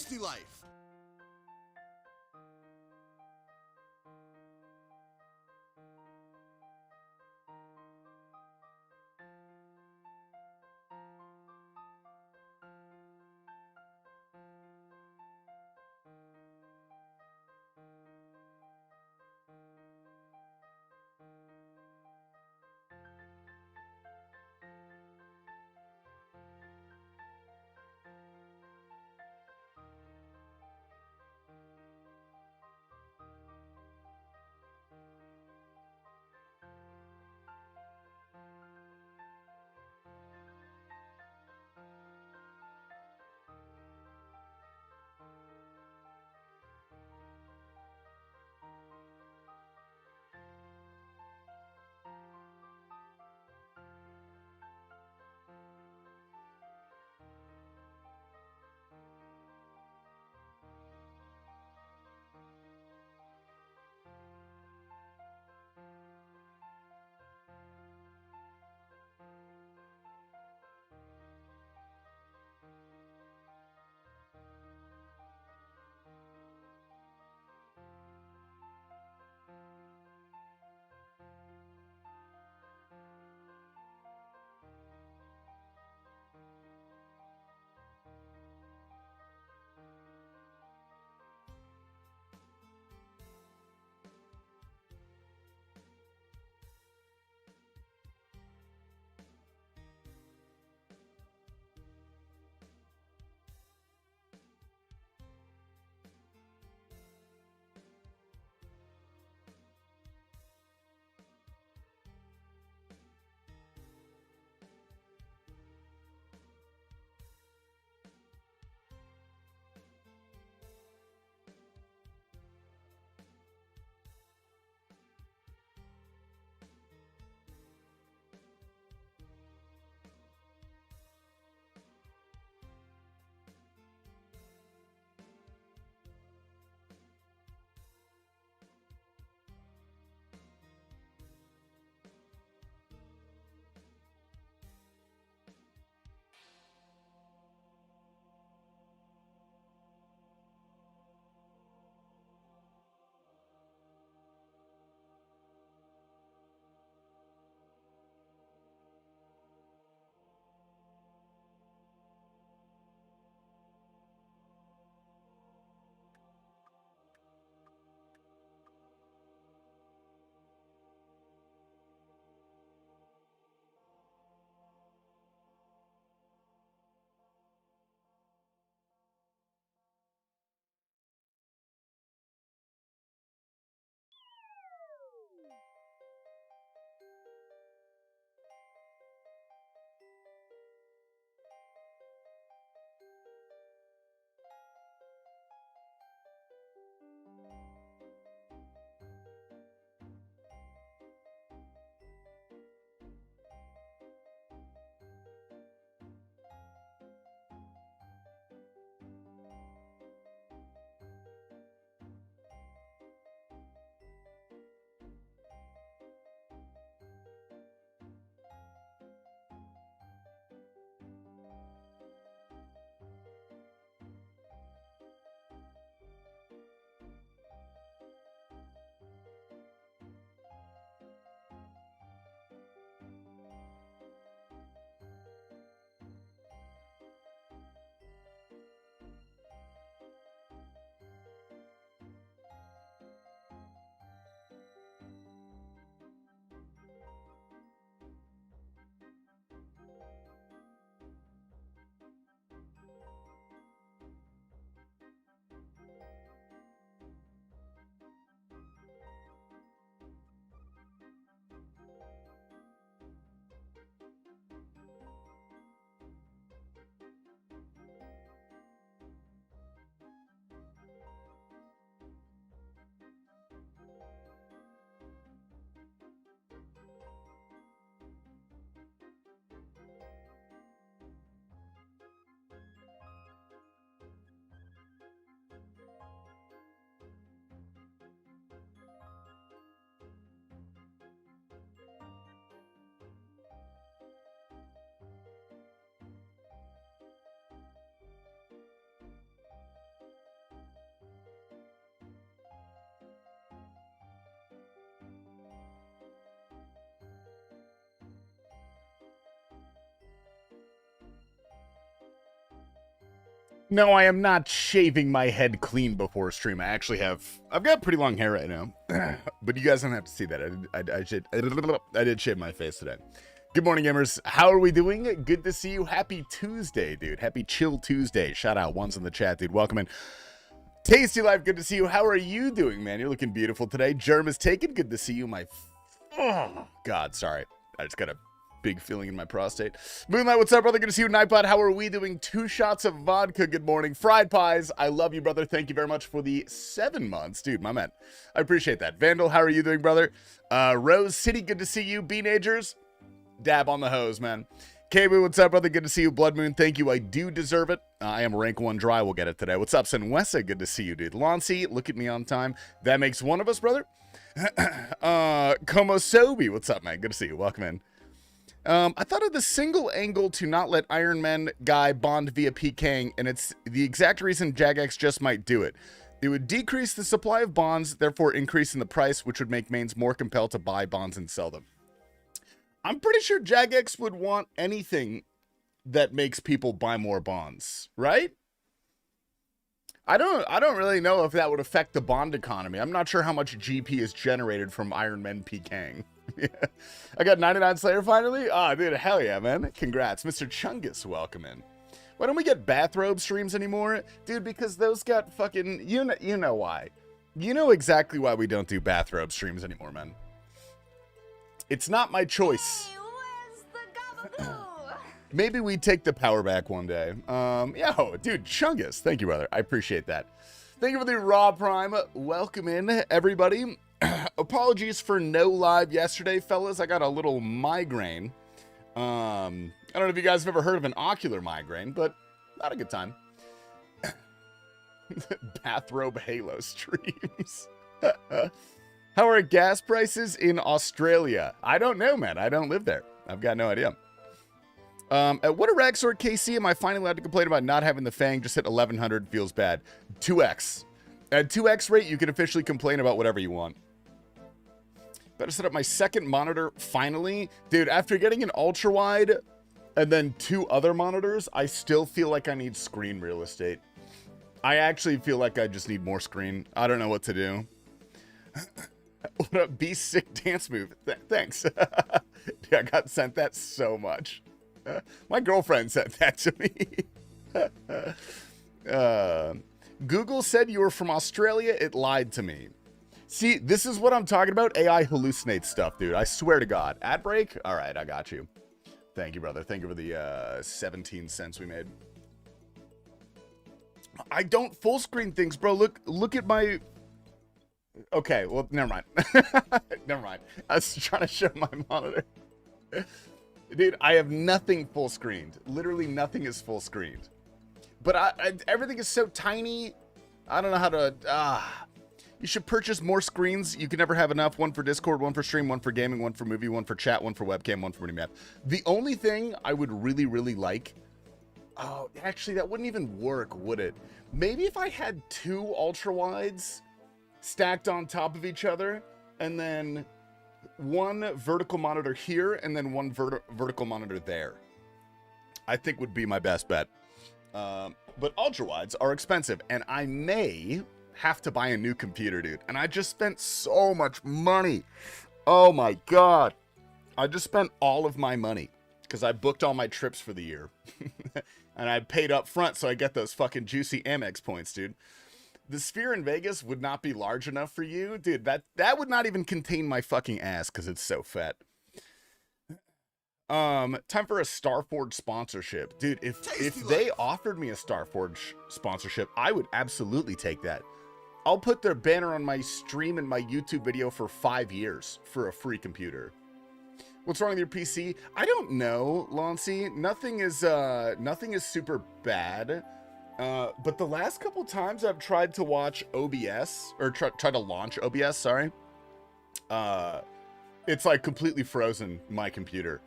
TastyLife. No, I am not shaving my head clean before stream. I've got pretty long hair right now, but you guys don't have to see that. I did shave my face today. Good morning, gamers. How are we doing? Good to see you. Happy Tuesday, dude. Happy Chill Tuesday. Shout out ones in the chat, dude. Welcome in. TastyLife, good to see you. How are you doing, man? You're looking beautiful today. Germ is taken. Good to see you, my... Oh, God, sorry. I just got a big feeling in my prostate. Moonlight, what's up, brother? Good to see you. Nightbot, how are we doing? 2 shots of vodka. Good morning. Fried pies. I love you, brother. Thank you very much for the 7 months. Dude, my man. I appreciate that. Vandal, how are you doing, brother? Rose City, good to see you. Beenagers, dab on the hose, man. Kabu, what's up, brother? Good to see you. Blood Moon, thank you. I do deserve it. I am rank 1 dry. We'll get it today. What's up, Senwesa? Good to see you, dude. Lancy, look at me on time. That makes one of us, brother. Komosobi, what's up, man? Good to see you. Welcome in. I thought of the single angle to not let Iron Man guy bond via PKing, and it's the exact reason Jagex just might do it. It would decrease the supply of bonds, therefore increasing the price, which would make mains more compelled to buy bonds and sell them. I'm pretty sure Jagex would want anything that makes people buy more bonds, right? I don't really know if that would affect the bond economy. I'm not sure how much GP is generated from Iron Man PKing. Yeah. I got 99 Slayer finally. Oh, dude, hell yeah, man. Congrats. Mr. Chungus, welcome in. Why don't we get bathrobe streams anymore? Dude, because those got fucking... You know why. You know exactly why we don't do bathrobe streams anymore, man. It's not my choice. Hey, where's the gabagoo? Maybe we take the power back one day. Yo, dude, Chungus. Thank you, brother. I appreciate that. Thank you for the Raw Prime. Welcome in, everybody. Apologies for no live yesterday, fellas. I got a little migraine. I don't know if you guys have ever heard of an ocular migraine, but not a good time. Bathrobe Halo streams. How are gas prices in Australia? I don't know, man. I don't live there. I've got no idea. At what Arraxxor KC am I finally allowed to complain about not having the Fang? Just hit 1100, feels bad. 2x. At 2x rate, you can officially complain about whatever you want. Better set up my second monitor finally. Dude, after getting an ultra wide and then 2 other monitors, I still feel like I need screen real estate. I actually feel like I just need more screen. I don't know what to do. What up, be sick dance move? Thanks. Dude, I got sent that so much. My girlfriend sent that to me. Google said you were from Australia. It lied to me. See, this is what I'm talking about. AI hallucinates stuff, dude. I swear to God. Ad break? All right, I got you. Thank you, brother. Thank you for the 17 cents we made. I don't full screen things, bro. Look at my... Okay, well, never mind. Never mind. I was trying to show my monitor. Dude, I have nothing full screened. Literally nothing is full screened. But everything is so tiny. I don't know how to... You should purchase more screens. You can never have enough. 1 for Discord, 1 for stream, 1 for gaming, 1 for movie, 1 for chat, 1 for webcam, 1 for mini map. The only thing I would really, really like... Oh, actually, that wouldn't even work, would it? Maybe if I had 2 ultra-wides stacked on top of each other, and then 1 vertical monitor here, and then 1 vertical monitor there. I think would be my best bet. But ultra-wides are expensive, and I may... have to buy a new computer, dude. And I just spent so much money. Oh my God. I just spent all of my money because I booked all my trips for the year. And I paid up front so I get those fucking juicy Amex points, dude. The Sphere in Vegas would not be large enough for you. Dude, that would not even contain my fucking ass because it's so fat. Time for a Starforge sponsorship. Dude, if they offered me a Starforge sponsorship, I would absolutely take that. I'll put their banner on my stream and my YouTube video for 5 years for a free computer. What's wrong with your PC? I don't know, Lancy. Nothing is super bad. But the last couple times I've tried to watch OBS, or try to launch OBS, sorry. It's like completely frozen my computer.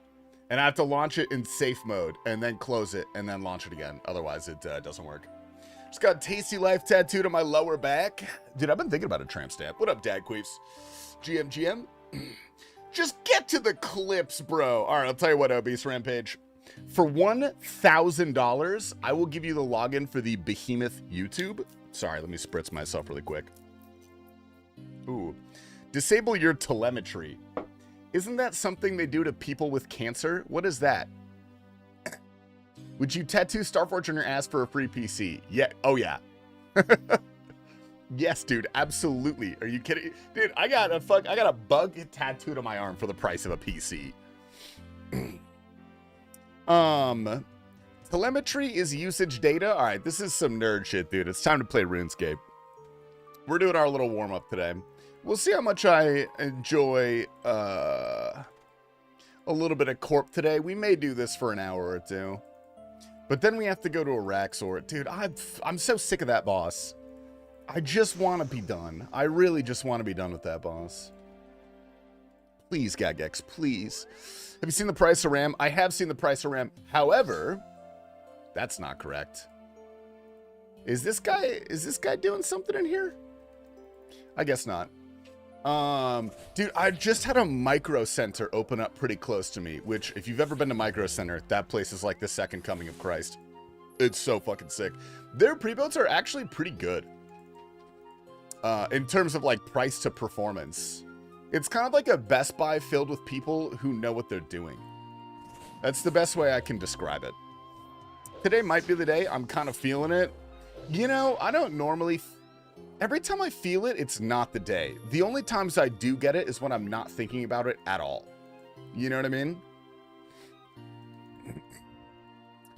And I have to launch it in safe mode and then close it and then launch it again. Otherwise it doesn't work. Just got TastyLife tattooed on my lower back. Dude, I've been thinking about a tramp stamp. What up, Dad Queefs? GM. Just get to the clips, bro. All right, I'll tell you what, Obese Rampage. For $1,000, I will give you the login for the Behemoth YouTube. Sorry, let me spritz myself really quick. Ooh. Disable your telemetry. Isn't that something they do to people with cancer? What is that? Would you tattoo Starforge on your ass for a free PC? Yeah. Oh, yeah. Yes, dude. Absolutely. Are you kidding? Dude, I got a bug tattooed on my arm for the price of a PC. Telemetry is usage data. All right, this is some nerd shit, dude. It's time to play RuneScape. We're doing our little warm-up today. We'll see how much I enjoy a little bit of Corp today. We may do this for an hour or two. But then we have to go to Arraxxor. Dude, I'm so sick of that boss. I just want to be done. I really just want to be done with that boss. Please, Gagex, please. Have you seen the price of RAM? I have seen the price of RAM. However, that's not correct. Is this guy doing something in here? I guess not. Dude, I just had a Micro Center open up pretty close to me, which if you've ever been to Micro Center, that place is like the second coming of Christ. It's so fucking sick. Their pre-builds are actually pretty good. In terms of like price to performance. It's kind of like a Best Buy filled with people who know what they're doing. That's the best way I can describe it. Today might be the day. I'm kind of feeling it. You know, I don't normally... Every time I feel it, it's not the day. The only times I do get it is when I'm not thinking about it at all. You know what I mean?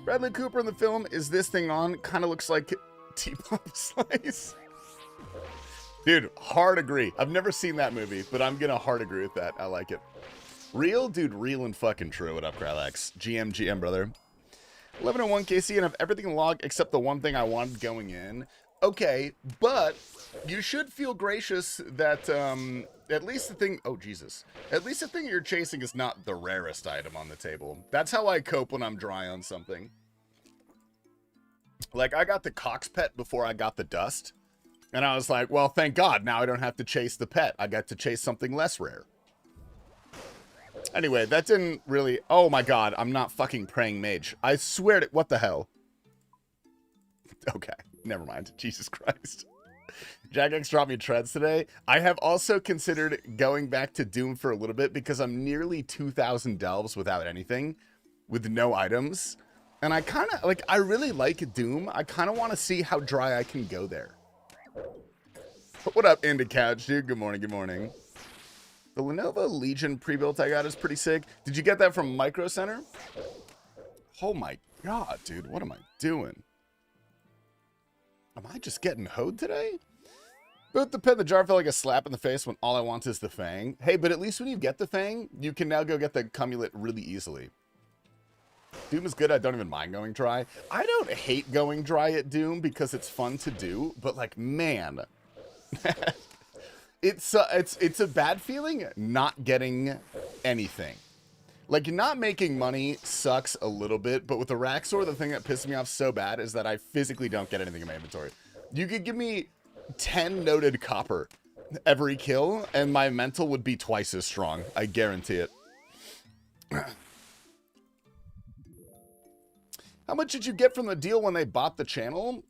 Bradley Cooper in the film, is this thing on? Kind of looks like T-Pop Slice. Dude, hard agree. I've never seen that movie, but I'm gonna hard agree with that. I like it. Real? Dude, real and fucking true. What up, Krylax? GM, brother. 1101 KC, and have everything logged except the one thing I wanted going in. Okay, but you should feel gracious that at least the thing... Oh, Jesus. At least the thing you're chasing is not the rarest item on the table. That's how I cope when I'm dry on something. Like, I got the Cox pet before I got the dust. And I was like, well, thank God. Now I don't have to chase the pet. I got to chase something less rare. Anyway, that didn't really... Oh, my God. I'm not fucking praying mage. I swear to... What the hell? Okay. Never mind. Jesus Christ. Jagex dropped me treads today. I have also considered going back to Doom for a little bit because I'm nearly 2,000 delves without anything, with no items. And I kind of, like, I really like Doom. I kind of want to see how dry I can go there. What up, Into Couch, dude? Good morning, good morning. The Lenovo Legion pre-built I got is pretty sick. Did you get that from Micro Center? Oh my God, dude. What am I doing? Am I just getting hoed today? Boot the pet, the jar felt like a slap in the face when all I want is the Fang. Hey, but at least when you get the Fang, you can now go get the Cumulet really easily. Doom is good. I don't even mind going dry. I don't hate going dry at Doom because it's fun to do, but like, man, it's a bad feeling not getting anything. Like, not making money sucks a little bit, but with the Arraxxor, the thing that pisses me off so bad is that I physically don't get anything in my inventory. You could give me 10 noted copper every kill, and my mental would be twice as strong. I guarantee it. How much did you get from the deal when they bought the channel?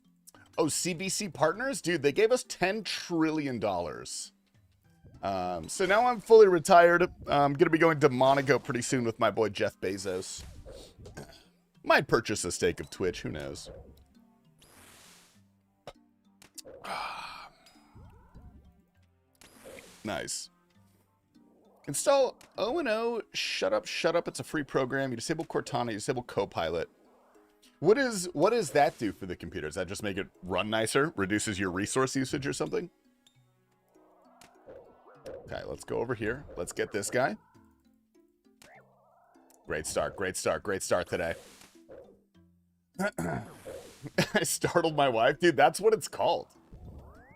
Oh, CBC Partners? Dude, they gave us $10 trillion. So now I'm fully retired. I'm going to be going to Monaco pretty soon with my boy Jeff Bezos. Might purchase a stake of Twitch. Who knows? Nice. Install O&O. Shut up, shut up. It's a free program. You disable Cortana. You disable Copilot. What does that do for the computer? Does that just make it run nicer? Reduces your resource usage or something? Okay, let's go over here. Let's get this guy. Great start, great start, great start today. I startled my wife. Dude, that's what it's called.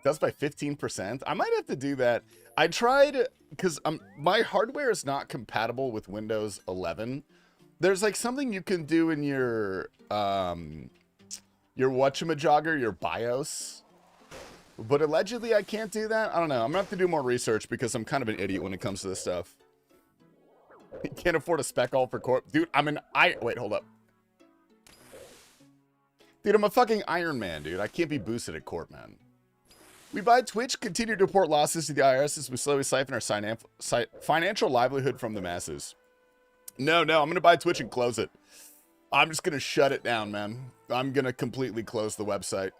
That's by 15%. I might have to do that. I tried, because my hardware is not compatible with Windows 11. There's like something you can do in your whatchamajogger, your BIOS. But allegedly I can't do that. I don't know. I'm gonna have to do more research because I'm kind of an idiot when it comes to this stuff. Can't afford a spec all for Corp. Dude, wait, hold up. Dude, I'm a fucking Iron Man, dude. I can't be boosted at court, man. We buy Twitch, continue to report losses to the IRS as we slowly siphon our financial livelihood from the masses. No, I'm going to buy Twitch and close it. I'm just going to shut it down, man. I'm going to completely close the website.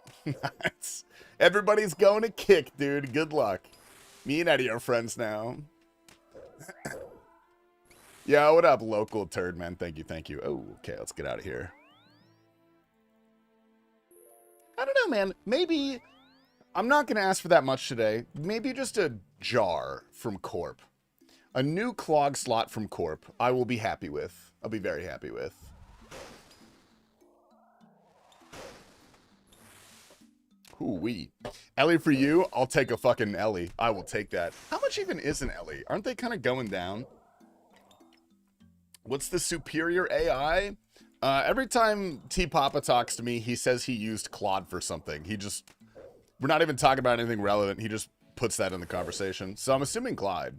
Everybody's going to kick, dude. Good luck. Me and Eddie are friends now. Yeah, what up, local turd, man? Thank you. Oh, okay, let's get out of here. I don't know, man. Maybe... I'm not going to ask for that much today. Maybe just a jar from Corp. A new clog slot from Corp. I will be happy with. I'll be very happy with. Ooh-wee. Ellie for you? I'll take a fucking Ellie. I will take that. How much even is an Ellie? Aren't they kind of going down? What's the superior AI? Every time T Papa talks to me, he says he used Claude for something. He just... We're not even talking about anything relevant. He just puts that in the conversation. So I'm assuming Clyde.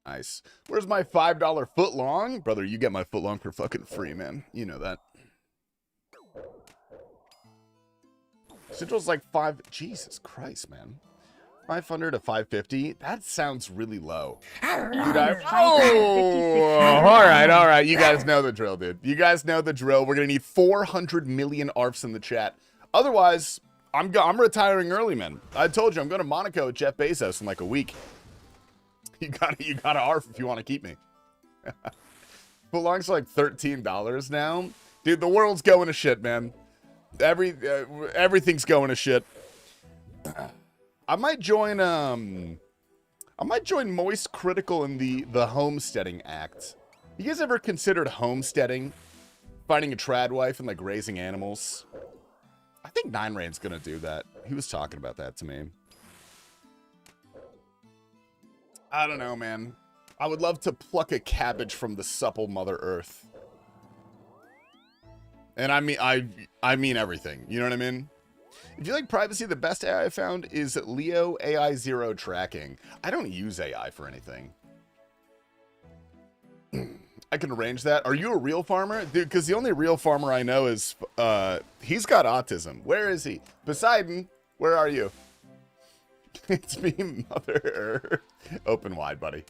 Nice. Where's my $5 footlong? Brother, you get my footlong for fucking free, man. You know that. Sigil's like Jesus Christ, man. 500 to 550? That sounds really low. Dude, all right. You guys know the drill, dude. You guys know the drill. We're gonna need 400 million ARFs in the chat. Otherwise, I'm retiring early, man. I told you I'm going to Monaco with Jeff Bezos in like a week. You gotta ARF if you want to keep me. Belongs to like $13 now, dude. The world's going to shit, man. Everything's going to shit. I might join Moist Critical in the Homesteading Act. You guys ever considered homesteading? Finding a trad wife and like raising animals? I think 9rain's gonna do that. He was talking about that to me. I don't know, man. I would love to pluck a cabbage from the supple Mother Earth. And I mean everything. You know what I mean? If you like privacy, the best AI I found is Leo AI Zero Tracking. I don't use AI for anything. I can arrange that. Are you a real farmer? Dude, because the only real farmer I know is, he's got autism. Where is he? Poseidon, where are you? It's me, Mother Earth. Open wide, buddy.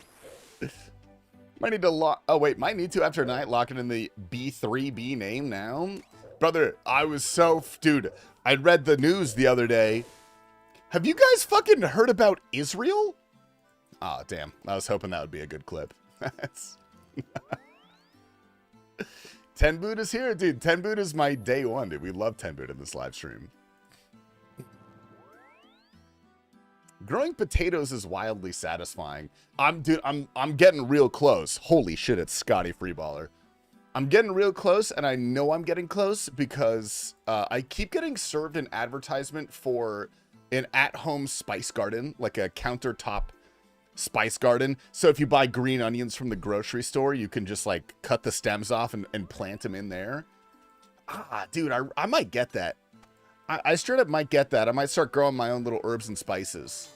Might need to lock, oh wait, might need to after night lock it in the B3B name now. Brother, I was so, dude, I read the news the other day. Have you guys fucking heard about Israel? Oh, damn. I was hoping that would be a good clip. 10 Boot is here, dude. 10 Boot is my day one, dude. We love 10 Boot in this live stream. Growing potatoes is wildly satisfying. I'm getting real close. Holy shit, it's Scotty Freeballer. I'm getting real close, and I know I'm getting close because I keep getting served an advertisement for an at-home spice garden, like a countertop spice garden. So if you buy green onions from the grocery store, you can just like cut the stems off and plant them in there. Ah, dude, I might get that. I straight up might get that. I might start growing my own little herbs and spices.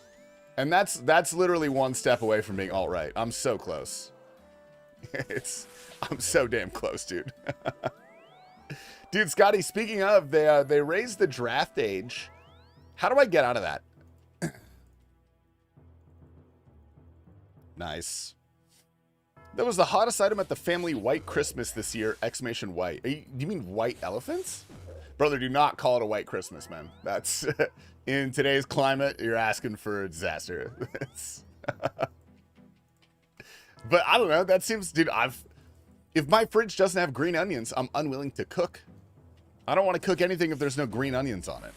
And that's literally one step away from being all right. I'm so close. I'm so damn close, dude. Dude, Scotty, speaking of, they raised the draft age. How do I get out of that? Nice. That was the hottest item at the family white Christmas this year! Exclamation white. Do you mean white elephants? Brother, do not call it a white Christmas, man. That's in today's climate, you're asking for a disaster. But I don't know. That seems, dude. If my fridge doesn't have green onions, I'm unwilling to cook. I don't want to cook anything if there's no green onions on it.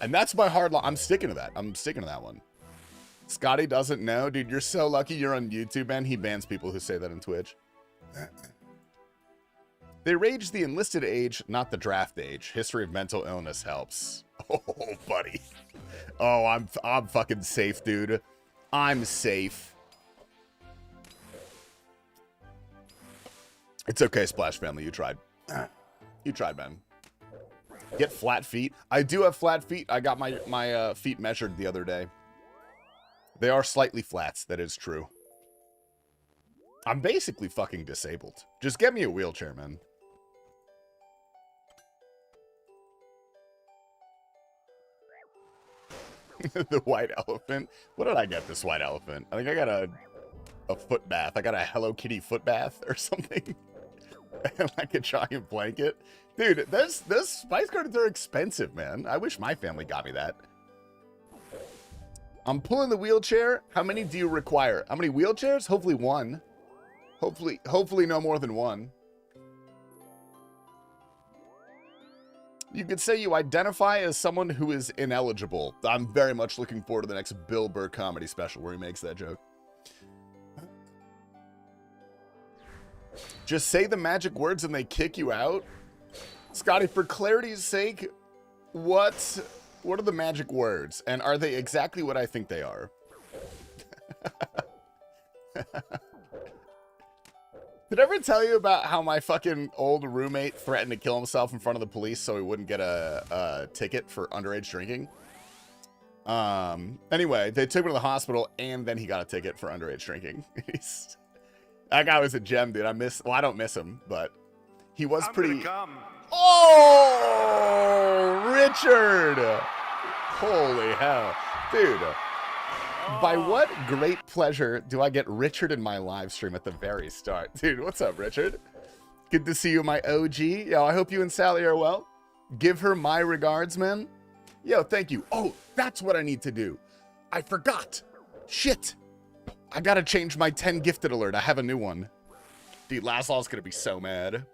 And that's my hard line. I'm sticking to that. I'm sticking to that one. Scotty doesn't know, dude. You're so lucky you're on YouTube, man. He bans people who say that on Twitch. They rage the enlisted age, not the draft age. History of mental illness helps. Oh, buddy. Oh, I'm fucking safe, dude. I'm safe. It's okay, Splash Family. You tried. You tried, man. Get flat feet. I do have flat feet. I got my feet measured the other day. They are slightly flats. That is true. I'm basically fucking disabled. Just get me a wheelchair, man. The white elephant. What did I get this white elephant? I think I got a foot bath. I got a Hello Kitty foot bath or something. And like a giant blanket. Dude, those spice cartons are expensive, man. I wish my family got me that. I'm pulling the wheelchair. How many do you require? How many wheelchairs? Hopefully one. Hopefully no more than one. You could say you identify as someone who is ineligible. I'm very much looking forward to the next Bill Burr comedy special where he makes that joke. Just say the magic words and they kick you out? Scotty, for clarity's sake, what are the magic words? And are they exactly what I think they are? Did I ever tell you about how my fucking old roommate threatened to kill himself in front of the police so he wouldn't get a ticket for underage drinking? Anyway, they took him to the hospital and then he got a ticket for underage drinking. That guy was a gem, dude. I don't miss him, but he was pretty... Oh, Richard! Holy hell. Dude, by what great pleasure do I get Richard in my live stream at the very start? Dude, what's up, Richard? Good to see you, my OG. Yo, I hope you and Sally are well. Give her my regards, man. Yo, thank you. Oh, that's what I need to do. I forgot. Shit. I gotta change my 10 gifted alert. I have a new one. Dude, Laszlo's gonna be so mad.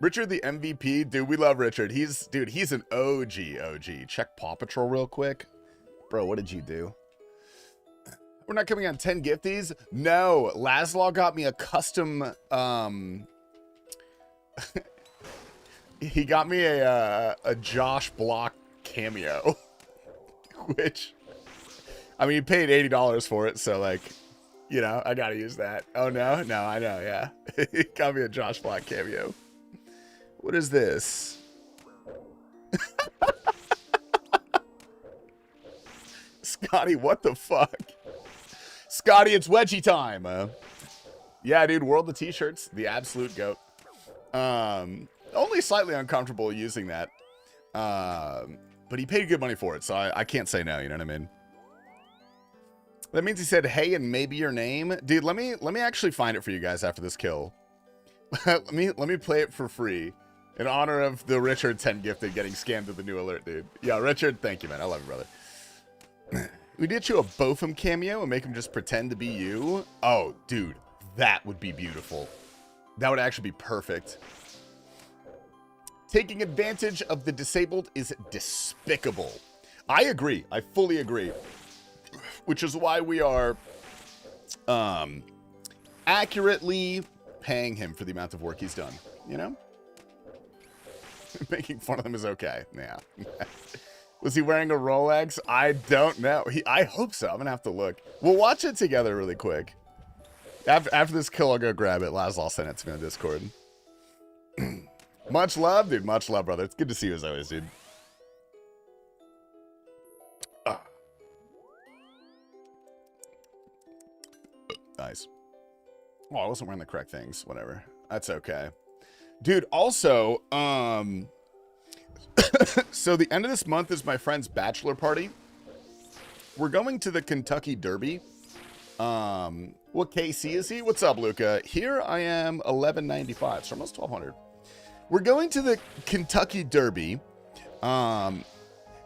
Richard the MVP. Dude, we love Richard. He's an OG. Check Paw Patrol real quick. Bro, what did you do? We're not coming on 10 gifties? No, Laszlo got me a custom, he got me a Josh Block Cameo. Which, I mean, he paid $80 for it, so, like, you know, I gotta use that. Oh, no? No, I know, yeah. He got me a Josh Block Cameo. What is this? Scotty, what the fuck? Scotty, it's wedgie time. Yeah, dude, World of T-shirts, the absolute goat. Only slightly uncomfortable using that. But he paid good money for it, so I can't say no, you know what I mean? That means he said, hey, and maybe your name. Dude, let me actually find it for you guys after this kill. let me play it for free. In honor of the Richard 10 gifted getting scammed with the new alert, dude. Yeah, Richard, thank you, man. I love you, brother. We get you a Botham cameo and make him just pretend to be you. Oh, dude, that would be beautiful. That would actually be perfect. Taking advantage of the disabled is despicable. I agree. I fully agree. Which is why we are accurately paying him for the amount of work he's done. You know? Making fun of them is okay. Yeah. Was he wearing a Rolex? I don't know. I hope so. I'm going to have to look. We'll watch it together really quick. After this kill, I'll go grab it. Laszlo sent it to me on Discord. Much love, dude. Much love, brother. It's good to see you as always, dude. Nice. Oh, I wasn't wearing the correct things. Whatever. That's okay. Dude, also, so the end of this month is my friend's bachelor party. We're going to the Kentucky Derby. What KC is he? What's up, Luca? Here I am, 1195, so almost 1200. We're going to the Kentucky Derby, and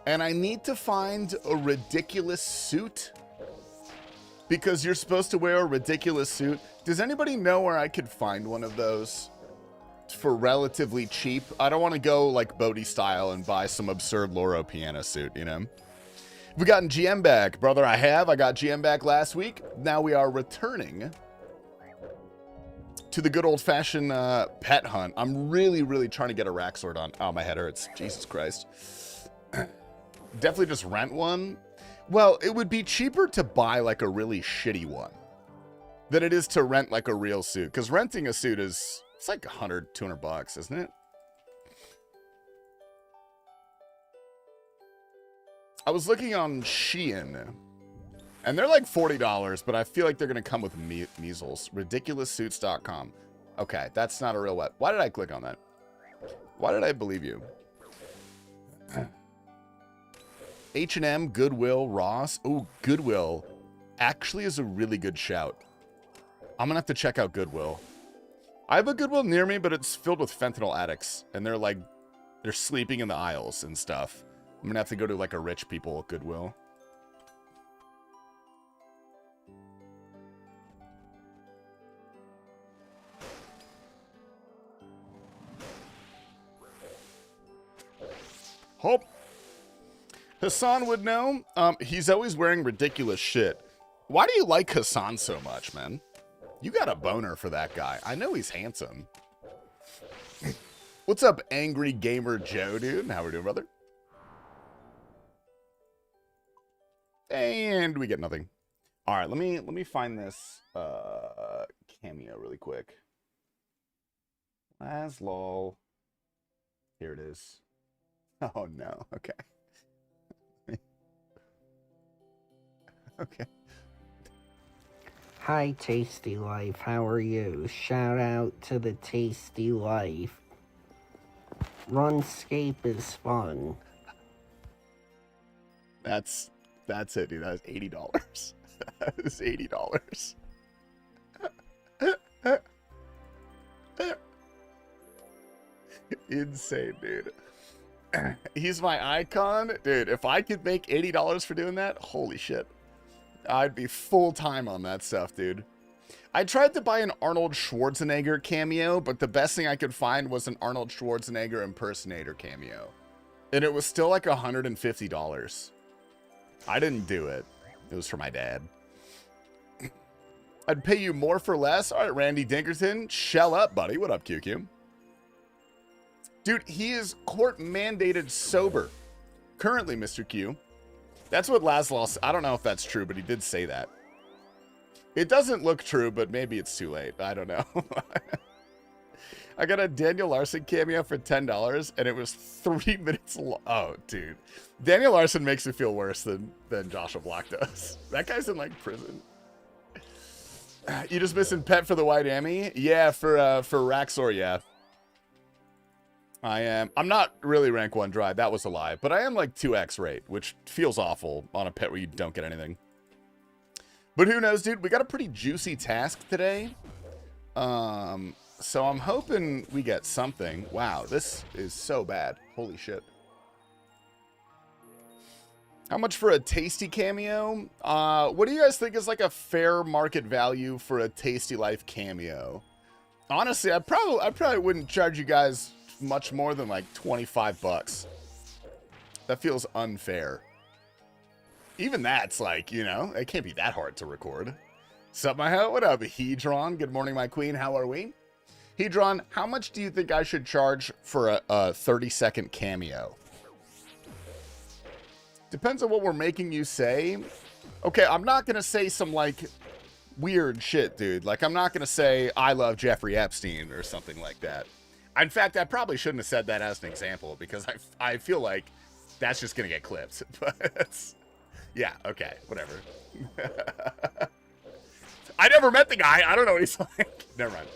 I need to find a ridiculous suit because you're supposed to wear a ridiculous suit. Does anybody know where I could find one of those for relatively cheap? I don't want to go like Bodhi style and buy some absurd Loro piano suit, you know? We've gotten GM back. Brother, I got GM back last week. Now we are returning to the good old-fashioned pet hunt. I'm really, really trying to get a Arraxxor on. Oh, my head hurts. Jesus Christ. Definitely just rent one. Well, it would be cheaper to buy like a really shitty one than it is to rent like a real suit. Because renting a suit is, it's like 100, 200 bucks, isn't it? I was looking on Shein. And they're like $40, but I feel like they're going to come with measles. Ridiculoussuits.com. Okay, that's not a real web. Why did I click on that? Why did I believe you? H&M, Goodwill, Ross. Oh, Goodwill actually is a really good shout. I'm going to have to check out Goodwill. I have a Goodwill near me, but it's filled with fentanyl addicts. And they're like, they're sleeping in the aisles and stuff. I'm going to have to go to like a rich people Goodwill. Hope. Hassan would know. He's always wearing ridiculous shit. Why do you like Hassan so much, man? You got a boner for that guy. I know he's handsome. What's up, Angry Gamer Joe, dude? How we doing, brother? And we get nothing. All right, let me find this Cameo really quick. As lol. Here it is. Oh no. Okay. Okay. Hi, TastyLife. How are you? Shout out to the TastyLife. Runescape is fun. That's it, dude. That was $80. That was $80. Insane, dude. He's my icon. Dude, if I could make $80 for doing that, holy shit. I'd be full-time on that stuff, dude. I tried to buy an Arnold Schwarzenegger cameo, but the best thing I could find was an Arnold Schwarzenegger impersonator cameo. And it was still like $150. I didn't do it. It was for my dad. I'd pay you more for less. All right, Randy Dinkerton. Shell up, buddy. What up, QQ? Dude, he is court-mandated sober. Currently, Mr. Q. That's what Laszlo... I don't know if that's true, but he did say that. It doesn't look true, but maybe it's too late. I don't know. I got a Daniel Larson cameo for $10, and it was 3 minutes long. Oh, dude. Daniel Larson makes me feel worse than Joshua Block does. That guy's in, like, prison. You just missing Pet for the White Emmy? Yeah, for Arraxxor, yeah. I am. I'm not really rank 1 dry. That was a lie. But I am like 2x rate, which feels awful on a pet where you don't get anything. But who knows, dude? We got a pretty juicy task today. So I'm hoping we get something. Wow, this is so bad. Holy shit. How much for a Tasty cameo? What do you guys think is like a fair market value for a TastyLife cameo? Honestly, I probably wouldn't charge you guys much more than like 25 bucks. That feels unfair. Even that's like, you know, it can't be that hard to record. Sup, my hoe? What up, Hedron? Good morning, my queen. How are we? Hedron, how much do you think I should charge for a 30-second cameo? Depends on what we're making you say. Okay, I'm not gonna say some like weird shit, dude. Like, I'm not gonna say I love Jeffrey Epstein or something like that. In fact, I probably shouldn't have said that as an example because I feel like that's just going to get clipped. But yeah, okay, whatever. I never met the guy. I don't know what he's like. Never mind.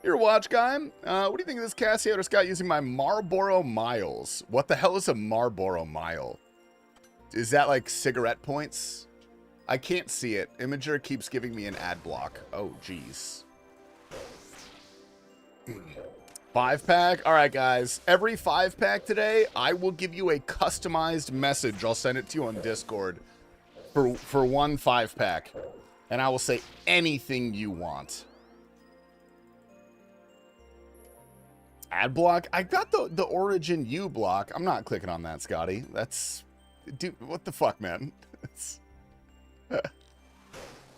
Here, watch guy. What do you think of this Casio just got using my Marlboro Miles? What the hell is a Marlboro Mile? Is that like cigarette points? I can't see it. Imager keeps giving me an ad block. Oh, jeez. 5-pack? All right, guys. Every 5-pack today, I will give you a customized message. I'll send it to you on Discord for one 5-pack. And I will say anything you want. Ad block? I got the Origin U block. I'm not clicking on that, Scotty. That's... Dude, what the fuck, man?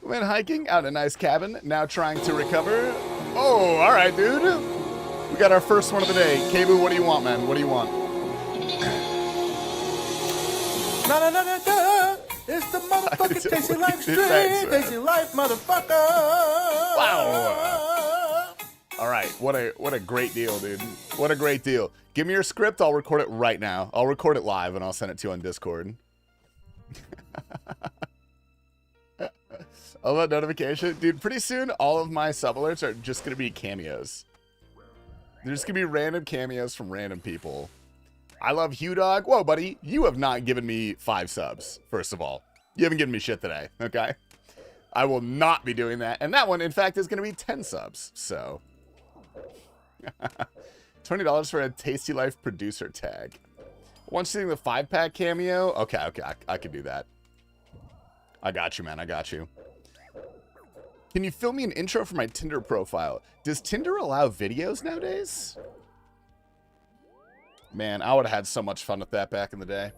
Went hiking out in a nice cabin, now trying to recover. Oh, all right, dude. We got our first one of the day. Kabu, what do you want, man? What do you want? It's the motherfucking TastyLife stream. TastyLife, motherfucker. Wow. All right. What a great deal, dude. What a great deal. Give me your script. I'll record it right now. I'll record it live and I'll send it to you on Discord. I love that notification. Dude, pretty soon all of my sub alerts are just going to be cameos. There's going to be random cameos from random people. I love Hugh Dog. Whoa, buddy. You have not given me 5 subs, first of all. You haven't given me shit today, okay? I will not be doing that. And that one, in fact, is going to be 10 subs. So, $20 for a TastyLife producer tag. Once seeing the 5-pack cameo? Okay, I can do that. I got you, man. I got you. Can you film me an intro for my Tinder profile? Does Tinder allow videos nowadays? Man, I would have had so much fun with that back in the day.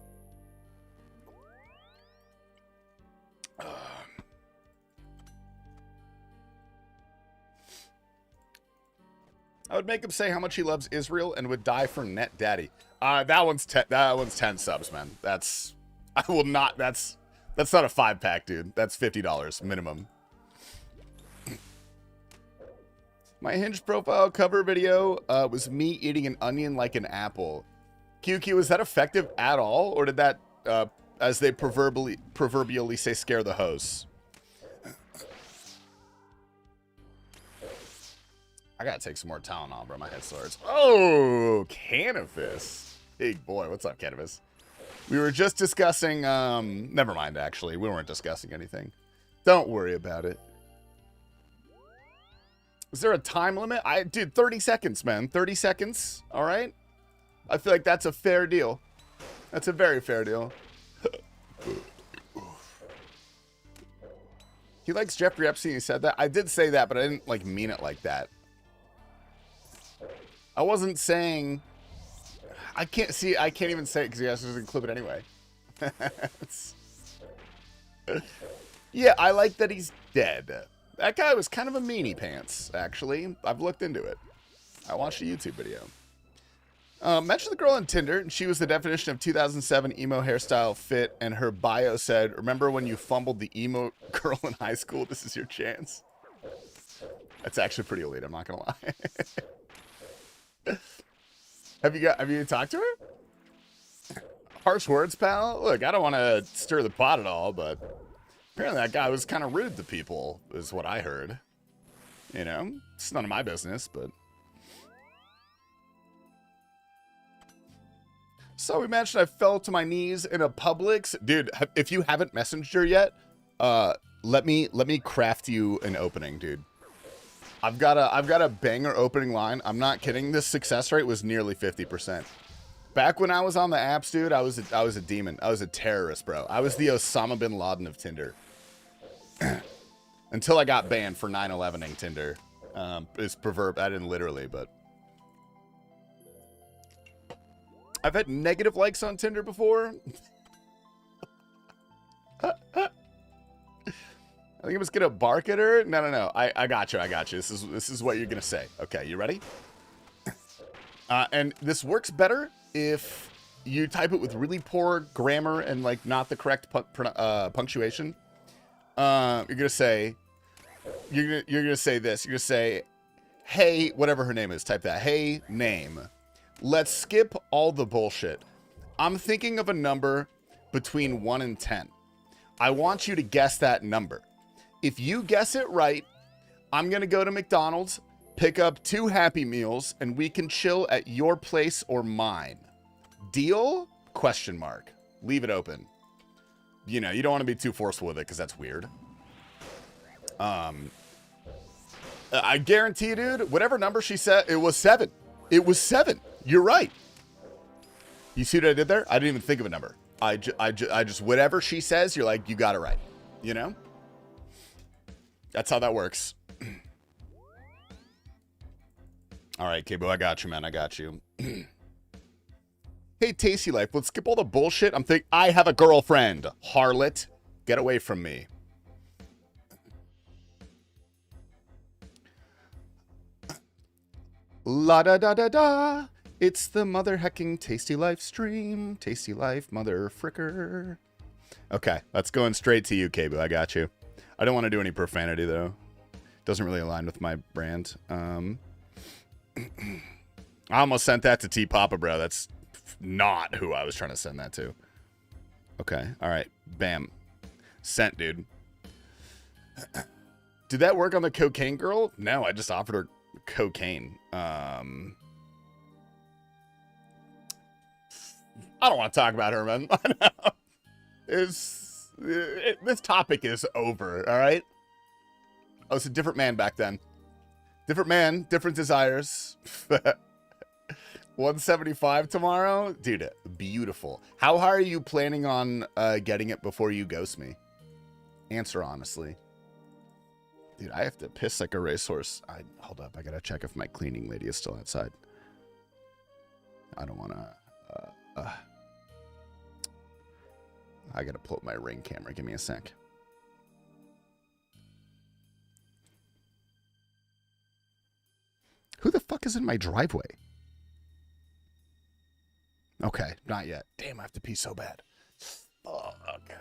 I would make him say how much he loves Israel and would die for net daddy. That one's 10 subs, man. That's not a 5-pack, dude. That's $50 minimum. My Hinge profile cover video was me eating an onion like an apple. QQ, was that effective at all, or did that, as they proverbially say, scare the hosts? I gotta take some more Tylenol, bro. My head starts. Oh, Cannabis. Big boy. What's up, Cannabis? We were just discussing, never mind, actually. We weren't discussing anything. Don't worry about it. Is there a time limit? Dude, 30 seconds, man. 30 seconds, all right? I feel like that's a fair deal. That's a very fair deal. He likes Jeffrey Epstein, he said that. I did say that, but I didn't, like, mean it like that. I wasn't saying... I can't even say it because he has to clip it anyway. Yeah, I like that he's dead. That guy was kind of a meanie pants, actually. I've looked into it. I watched a YouTube video. Mentioned the girl on Tinder, and she was the definition of 2007 emo hairstyle fit, and her bio said, remember when you fumbled the emo girl in high school? This is your chance. That's actually pretty elite, I'm not gonna lie. Have you talked to her? Harsh words, pal? Look, I don't want to stir the pot at all, but apparently that guy was kind of rude to people, is what I heard. You know, it's none of my business, but... So we mentioned I fell to my knees in a Publix. Dude, if you haven't messaged her yet, let me craft you an opening, dude. I've got a banger opening line. I'm not kidding. This success rate was nearly 50%. Back when I was on the apps, dude, I was a demon. I was a terrorist, bro. I was the Osama bin Laden of Tinder. Until I got banned for 9/11ing Tinder. It's proverb. I didn't literally, but I've had negative likes on Tinder before. I think I was gonna bark at her. No. I got you. This is what you're gonna say. Okay, you ready? And this works better if you type it with really poor grammar and like not the correct punctuation. You're gonna say this. You're gonna say, hey, whatever her name is. Type that. Hey, name. Let's skip all the bullshit. I'm thinking of a number between 1 and 10. I want you to guess that number. If you guess it right, I'm going to go to McDonald's, pick up 2 Happy Meals, and we can chill at your place or mine. Deal? Question mark. Leave it open. You know, you don't want to be too forceful with it because that's weird. I guarantee you, dude, whatever number she said, it was 7. It was 7. You're right. You see what I did there? I didn't even think of a number. I just, whatever she says, you're like, you got it right. You know? That's how that works. All right, K-Bo, I got you, man. I got you. Hey, TastyLife, let's skip all the bullshit. I have a girlfriend. Harlot, get away from me. La da da da da. It's the mother hecking TastyLife stream. TastyLife, mother fricker. Okay, that's going straight to you, K-Bo. I got you. I don't want to do any profanity, though. Doesn't really align with my brand. I almost sent that to T Papa, bro. That's not who I was trying to send that to. Okay. All right. Bam. Sent, dude. Did that work on the cocaine girl? No, I just offered her cocaine. I don't want to talk about her, man. This topic is over, all right? I was a different man back then. Different man, different desires. 175 tomorrow? Dude, beautiful. How high are you planning on getting it before you ghost me? Answer honestly. Dude, I have to piss like a racehorse. Hold up, I gotta check if my cleaning lady is still outside. I don't wanna... I gotta pull up my Ring camera. Give me a sec. Who the fuck is in my driveway? Okay, not yet. Damn, I have to pee so bad. Fuck.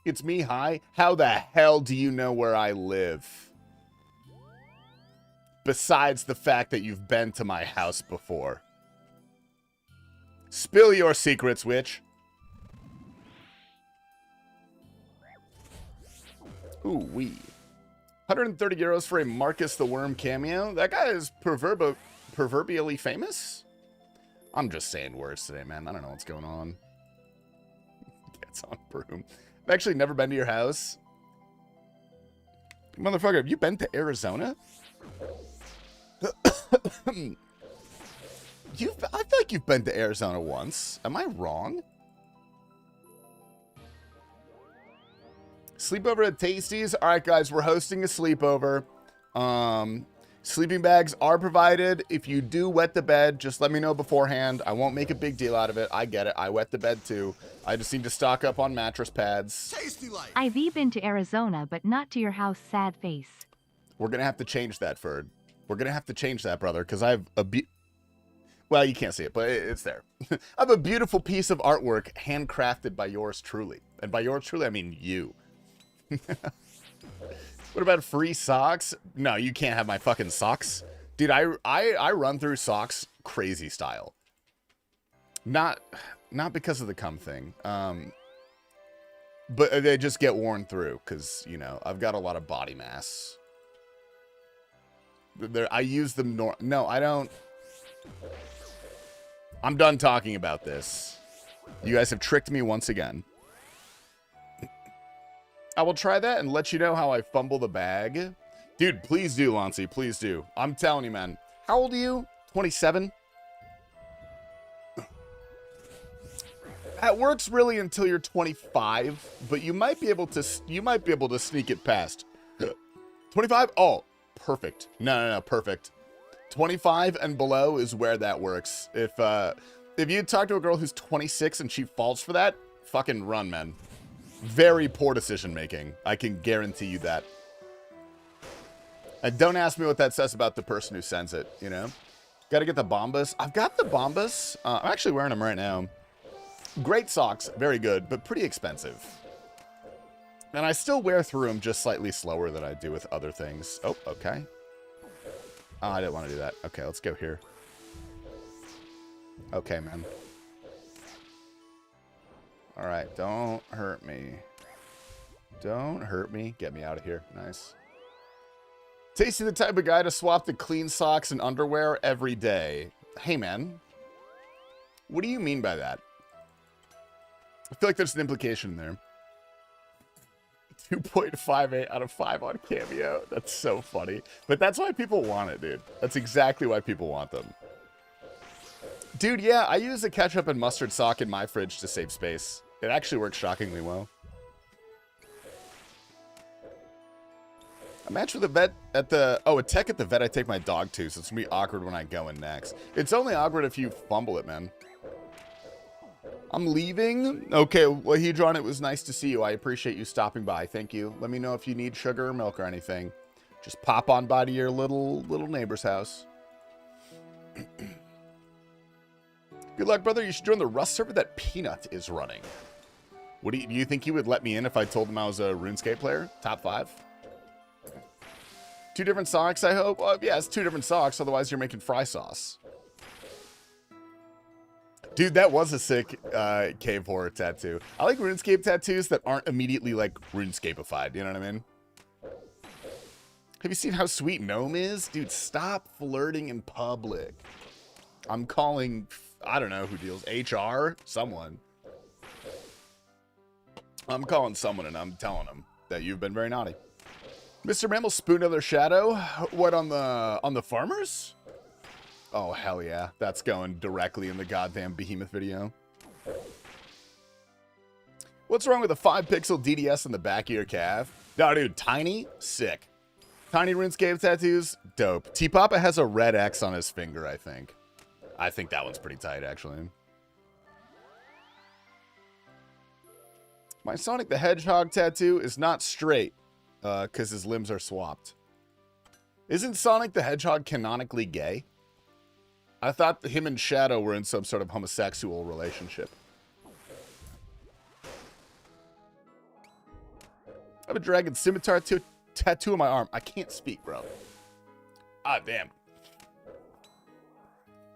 It's me, hi? How the hell do you know where I live? Besides the fact that you've been to my house before. Spill your secrets, witch. Ooh, wee. 130 euros for a Marcus the Worm cameo? That guy is proverbially famous? I'm just saying words today, man. I don't know what's going on. Gets on broom. I've actually never been to your house. Motherfucker, have you been to Arizona? I feel like you've been to Arizona once. Am I wrong? Sleepover at Tasty's. All right, guys, we're hosting a sleepover. Sleeping bags are provided. If you do wet the bed, just let me know beforehand. I won't make a big deal out of it. I get it. I wet the bed too. I just need to stock up on mattress pads. TastyLife. I've been to Arizona, but not to your house, sad face. We're going to have to change that, Ferd. We're going to have to change that, brother, because I have a well, you can't see it, but it's there. I have a beautiful piece of artwork handcrafted by yours truly. And by yours truly, I mean you. What about free socks? No, you can't have my fucking socks. Dude, I run through socks crazy style. Not because of the cum thing. But they just get worn through because, you know, I've got a lot of body mass. I use them no, I don't. I'm done talking about this. You guys have tricked me once again. I will try that and let you know how I fumble the bag. Dude, please do, Lancy. Please do. I'm telling you, man. How old are you? 27? That works really until you're 25, but you might be able to sneak it past. 25? Oh, perfect. No, perfect. 25 and below is where that works. If you talk to a girl who's 26 and she falls for that, fucking run, man. Very poor decision making. I can guarantee you that. And don't ask me what that says about the person who sends it, you know? Gotta get the Bombas. I've got the Bombas. I'm actually wearing them right now. Great socks. Very good, but pretty expensive. And I still wear through them just slightly slower than I do with other things. Oh, okay. Oh, I didn't want to do that. Okay, let's go here. Okay, man. All right, don't hurt me. Don't hurt me. Get me out of here. Nice. Tasty the type of guy to swap the clean socks and underwear every day. Hey, man. What do you mean by that? I feel like there's an implication there. 2.58 out of 5 on Cameo. That's so funny. But that's why people want it, dude. That's exactly why people want them. Dude, yeah, I use a ketchup and mustard sock in my fridge to save space. It actually works shockingly well. A match with a vet at the... Oh, a tech at the vet I take my dog to, so it's going to be awkward when I go in next. It's only awkward if you fumble it, man. I'm leaving? Okay, well, Hedron, it was nice to see you. I appreciate you stopping by. Thank you. Let me know if you need sugar or milk or anything. Just pop on by to your little neighbor's house. Good luck, brother. You should join the Rust server that Peanut is running. What do you think he would let me in if I told him I was a RuneScape player? Top 5? 2 different socks, I hope? Well, yeah, it's 2 different socks, otherwise you're making fry sauce. Dude, that was a sick cave horror tattoo. I like RuneScape tattoos that aren't immediately, like, RuneScapified, you know what I mean? Have you seen how sweet Gnome is? Dude, stop flirting in public. I'm calling, I don't know who deals, HR? Someone. I'm calling someone and I'm telling them that you've been very naughty. Mr. Mammal spoon another shadow. What, on the farmers? Oh, hell yeah. That's going directly in the goddamn behemoth video. What's wrong with a 5-pixel DDS in the back of your calf? No, dude, tiny? Sick. Tiny RuneScape tattoos? Dope. T-Papa has a red X on his finger, I think. I think that one's pretty tight, actually. My Sonic the Hedgehog tattoo is not straight, because his limbs are swapped. Isn't Sonic the Hedgehog canonically gay? I thought him and Shadow were in some sort of homosexual relationship. I have a dragon scimitar tattoo on my arm. I can't speak, bro. Ah, damn.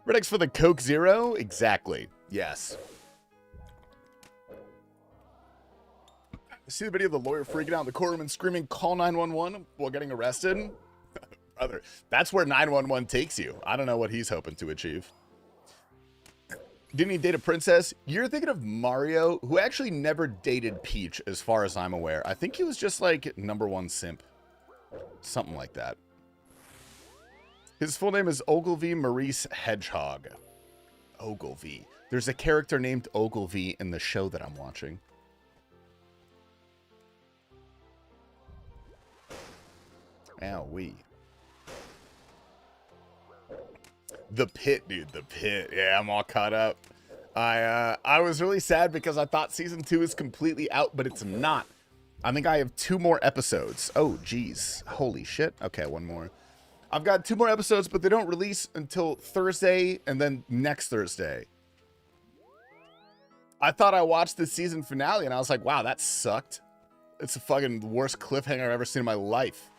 Red X for the Coke Zero? Exactly. Yes. See the video of the lawyer freaking out in the courtroom and screaming, "Call 911" while getting arrested? Brother, that's where 911 takes you. I don't know what he's hoping to achieve. Didn't he date a princess? You're thinking of Mario, who actually never dated Peach, as far as I'm aware. I think he was just like #1 simp. Something like that. His full name is Ogilvy Maurice Hedgehog. Ogilvy. There's a character named Ogilvy in the show that I'm watching. Owie. The Pit, dude. The Pit. Yeah, I'm all caught up. I was really sad because I thought season 2 is completely out, but it's not. I think I have 2 more episodes. Oh, geez. Holy shit. Okay, 1 more. I've got 2 more episodes, but they don't release until Thursday and then next Thursday. I thought I watched the season finale and I was like, wow, that sucked. It's the fucking worst cliffhanger I've ever seen in my life.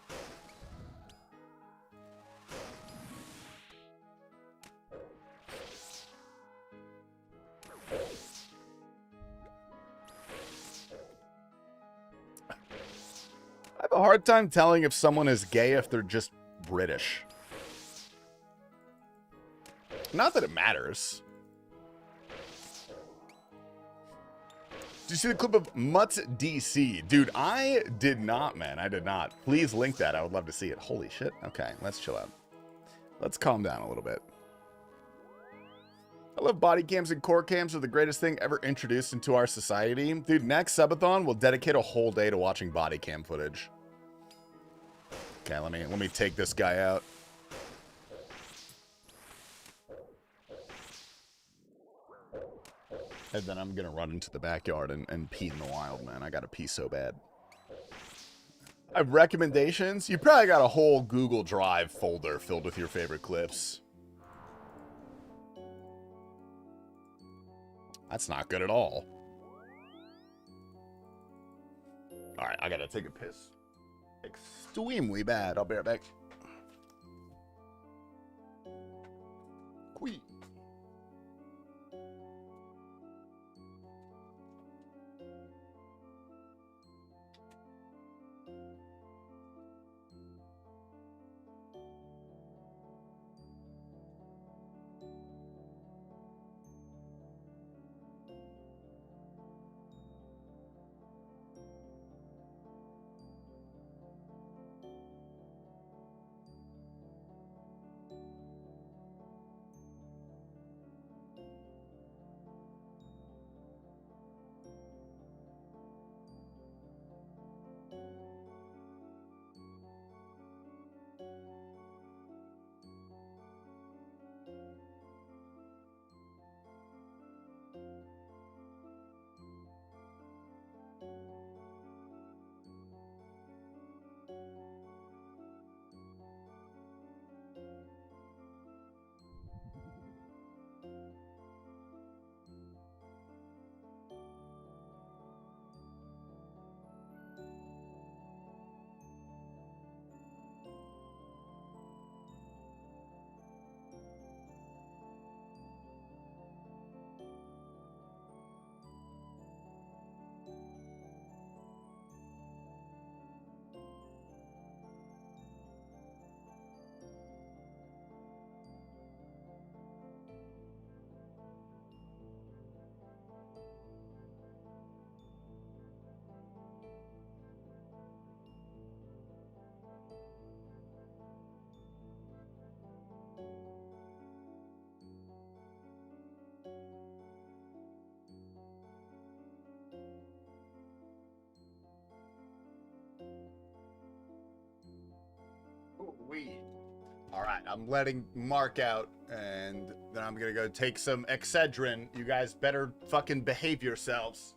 I have a hard time telling if someone is gay if they're just British. Not that it matters. Did you see the clip of Mutts DC? Dude, I did not, man. I did not. Please link that. I would love to see it. Holy shit. Okay, let's chill out. Let's calm down a little bit. I love body cams and core cams are the greatest thing ever introduced into our society. Dude, next subathon, we'll dedicate a whole day to watching body cam footage. Okay, let me take this guy out. And then I'm gonna run into the backyard and pee in the wild, man. I gotta pee so bad. I have recommendations. You probably got a whole Google Drive folder filled with your favorite clips. That's not good at all. Alright, I gotta take a piss. Extremely bad. I'll be right back. Quee. weed. All right, I'm letting Mark out, and then I'm gonna go take some Excedrin. You guys better fucking behave yourselves.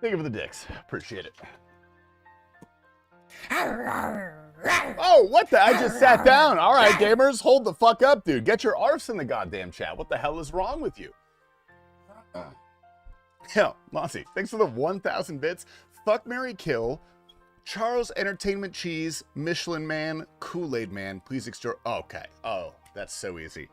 Thank you for the dicks. Appreciate it. Oh, what the? I just sat down. All right, gamers, hold the fuck up, dude. Get your arse in the goddamn chat. What the hell is wrong with you? Hell, Mossy, thanks for the 1,000 bits. Fuck, marry, kill. Charles Entertainment Cheese, Michelin Man, Kool-Aid Man. Please extort. Okay. Oh, that's so easy.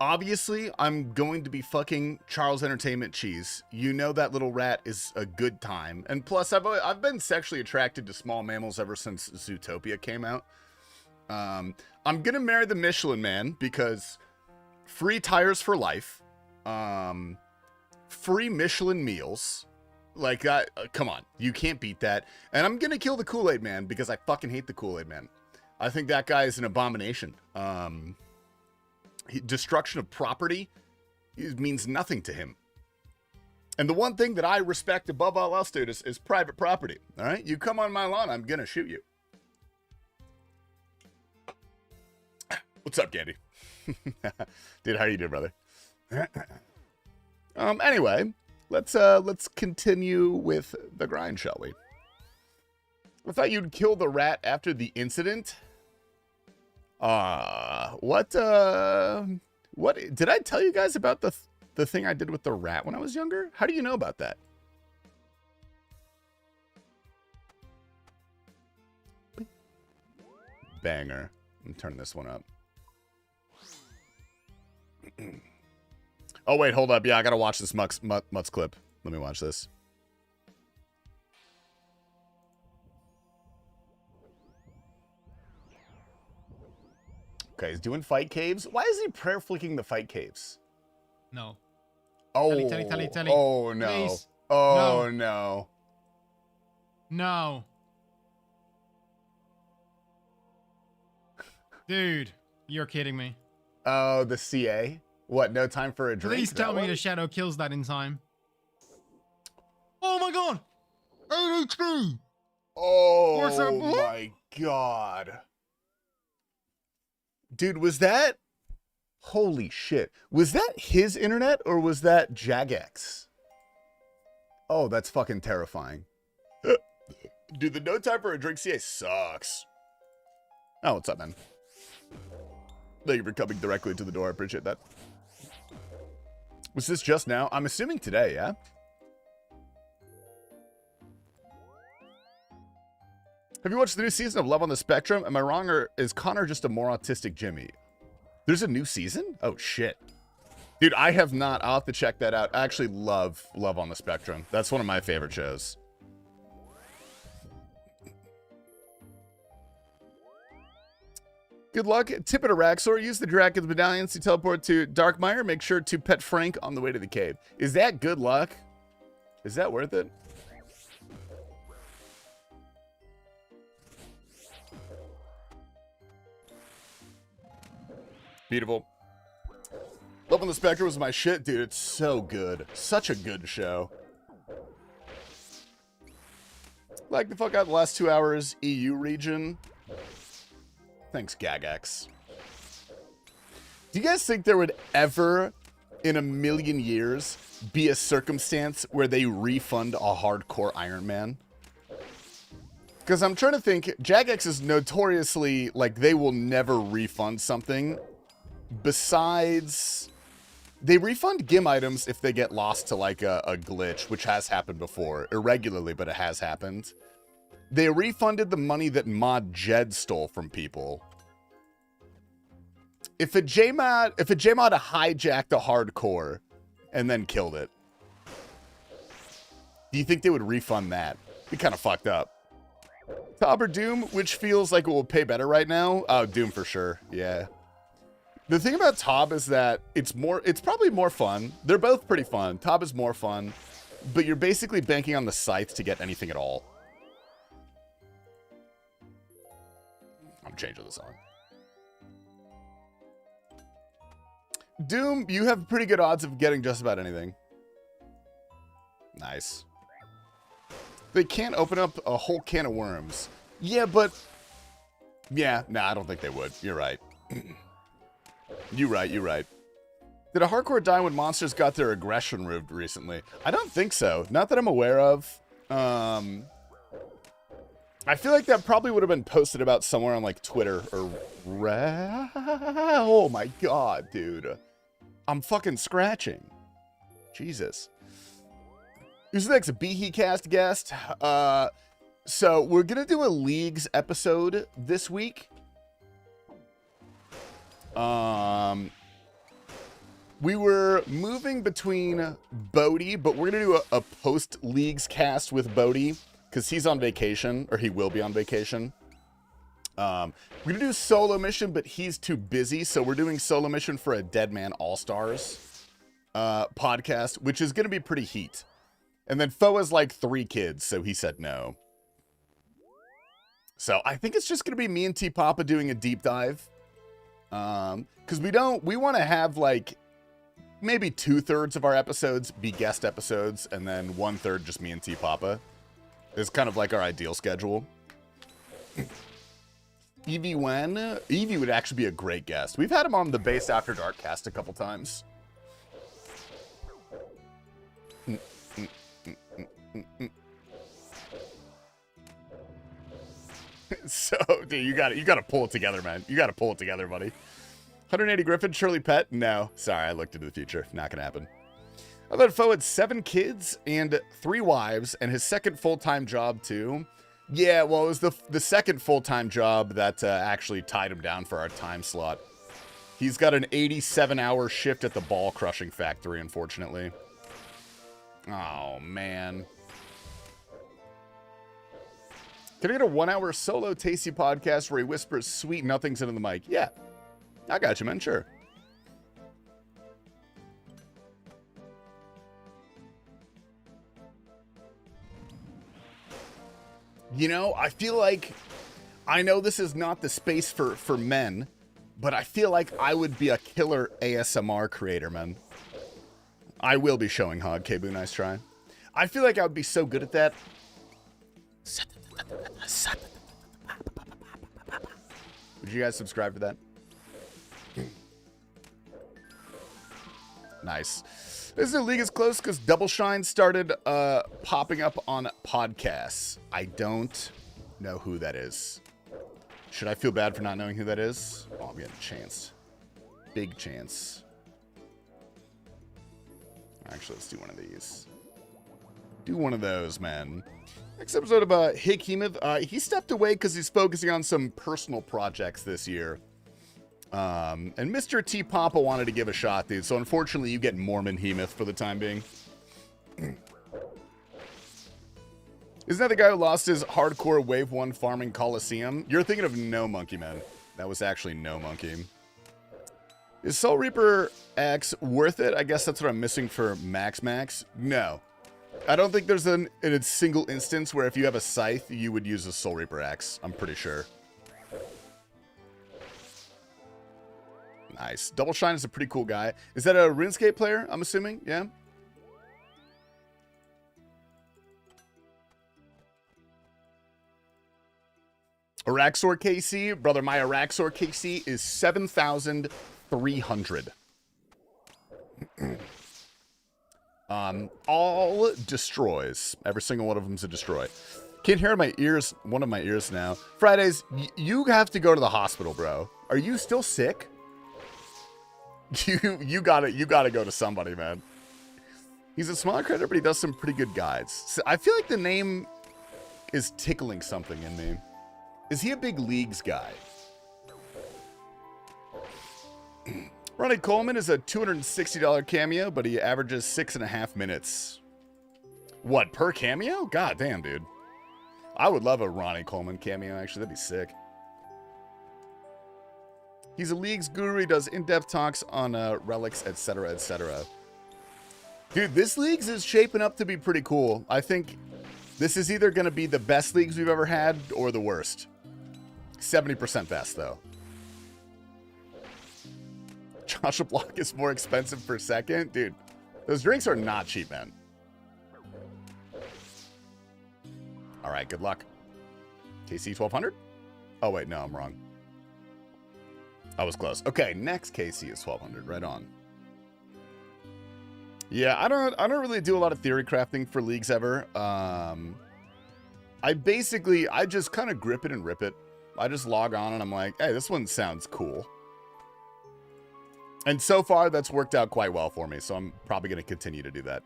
Obviously, I'm going to be fucking Charles Entertainment Cheese. You know that little rat is a good time. And plus, I've been sexually attracted to small mammals ever since Zootopia came out. I'm going to marry the Michelin Man because free tires for life. Free Michelin meals. Like, come on. You can't beat that. And I'm going to kill the Kool-Aid Man because I fucking hate the Kool-Aid Man. I think that guy is an abomination. Destruction of property means nothing to him. And the one thing that I respect above all else, dude, is private property. All right? You come on my lawn, I'm going to shoot you. What's up, Candy? Dude, how you doing, brother? Anyway, let's continue with the grind, shall we? I thought you'd kill the rat after the incident. What did I tell you guys about the thing I did with the rat when I was younger? How do you know about that? Banger. I'm turning this one up. Oh, wait, hold up. Yeah, I gotta watch this Mutz clip. Let me watch this. Okay, he's doing fight caves. Why is he prayer flicking the fight caves? No. Oh, Tally. oh no. Please. Oh no. No. Dude, you're kidding me. Oh, the CA? What, no time for a drink? Please tell me the shadow kills that in time. Oh my god! 8 HP! What's up, Oh boy? my god. Dude, was that... Holy shit. Was that his internet or was that Jagex? Oh, that's fucking terrifying. Dude, the no time for a drink CA sucks. Oh, what's up, man? Thank you for coming directly to the door. I appreciate that. Was this just now? I'm assuming today, yeah? Have you watched the new season of Love on the Spectrum? Am I wrong, or is Connor just a more autistic Jimmy? There's a new season? Oh, shit. Dude, I have not. I'll have to check that out. I actually love Love on the Spectrum. That's one of my favorite shows. Good luck. Tip it, Arraxxor. Use the Dragon's medallions to teleport to Darkmire. Make sure to pet Frank on the way to the cave. Is that good luck? Is that worth it? Beautiful. Love on the Spectrum was my shit, dude. It's so good. Such a good show. Like the fuck out the last 2 hours, EU region. Thanks, Gagax. Do you guys think there would ever, in a million years, be a circumstance where they refund a hardcore Iron Man? Because I'm trying to think, Jagex is notoriously, like, they will never refund something. Besides, they refund GIM items if they get lost to, like, a glitch, which has happened before. Irregularly, but it has happened. They refunded the money that Mod Jed stole from people. If a JMod hijacked a hardcore and then killed it, do you think they would refund that? Be kind of fucked up. Tob or Doom, which feels like it will pay better right now? Oh, Doom for sure. Yeah. The thing about Tob is that it's probably more fun. They're both pretty fun. Tob is more fun, but you're basically banking on the scythe to get anything at all. I'm changing the song. Doom, you have pretty good odds of getting just about anything. Nice. They can't open up a whole can of worms. Yeah, but... Yeah, nah, I don't think they would. You're right. You're right. Did a hardcore die when monsters got their aggression removed recently? I don't think so. Not that I'm aware of. I feel like that probably would have been posted about somewhere on, like, Twitter or... Oh, my God, dude. I'm fucking scratching. Jesus. Who's the next behecast guest? So, we're going to do a Leagues episode this week. We were moving between Bodhi, but we're going to do a post-Leagues cast with Bodhi. Because he's on vacation, or he will be on vacation. We're going to do solo mission, but he's too busy. So we're doing solo mission for a Dead Man All-Stars podcast, which is going to be pretty heat. And then Foe has like 3 kids, so he said no. So I think it's just going to be me and T Papa doing a deep dive. Because we want to have like maybe 2/3 of our episodes be guest episodes, and then 1/3 just me and T Papa. It's kind of like our ideal schedule. Evie would actually be a great guest. We've had him on the Base After Dark cast a couple times. So, dude, you got to pull it together, man. You got to pull it together, buddy. 180 Griffin, Shirley Pet? No. Sorry, I looked into the future. Not gonna happen. I thought Foe had 7 kids and 3 wives, and his second full-time job, too. Yeah, well, it was the second full-time job that actually tied him down for our time slot. He's got an 87-hour shift at the ball crushing factory, unfortunately. Oh, man. Can I get a 1-hour solo Tasty podcast where he whispers sweet nothings into the mic? Yeah. I got you, man. Sure. You know, I feel like, I know this is not the space for men, But I feel like I would be a killer ASMR creator, man. I will be showing Hog. K-Boo, nice try. I feel like I would be so good at that. Would you guys subscribe to that? Nice. This league is close because Double Shine started popping up on podcasts. I don't know who that is. Should I feel bad for not knowing who that is? Oh, I'm getting a chance. Big chance. Actually, let's do one of these. Do one of those, man. Next episode of Hick Hemoth. He stepped away because he's focusing on some personal projects this year. And Mr. T. Papa wanted to give a shot, dude. So unfortunately, you get Mormon Hemoth for the time being. Isn't that the guy who lost his hardcore Wave 1 farming Coliseum? You're thinking of No Monkey, man. That was actually No Monkey. Is Soul Reaper X worth it? I guess that's what I'm missing for Max Max. No. I don't think there's a single instance where if you have a scythe, you would use a Soul Reaper X. I'm pretty sure. Nice. Double Shine is a pretty cool guy. Is that a RuneScape player, I'm assuming? Yeah? Arraxxor KC. Brother, my Arraxxor KC is 7,300. All destroys. Every single one of them's a destroy. Can't hear my ears. One of my ears now. Fridays, you have to go to the hospital, bro. Are you still sick? You gotta go to somebody, man. He's a small creator, but he does some pretty good guides. So I feel like the name is tickling something in me. Is he a big leagues guy? Ronnie Coleman is a $260 cameo, but he averages 6.5 minutes. What, per cameo? God damn, dude. I would love a Ronnie Coleman cameo, actually. That'd be sick. He's a leagues guru. He does in-depth talks on relics, etc., etc. Dude, this leagues is shaping up to be pretty cool. I think this is either going to be the best leagues we've ever had or the worst. 70% best, though. Joshua Block is more expensive per second. Dude, those drinks are not cheap, man. All right, good luck. KC 1200? Oh, wait, no, I'm wrong. I was close. Okay, next KC is 1200. Right on. Yeah, I don't really do a lot of theory crafting for leagues ever. I just kind of grip it and rip it. I just log on and I'm like, hey, this one sounds cool. And so far, that's worked out quite well for me, so I'm probably going to continue to do that.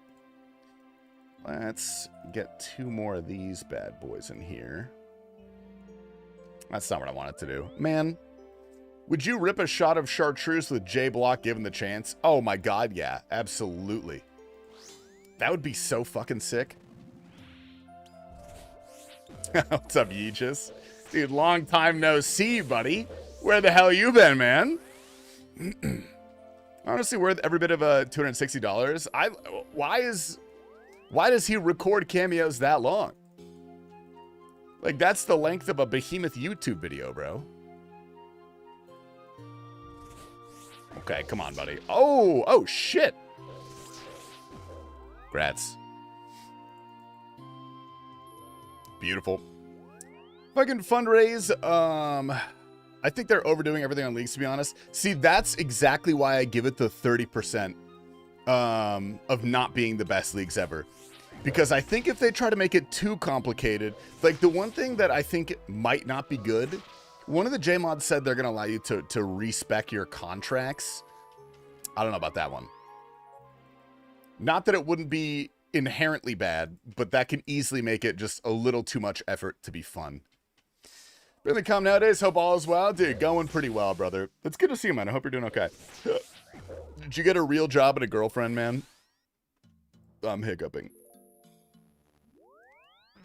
Let's get 2 more of these bad boys in here. That's not what I wanted to do. Man, would you rip a shot of chartreuse with J Block given the chance? Oh my god, yeah, absolutely. That would be so fucking sick. What's up, Yeezus? Dude, long time no see, buddy. Where the hell you been, man? Honestly, worth every bit of $260. Why does he record cameos that long? Like, that's the length of a behemoth YouTube video, bro. Okay, come on, buddy. Oh, shit. Grats. Beautiful. If I can fundraise, I think they're overdoing everything on leagues, to be honest. See, that's exactly why I give it the 30% of not being the best leagues ever. Because I think if they try to make it too complicated, like the one thing that I think might not be good, one of the JMods said they're going to allow you to respec your contracts. I don't know about that one. Not that it wouldn't be inherently bad, but that can easily make it just a little too much effort to be fun. Really calm nowadays. Hope all is well. Dude, going pretty well, brother. It's good to see you, man. I hope you're doing okay. Did you get a real job and a girlfriend, man? I'm hiccuping.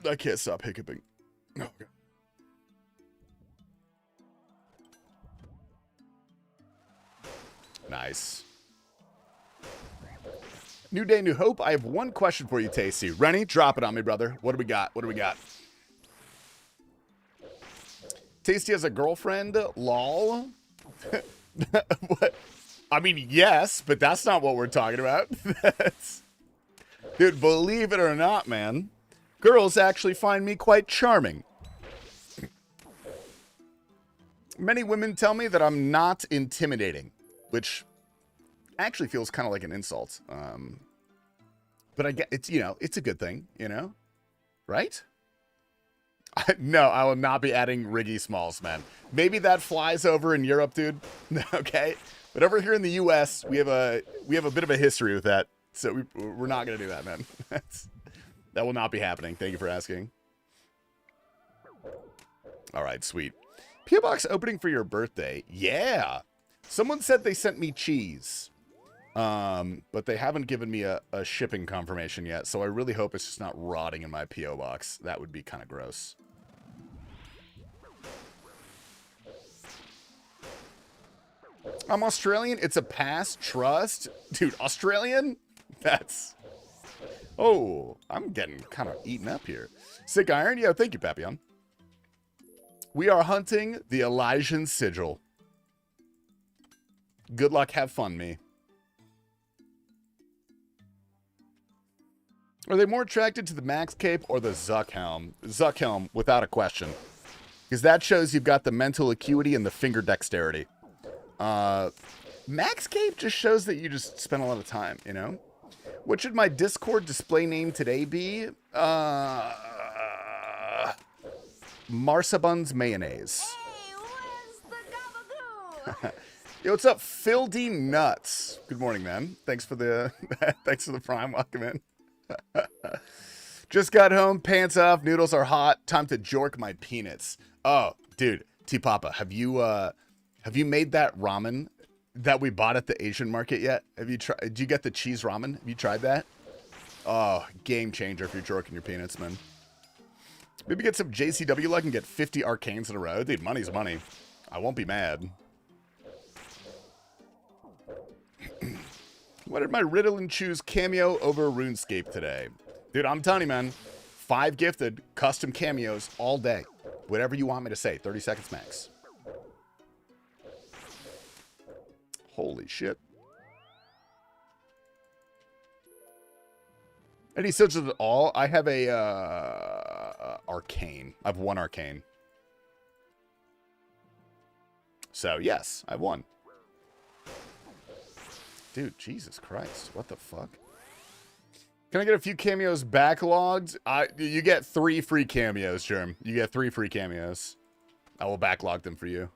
I can't stop hiccuping. Oh, okay. Nice. New day, new hope. I have one question for you, Tasty. Rennie, drop it on me, brother. What do we got? What do we got? Tasty has a girlfriend. Lol. What? I mean, yes, but that's not what we're talking about. Dude, believe it or not, man, girls actually find me quite charming. Many women tell me that I'm not intimidating, which actually feels kind of like an insult. But I get it's, you know, it's a good thing, you know, right? No, I will not be adding Riggy Smalls, man. Maybe that flies over in Europe, dude. Okay, but over here in the U.S., we have a bit of a history with that, so we're not gonna do that, man. That will not be happening. Thank you for asking. All right, sweet. P.O. Box opening for your birthday. Yeah. Someone said they sent me cheese. But they haven't given me a shipping confirmation yet, so I really hope it's just not rotting in my P.O. box. That would be kind of gross. I'm Australian. It's a pass. Trust. Dude, Australian? That's... Oh, I'm getting kind of eaten up here. Sick Iron? Yeah, thank you, Papillon. We are hunting the Elysian Sigil. Good luck, have fun, me. Are they more attracted to the Max Cape or the Zuck Helm? Zuck Helm, without a question. Because that shows you've got the mental acuity and the finger dexterity. Max Cape just shows that you just spend a lot of time, you know? What should my Discord display name today be? Marsabun's Mayonnaise. Hey, where's the gabagool? Yo, what's up, Phil D. Nuts? Good morning, man. Thanks for the thanks for the prime. Welcome in. Just got home, pants off, noodles are hot. Time to jork my peanuts. Oh, dude, T-Papa, have you made that ramen that we bought at the Asian market yet? Have you tried? Did you get the cheese ramen? Have you tried that? Oh, game changer if you're jorking your peanuts, man. Maybe get some JCW luck and get 50 arcanes in a row. Dude, money's money. I won't be mad. Why did my Ritalin choose Cameo over Runescape today? Dude, I'm telling you, man. 5 gifted custom cameos all day. Whatever you want me to say. 30 seconds max. Holy shit. Any sigils at all? I have a arcane. I have 1 arcane. So, yes, I have 1. Dude, Jesus Christ. What the fuck? Can I get a few cameos backlogged? You get 3 free cameos, Germ. You get 3 free cameos. I will backlog them for you.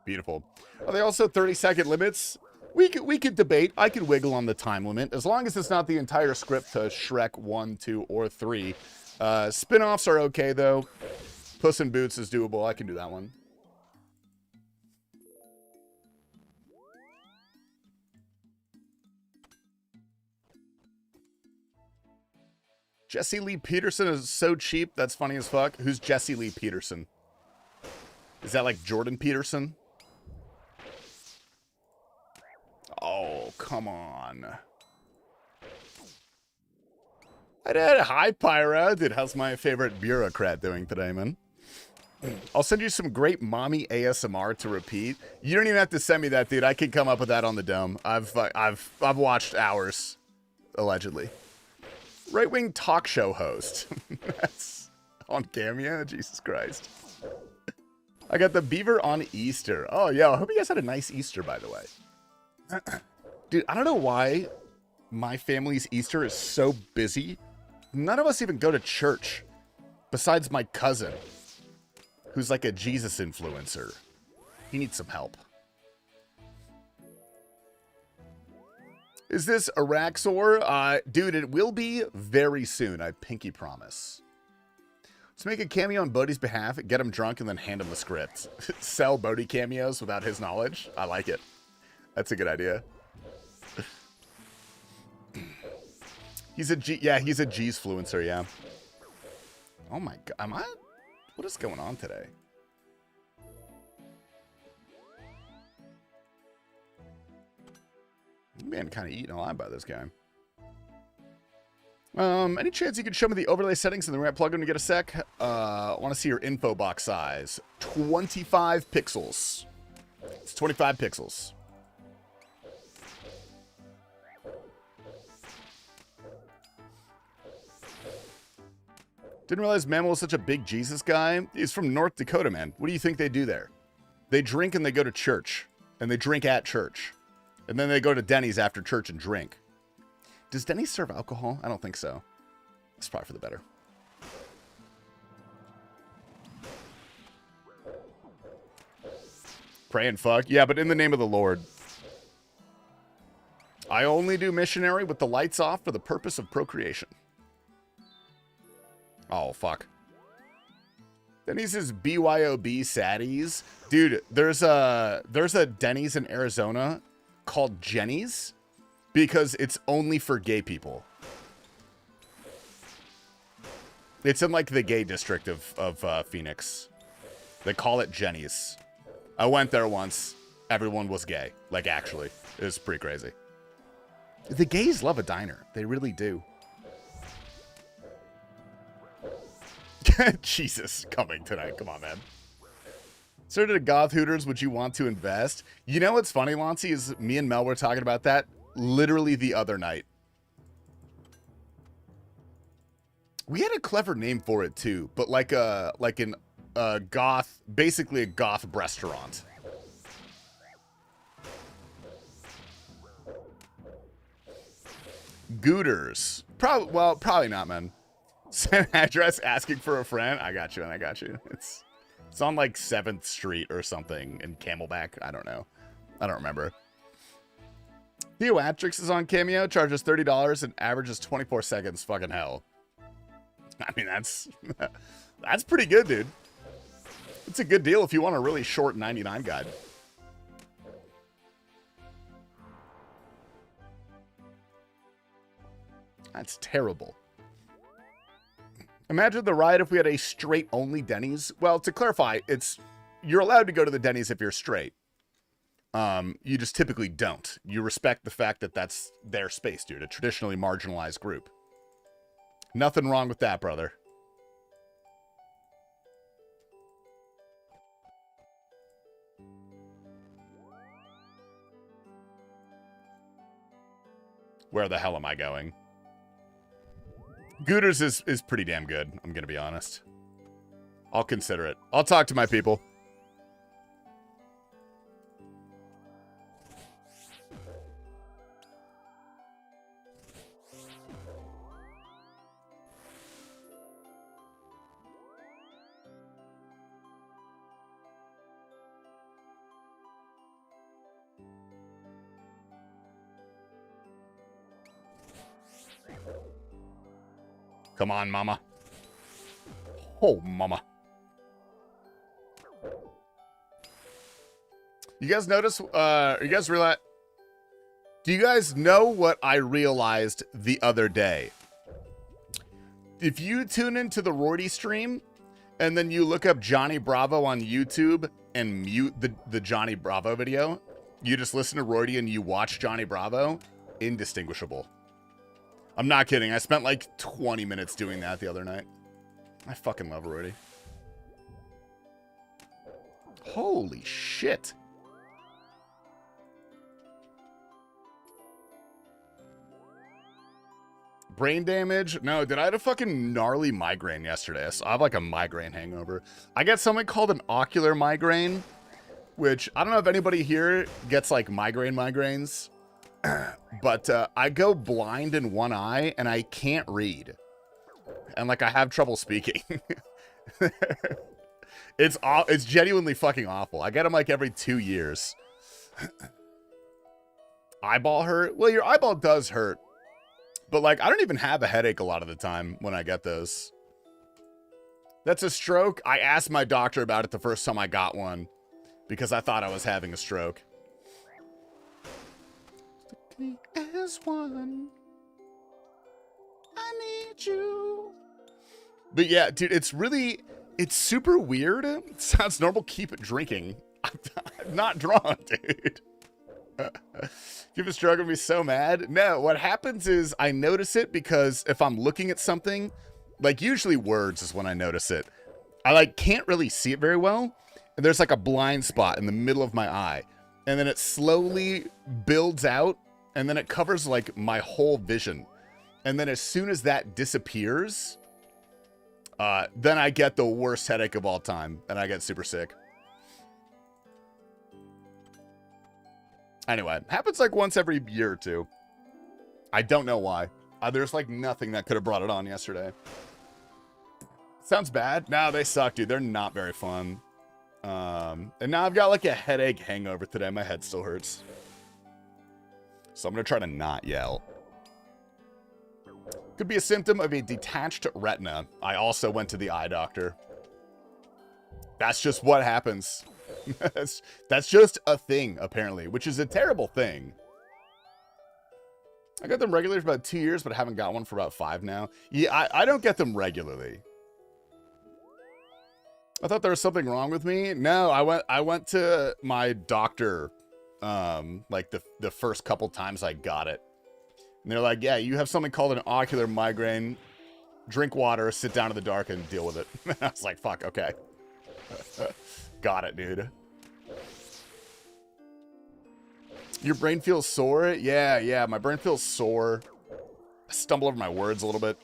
Beautiful. Are they also 30-second limits? We could debate. I could wiggle on the time limit. As long as it's not the entire script to Shrek 1, 2, or 3. Spin-offs are okay, though. Puss in Boots is doable. I can do that one. Jesse Lee Peterson is so cheap. That's funny as fuck. Who's Jesse Lee Peterson? Is that like Jordan Peterson? Oh, come on. Hi, Pyra. Dude, how's my favorite bureaucrat doing today, man? I'll send you some great mommy ASMR to repeat. You don't even have to send me that, dude. I can come up with that on the dome. I've watched hours, allegedly. Right-wing talk show host. That's on Cameo. Jesus Christ. I got the beaver on Easter. Oh, yeah. I hope you guys had a nice Easter, by the way. Dude, I don't know why my family's Easter is so busy. None of us even go to church. Besides my cousin, who's like a Jesus influencer. He needs some help. Is this Arraxxor? Dude, it will be very soon. I pinky promise. Let's make a cameo on Bodhi's behalf, get him drunk, and then hand him the script. Sell Bodhi cameos without his knowledge. I like it. That's a good idea. He's a he's a G's fluencer, yeah. Oh my god, what is going on today? I'm being kind of eaten alive by this guy. Any chance you could show me the overlay settings in the right plugin to get a sec? I want to see your info box size. 25 pixels. It's 25 pixels. Didn't realize Mammal was such a big Jesus guy. He's from North Dakota, man. What do you think they do there? They drink and they go to church. And they drink at church. And then they go to Denny's after church and drink. Does Denny's serve alcohol? I don't think so. It's probably for the better. Pray and fuck. Yeah, but in the name of the Lord. I only do missionary with the lights off for the purpose of procreation. Oh, fuck. Denny's is BYOB saddies. Dude, there's a Denny's in Arizona called Jenny's because it's only for gay people. It's in like the gay district of Phoenix. They call it Jenny's. I went there once. Everyone was gay. Like, actually. It was pretty crazy. The gays love a diner. They really do. Jesus, coming tonight. Come on, man. Started a goth Hooters. Would you want to invest? You know what's funny, Lancey, is me and Mel were talking about that literally the other night. We had a clever name for it too, but like a goth, basically a goth restaurant. Gooters. Probably not, man. Send address asking for a friend. I got you, and I got you. It's on like 7th Street or something in Camelback. I don't know. I don't remember. Theo Atrix is on Cameo, charges $30 and averages 24 seconds. Fucking hell. I mean, that's pretty good, dude. It's a good deal if you want a really short 99 guide. That's terrible. Imagine the ride if we had a straight only Denny's. Well, to clarify, you're allowed to go to the Denny's if you're straight. You just typically don't. You respect the fact that that's their space, dude. A traditionally marginalized group. Nothing wrong with that, brother. Where the hell am I going? Gooters is pretty damn good, I'm going to be honest. I'll consider it. I'll talk to my people. Come on, mama. Oh, mama. You guys notice, you guys realize, do you guys know what I realized the other day? If you tune into the Roydy stream and then you look up Johnny Bravo on YouTube and mute the Johnny Bravo video, you just listen to Roydy and you watch Johnny Bravo, indistinguishable. I'm not kidding. I spent like 20 minutes doing that the other night. I fucking love Roydy. Holy shit. Brain damage? No, dude, I had a fucking gnarly migraine yesterday. So I have like a migraine hangover. I get something called an ocular migraine, which I don't know if anybody here gets like migraines. But I go blind in one eye and I can't read. And like I have trouble speaking. It's genuinely fucking awful. I get them like every 2 years. Eyeball hurt? Well, your eyeball does hurt. But like I don't even have a headache a lot of the time when I get those. That's a stroke. I asked my doctor about it the first time I got one because I thought I was having a stroke. As one, I need you. But yeah, dude, it's super weird. It sounds normal. Keep drinking. I'm not drunk, dude. You've been struggling me so mad. No, what happens is I notice it because if I'm looking at something, like usually words is when I notice it. I like can't really see it very well. And there's like a blind spot in the middle of my eye. And then it slowly builds out and then it covers like my whole vision. And then as soon as that disappears, then I get the worst headache of all time and I get super sick. Anyway, happens like once every year or two. I don't know why. There's like nothing that could have brought it on yesterday. Sounds bad. No, they suck, dude. They're not very fun. And now I've got like a headache hangover today. My head still hurts. So I'm going to try to not yell. Could be a symptom of a detached retina. I also went to the eye doctor. That's just what happens. That's just a thing, apparently, which is a terrible thing. I got them regularly for about 2 years, but I haven't got one for about 5 now. Yeah, I don't get them regularly. I thought there was something wrong with me. No, I went to my doctor like the first couple times I got it. And they're like, yeah, you have something called an ocular migraine. Drink water, sit down in the dark, and deal with it. I was like, fuck, okay. Got it, dude. Your brain feels sore? Yeah, my brain feels sore. I stumble over my words a little bit.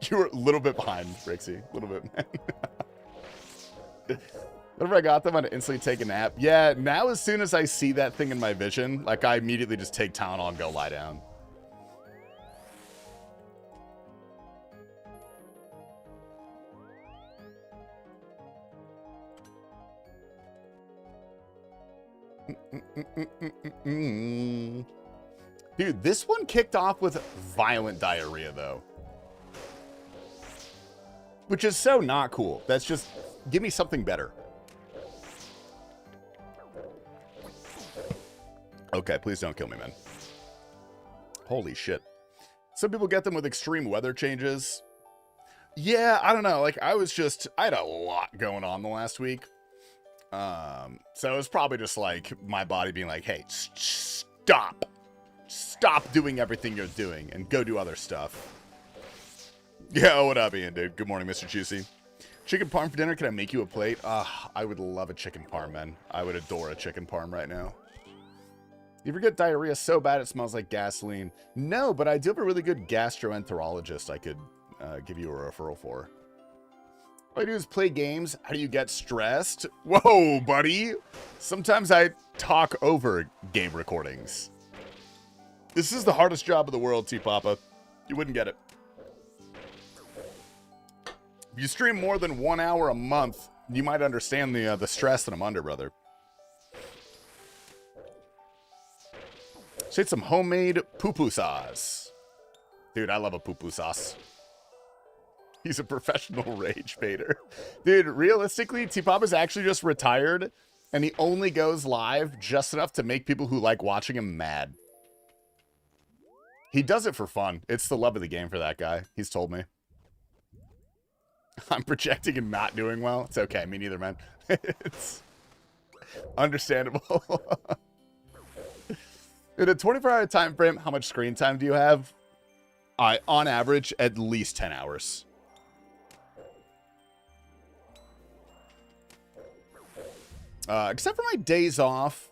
You were a little bit behind, Rixie. A little bit, man. Whenever I got them, I'd instantly take a nap. Yeah, now as soon as I see that thing in my vision, like I immediately just take Tylenol and go lie down. Dude, this one kicked off with violent diarrhea, though. Which is so not cool. That's just, give me something better. Okay, please don't kill me, man. Holy shit. Some people get them with extreme weather changes. Yeah, I don't know. Like, I had a lot going on the last week. So it was probably just like my body being like, hey, stop. Stop doing everything you're doing and go do other stuff. Yeah, what up, Ian, dude? Good morning, Mr. Juicy. Chicken parm for dinner? Can I make you a plate? I would love a chicken parm, man. I would adore a chicken parm right now. You ever get diarrhea so bad it smells like gasoline? No, but I do have a really good gastroenterologist I could give you a referral for. All I do is play games. How do you get stressed? Whoa, buddy. Sometimes I talk over game recordings. This is the hardest job in the world, T-Papa. You wouldn't get it. If you stream more than 1 hour a month, you might understand the stress that I'm under, brother. Say some homemade poo-poo sauce. Dude, I love a poo-poo sauce. He's a professional rage baiter. Dude, realistically, T-Papa's actually just retired, and he only goes live just enough to make people who like watching him mad. He does it for fun. It's the love of the game for that guy. He's told me. I'm projecting and not doing well. It's okay. Me neither, man. It's understandable. In a 24-hour time frame, how much screen time do you have? On average, at least 10 hours. Except for my days off.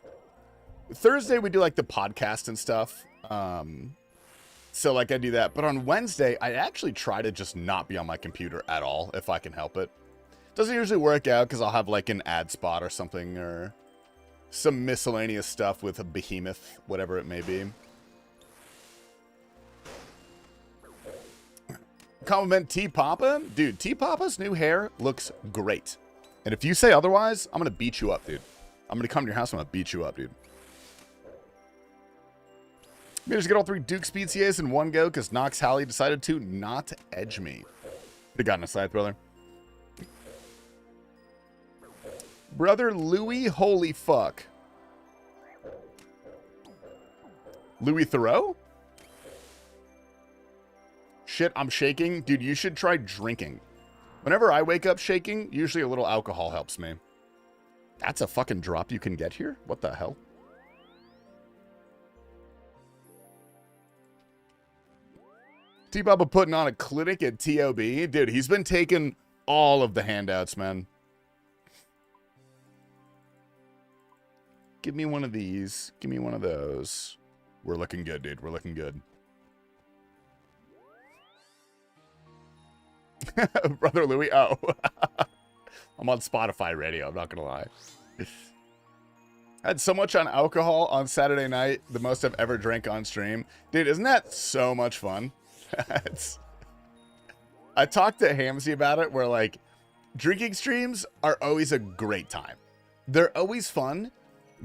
Thursday, we do, like, the podcast and stuff. So, like, I do that. But on Wednesday, I actually try to just not be on my computer at all, if I can help it. Doesn't usually work out, because I'll have, like, an ad spot or something, or some miscellaneous stuff with a behemoth, whatever it may be. Compliment T-Papa. Dude, T-Papa's new hair looks great. And if you say otherwise, I'm going to beat you up, dude. I'm going to come to your house and I'm going to beat you up, dude. Maybe just get all 3 Duke Speed CAs in one go because Knox Halley decided to not edge me. They got in a side, brother. Brother Louis, holy fuck. Louis Theroux? Shit, I'm shaking. Dude, you should try drinking. Whenever I wake up shaking, usually a little alcohol helps me. That's a fucking drop you can get here? What the hell? T-Bubba putting on a clinic at TOB. Dude, he's been taking all of the handouts, man. Give me one of these. Give me one of those. We're looking good, dude. We're looking good. Brother Louie. Oh. I'm on Spotify radio. I'm not going to lie. I had so much on alcohol on Saturday night. The most I've ever drank on stream. Dude, isn't that so much fun? I talked to Hamsey about it where, like, drinking streams are always a great time. They're always fun,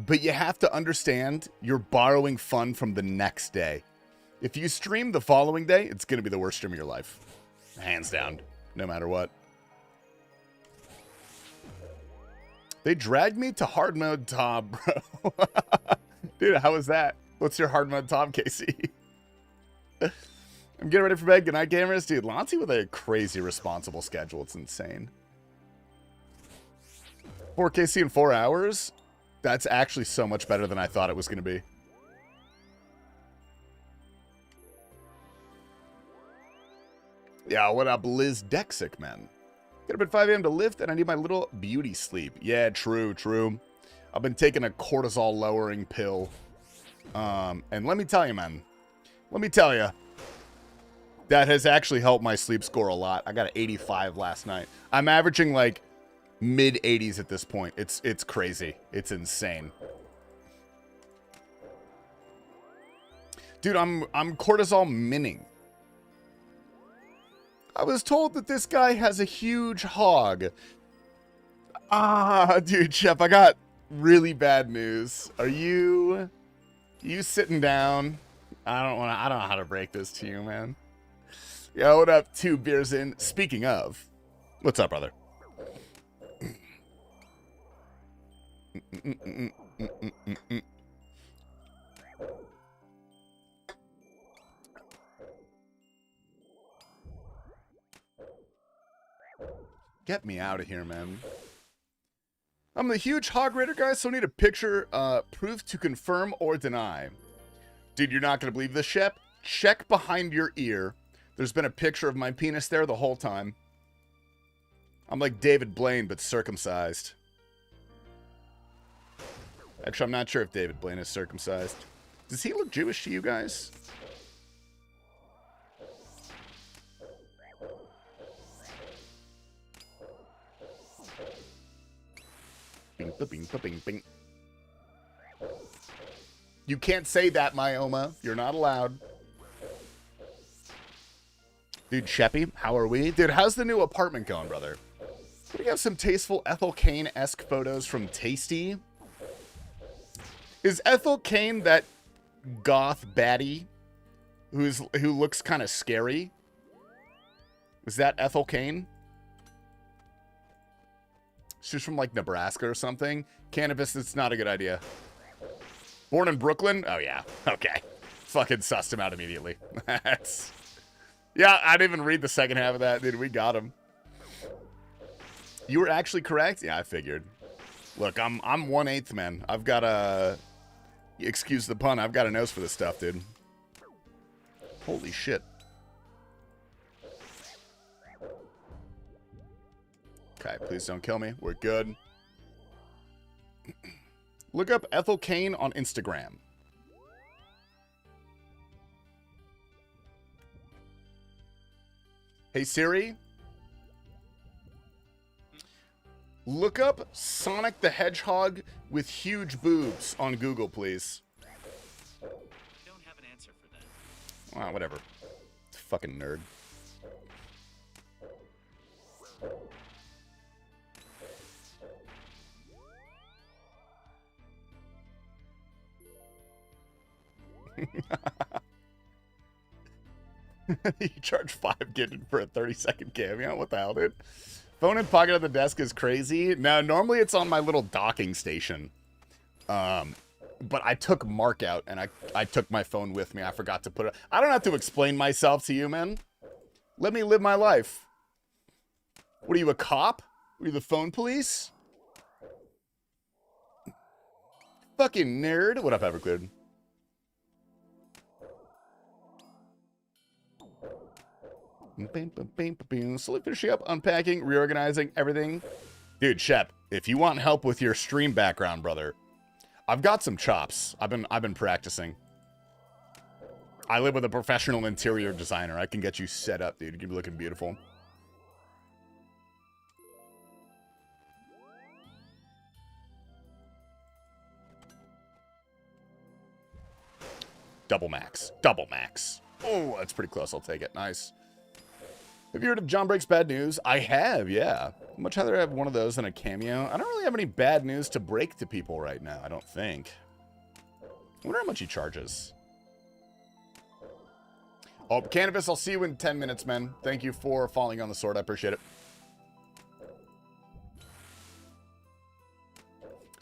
but you have to understand you're borrowing fun from the next day. If you stream the following day, it's going to be the worst stream of your life. Hands down, no matter what. They dragged me to hard mode Tom, bro. Dude, how was that? What's your hard mode Tom, Casey? I'm getting ready for bed. Good night, gamers. Dude, Lonzy with a crazy responsible schedule. It's insane. 4KC in 4 hours? That's actually so much better than I thought it was going to be. Yeah, what up, Liz Dexic, man? Get up at 5 a.m. to lift, and I need my little beauty sleep. Yeah, true, true. I've been taking a cortisol lowering pill. And let me tell you, man. Let me tell you. That has actually helped my sleep score a lot. I got an 85 last night. I'm averaging like mid 80s at this point. It's crazy. It's insane. Dude, I'm cortisol minning. I was told that this guy has a huge hog. Ah, dude, Chef, I got really bad news. Are you sitting down? I don't know how to break this to you, man. Yo, what up? 2 beers in. Speaking of, what's up, brother? Get me out of here, man. I'm the huge hog raider guy, so I need a picture, proof to confirm or deny. Dude, you're not going to believe this, Shep. Check behind your ear. There's been a picture of my penis there the whole time. I'm like David Blaine, but circumcised. Actually, I'm not sure if David Blaine is circumcised. Does he look Jewish to you guys? Bing, bing, bing, bing. You can't say that, Myoma. You're not allowed. Dude, Sheppy, how are we? Dude, how's the new apartment going, brother? Do we have some tasteful Ethel Cain-esque photos from Tasty? Is Ethel Cain that goth baddie who looks kind of scary? Is that Ethel Cain? She's from like Nebraska or something. Cannabis, that's not a good idea. Born in Brooklyn? Oh yeah. Okay. Fucking sussed him out immediately. That's... Yeah, I didn't even read the second half of that, dude. We got him. You were actually correct? Yeah, I figured. Look, I'm 1/8, man. I've got a... Excuse the pun. I've got a nose for this stuff, dude. Holy shit. Okay, please don't kill me. We're good. Look up Ethel Cain on Instagram. Hey Siri, look up Sonic the Hedgehog with huge boobs on Google, please. Don't have an answer for that. Ah, whatever. Fucking nerd. You charge 5 gig for a 30-second cameo? What the hell, dude? Phone in pocket of the desk is crazy. Now, normally it's on my little docking station. But I took Mark out, and I took my phone with me. I forgot to put it... I don't have to explain myself to you, man. Let me live my life. What are you, a cop? Are you the phone police? fucking nerd. What up, Evercleared? Slowly finishing up, unpacking, reorganizing everything. Dude, Shep, if you want help with your stream background, brother, I've got some chops. I've been practicing. I live with a professional interior designer. I can get you set up, dude. You can be looking beautiful. Double max. Double max. Oh, that's pretty close. I'll take it. Nice. Have you heard of John Breaks Bad News? I have, yeah. I'd much rather have one of those than a Cameo. I don't really have any bad news to break to people right now, I don't think. I wonder how much he charges. Oh, Cannabis, I'll see you in 10 minutes, man. Thank you for falling on the sword. I appreciate it.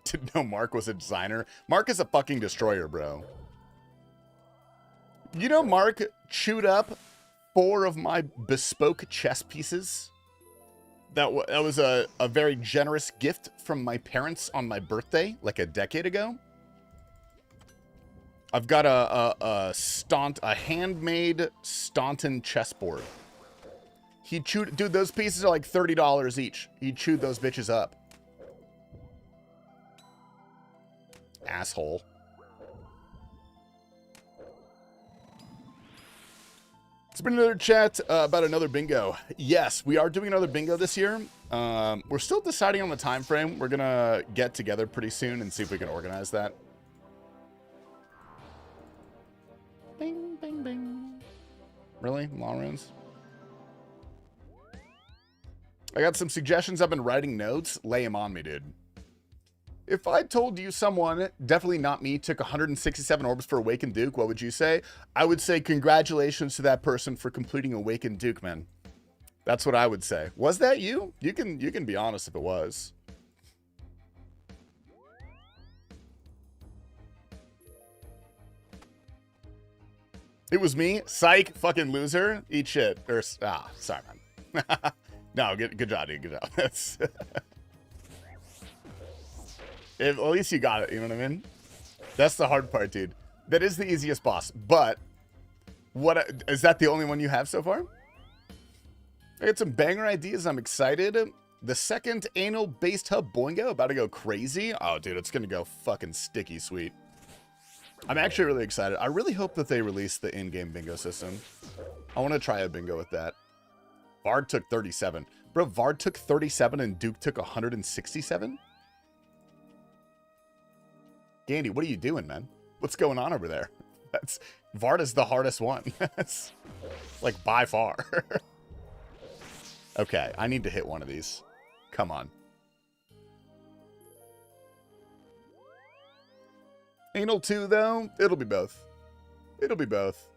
Didn't know Mark was a designer. Mark is a fucking destroyer, bro. You know Mark chewed up 4 of my bespoke chess pieces? That was a very generous gift from my parents on my birthday, like a decade ago. I've got a handmade Staunton chessboard. He chewed, dude, those pieces are like $30 each. He chewed those bitches up. Asshole. It's been another chat about another bingo. Yes, we are doing another bingo this year. We're still deciding on the time frame. We're gonna get together pretty soon and see if we can organize that. Bing, bing, bing. Really? Long runes? I got some suggestions. I've been writing notes. Lay them on me, dude. If I told you someone, definitely not me, took 167 orbs for Awakened Duke, what would you say? I would say congratulations to that person for completing Awakened Duke, man. That's what I would say. Was that you? You can be honest if it was. It was me. Psych. Fucking loser. Eat shit. Or, sorry, man. No, good job, dude. Good job. That's... At least you got it, you know what I mean? That's the hard part, dude. That is the easiest boss, but what is that the only one you have so far? I got some banger ideas. I'm excited. The second anal-based hub Boingo about to go crazy. Oh, dude, it's going to go fucking sticky sweet. I'm actually really excited. I really hope that they release the in-game bingo system. I want to try a bingo with that. Vard took 37. Bro, Vard took 37 and Duke took 167? Gandy, what are you doing, man? What's going on over there? Vard is the hardest one. That's like by far. Okay, I need to hit one of these. Come on. Anal 2, though? It'll be both. It'll be both.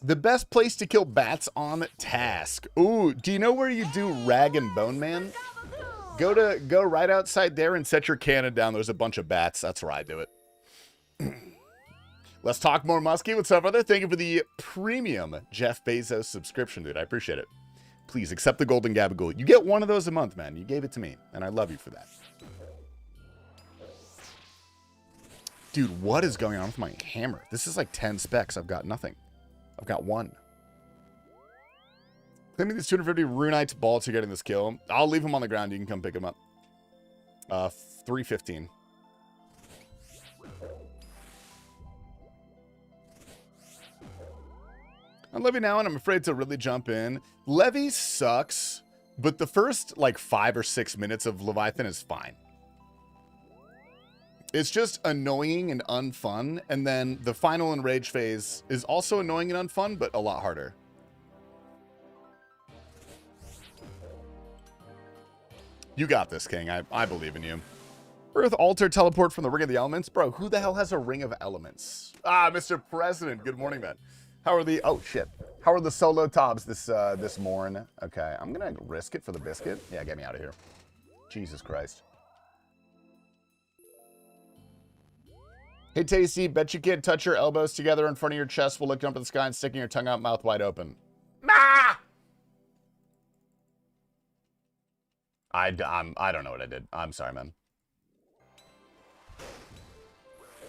The best place to kill bats on task. Ooh, do you know where you do Rag and Bone Man? Go right outside there and set your cannon down. There's a bunch of bats. That's where I do it. Let's talk more Muskie. What's up, brother? Thank you for the premium Jeff Bezos subscription, dude. I appreciate it. Please accept the golden gabagool. You get one of those a month, man. You gave it to me, and I love you for that. Dude, what is going on with my hammer? This is like 10 specs. I've got nothing. I've got 1. Claim me these 250 Runites balls to getting this kill. I'll leave them on the ground. You can come pick them up. 315. I'm Levy now, and I'm afraid to really jump in. Levy sucks, but the first, like, 5 or 6 minutes of Leviathan is fine. It's just annoying and unfun, and then the final enrage phase is also annoying and unfun, but a lot harder. You got this, King. I believe in you. Earth Altar teleport from the Ring of the Elements. Bro, who the hell has a Ring of Elements? Ah, Mr. President. Good morning, man. How are the... Oh, shit. How are the solo tobs this morn? Okay, I'm going to risk it for the biscuit. Yeah, get me out of here. Jesus Christ. Hey, Tasty. Bet you can't touch your elbows together in front of your chest while looking up at the sky and sticking your tongue out, mouth wide open. Ah! I don't know what I did. I'm sorry, man.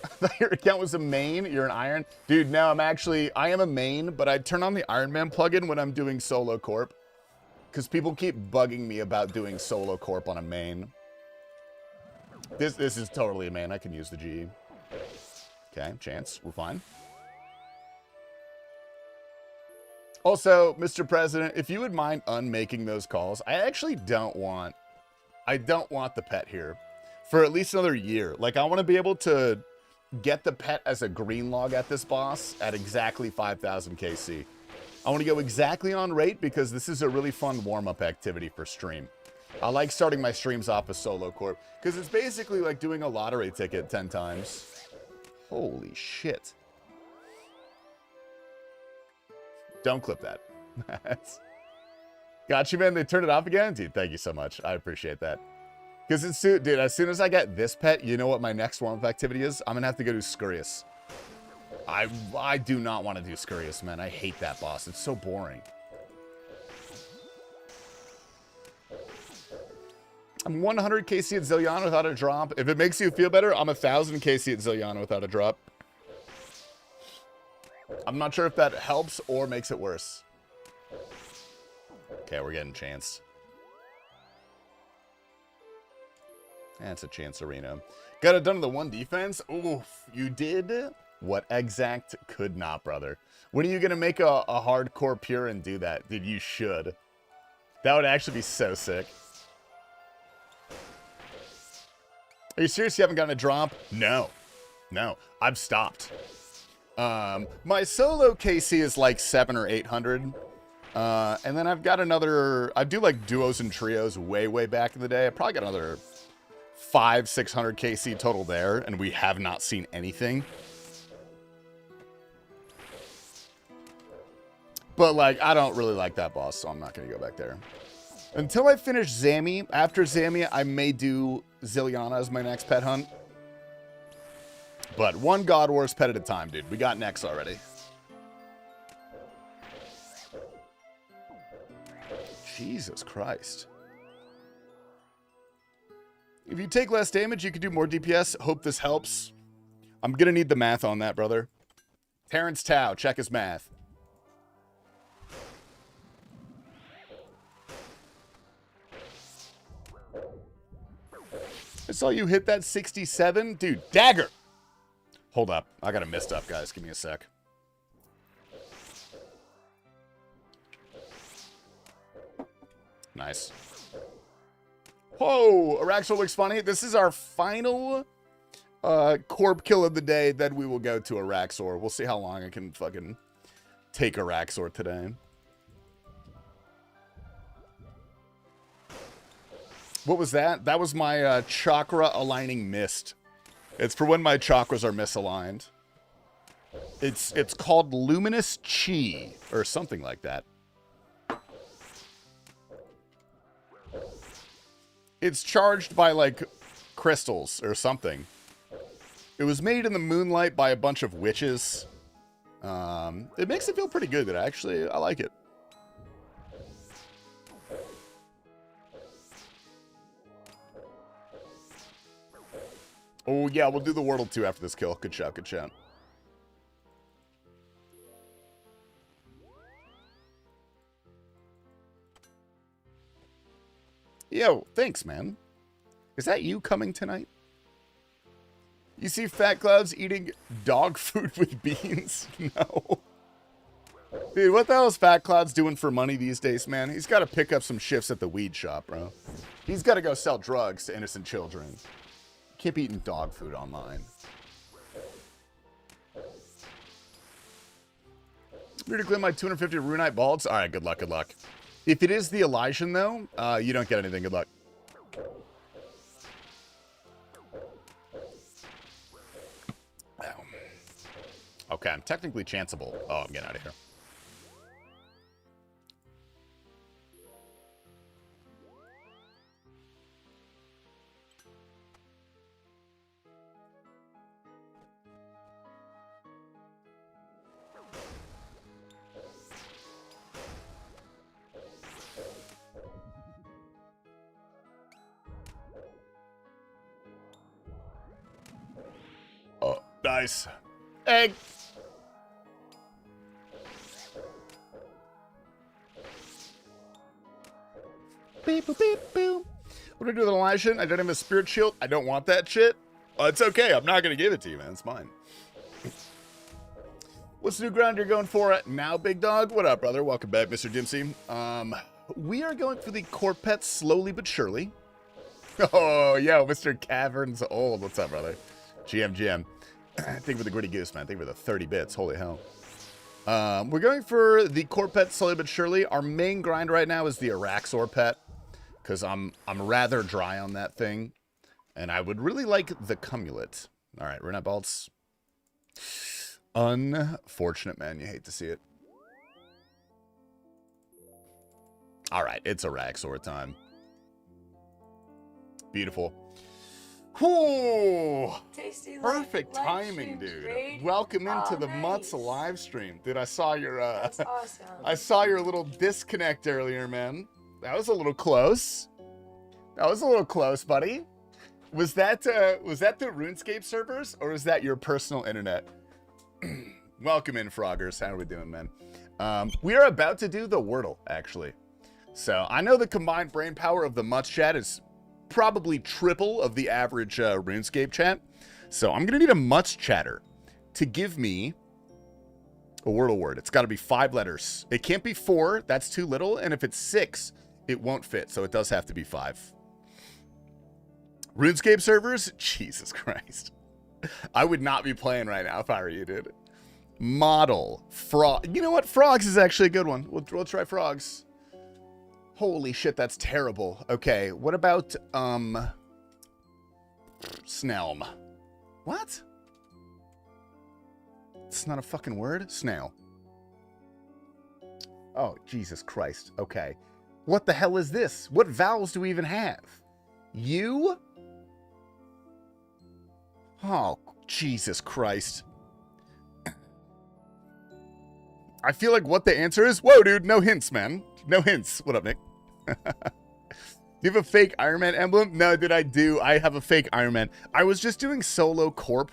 I thought your account was a main. You're an Iron. Dude, no, I am a main, but I turn on the Iron Man plugin when I'm doing solo corp. Because people keep bugging me about doing solo corp on a main. This is totally a main. I can use the GE. Okay, chance. We're fine. Also, Mr. President, if you would mind unmaking those calls, I actually don't want the pet here for at least another year. Like, I want to be able to get the pet as a green log at this boss at exactly 5,000 KC. I want to go exactly on rate because this is a really fun warm-up activity for stream. I like starting my streams off as solo corp because it's basically like doing a lottery ticket 10 times. Holy shit. Don't clip that. Got you, man. They turned it off again? Dude, thank you so much. I appreciate that. Because it's, dude, as soon as I get this pet, you know what my next warm-up activity is? I'm going to have to go do Scurious. I do not want to do Scurious, man. I hate that boss. It's so boring. I'm 100 KC at Zilliana without a drop. If it makes you feel better, I'm 1,000 KC at Zilliana without a drop. I'm not sure if that helps or makes it worse. Okay, we're getting chance. That's a chance arena. Got it done to the one defense. Oof, you did what Exact could not, brother. When are you going to make a hardcore pure and do that? Dude, you should. That would actually be so sick. Are you serious you haven't gotten a drop? No. No, I've stopped. My solo KC is like 700 or 800. And then I've got another, I do like duos and trios way back in the day. I probably got another 500-600 KC total there, and we have not seen anything. But like, I don't really like that boss, so I'm not gonna go back there. Until I finish Zammy, after Zammy, I may do Zilliana as my next pet hunt. But one God Wars pet at a time, dude. We got next already. Jesus Christ. If you take less damage, you can do more DPS. Hope this helps. I'm going to need the math on that, brother. Terrence Tao, check his math. I saw you hit that 67. Dude, dagger. Hold up. I got a mist up, guys. Give me a sec. Nice. Whoa, Arraxxor looks funny. This is our final corp kill of the day. Then we will go to Arraxxor. We'll see how long I can fucking take Arraxxor today. What was that? That was my chakra aligning mist. It's for when my chakras are misaligned. It's called Luminous Chi or something like that. It's charged by like crystals or something. It was made in the moonlight by a bunch of witches. It makes it feel pretty good. Actually, I like it. Oh, yeah, we'll do the Wordle 2 after this kill. Good shout, good shout. Yo, thanks, man. Is that you coming tonight? You see Fat Clouds eating dog food with beans? No. Dude, what the hell is Fat Clouds doing for money these days, man? He's got to pick up some shifts at the weed shop, bro. He's got to go sell drugs to innocent children. Keep eating dog food online. I'm here to claim my 250 Runite Balds. All right, good luck, good luck. If it is the Elysian, though, you don't get anything. Good luck. Ow. Okay, I'm technically chanceable. Oh, I'm getting out of here. Nice. Egg. Beep, boop, beep, boop. What do I do with Elijah? I don't have a spirit shield. I don't want that shit. Oh, it's okay. I'm not going to give it to you, man. It's mine. What's the new ground you're going for now, big dog? What up, brother? Welcome back, Mr. Dempsey. We are going for the core pet slowly but surely. Oh, yo, Mr. Caverns Old. What's up, brother? GM. Thank you for the gritty goose, man. Thank you for the 30 bits. Holy hell. We're going for the core pet slowly but surely. Our main grind right now is the Arraxxor pet, because I'm rather dry on that thing, and I would really like the cumulet. All right, Renat Baltz. Unfortunate, man. You hate to see it. All right, it's Arraxxor time. Beautiful. Whew. Perfect timing, dude. Welcome into the Mutts live stream. Dude, I saw your That's awesome. I saw your little disconnect earlier, man. That was a little close. That was a little close, buddy. Was that the RuneScape servers, or is that your personal internet? Welcome in, Froggers. How are we doing, man? We are about to do the Wordle, actually. So I know the combined brain power of the Mutts chat is probably triple of the average RuneScape chat. So I'm gonna need a Mutts chatter to give me a Wordle word. It's got to be 5 letters. It can't be 4. That's too little. And if it's 6, it won't fit. So it does have to be 5. RuneScape servers? Jesus Christ. I would not be playing right now if I were you, dude. Model. Frog. You know what? Frogs is actually a good one. We'll try frogs. Holy shit, that's terrible. Okay, what about, Snelm? What? It's not a fucking word? Snail. Oh, Jesus Christ. Okay. What the hell is this? What vowels do we even have? You? Oh, Jesus Christ. I feel like what the answer is? Whoa, dude, no hints, man. No hints. What up, Nick? Do you have a fake Iron Man emblem? No, dude, I do. I have a fake Iron Man. I was just doing solo corp.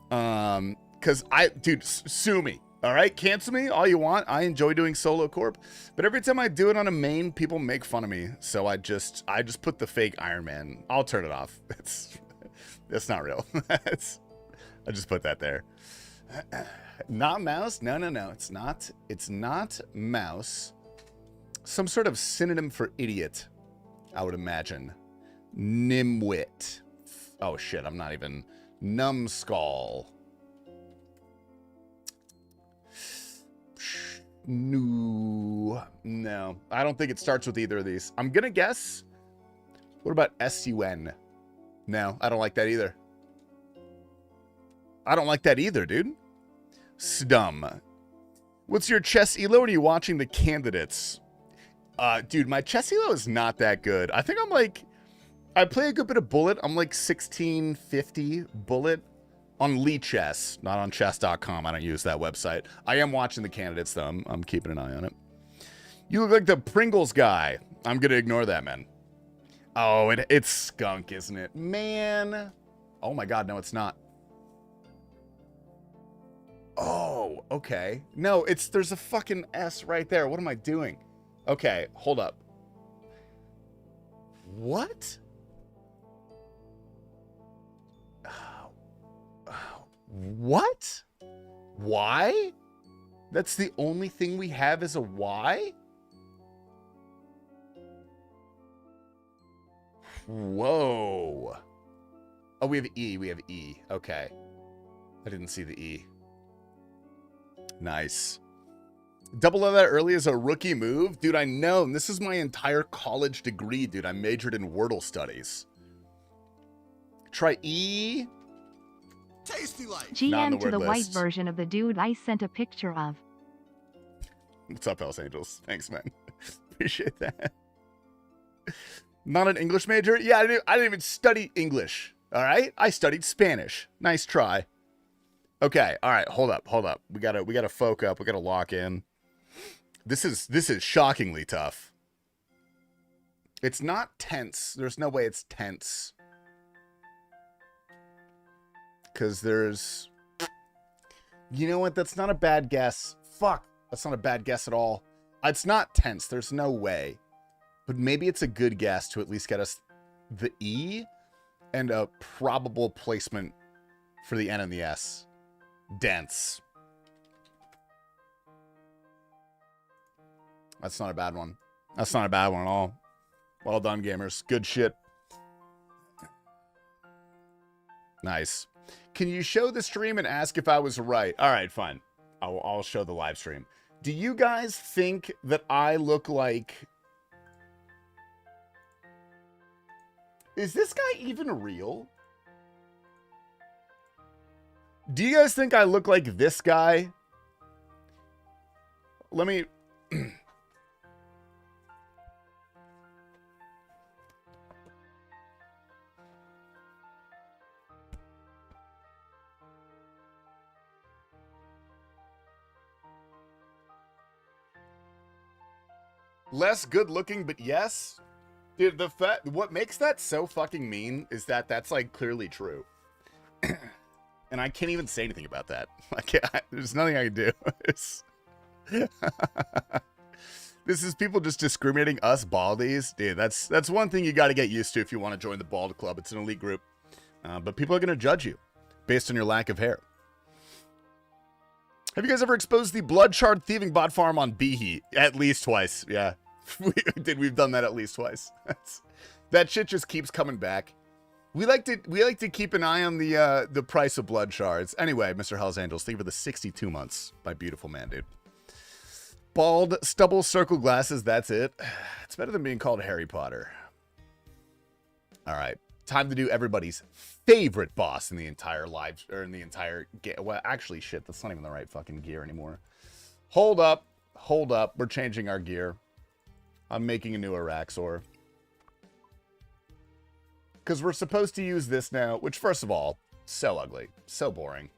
Because dude, sue me. All right? Cancel me all you want. I enjoy doing solo corp. But every time I do it on a main, people make fun of me. So I just put the fake Iron Man. I'll turn it off. It's not real. I just put that there. Not mouse? No. It's not. It's not mouse. Some sort of synonym for idiot, I would imagine. Nimwit. Oh shit, I'm not even. Numbskull. No, I don't think it starts with either of these. I'm gonna guess. What about S-U-N? No, I don't like that either. I don't like that either, dude. Stum. What's your chess elo? Or are you watching the candidates? Dude, my chess elo is not that good. I think I'm like, I play a good bit of bullet. I'm like 1650 bullet on Lee Chess, not on chess.com. I don't use that website. I am watching the candidates though. I'm keeping an eye on it. You look like the Pringles guy. I'm gonna ignore that, man. Oh, it's skunk, isn't it? Man. Oh my God, no, it's not. Oh, okay. No, there's a fucking S right there. What am I doing? Okay, hold up. What? What? Y? That's the only thing we have as a Y? Whoa. Oh, we have E. We have E. Okay. I didn't see the E. Nice. Double that early is a rookie move? Dude, I know. And this is my entire college degree, dude. I majored in Wordle studies. Try E. TastyLife. GM to the white list. version of the dude I sent a picture of. What's up, Hells Angels? Thanks, man. Appreciate that. Not an English major? Yeah, I didn't even study English. All right? I studied Spanish. Nice try. Okay, all right, hold up. We gotta folk up. We gotta lock in. This is shockingly tough. It's not tense. There's no way it's tense. Because there's... You know what? That's not a bad guess. Fuck. That's not a bad guess at all. It's not tense. There's no way. But maybe it's a good guess to at least get us the E and a probable placement for the N and the S. Dense. That's not a bad one. That's not a bad one at all. Well done, gamers. Good shit. Nice. Can you show the stream and ask if I was right? All right, fine. I'll show the live stream. Do you guys think that I look like... Is this guy even real? Do you guys think I look like this guy? Let me... Less good looking, but yes. Dude, what makes that so fucking mean is that that's like clearly true. And I can't even say anything about that. There's nothing I can do. This is people just discriminating us baldies. Dude, that's one thing you got to get used to if you want to join the Bald Club. It's an elite group. But people are going to judge you based on your lack of hair. Have you guys ever exposed the blood shard thieving bot farm on Behe? At least twice, yeah. We've done that at least twice. That shit just keeps coming back. We like to keep an eye on the price of blood shards. Anyway, Mr. Hell's Angels, thank you for the 62 months. My beautiful man, dude. Bald stubble circle glasses, that's it. It's better than being called Harry Potter. All right. Time to do everybody's favorite boss in the entire live, or in the entire game. Well, actually, shit, that's not even the right fucking gear anymore. Hold up. We're changing our gear. I'm making a new Arraxxor. Because we're supposed to use this now, which, first of all, so ugly. So boring.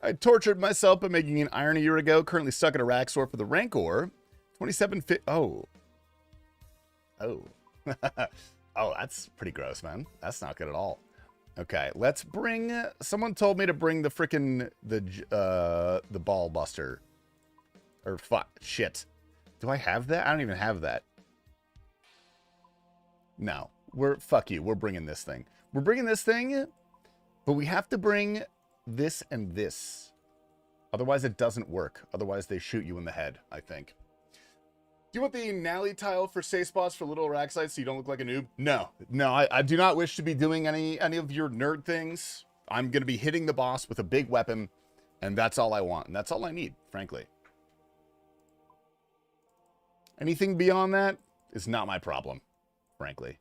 I tortured myself by making an iron a year ago. Currently stuck at Arraxxor for the Rancor. 27 fit. Oh. Oh, that's pretty gross, man. That's not good at all. Okay, let's bring... Someone told me to bring the frickin' the ball buster. Or fuck, shit. Do I have that? I don't even have that. No, fuck you. We're bringing this thing. We're bringing this thing, but we have to bring this and this. Otherwise, it doesn't work. Otherwise, they shoot you in the head, I think. Do you want the Nally tile for safe spots for little Arraxxites so you don't look like a noob? No, I do not wish to be doing any of your nerd things. I'm going to be hitting the boss with a big weapon, and that's all I want. And that's all I need, frankly. Anything beyond that is not my problem, frankly.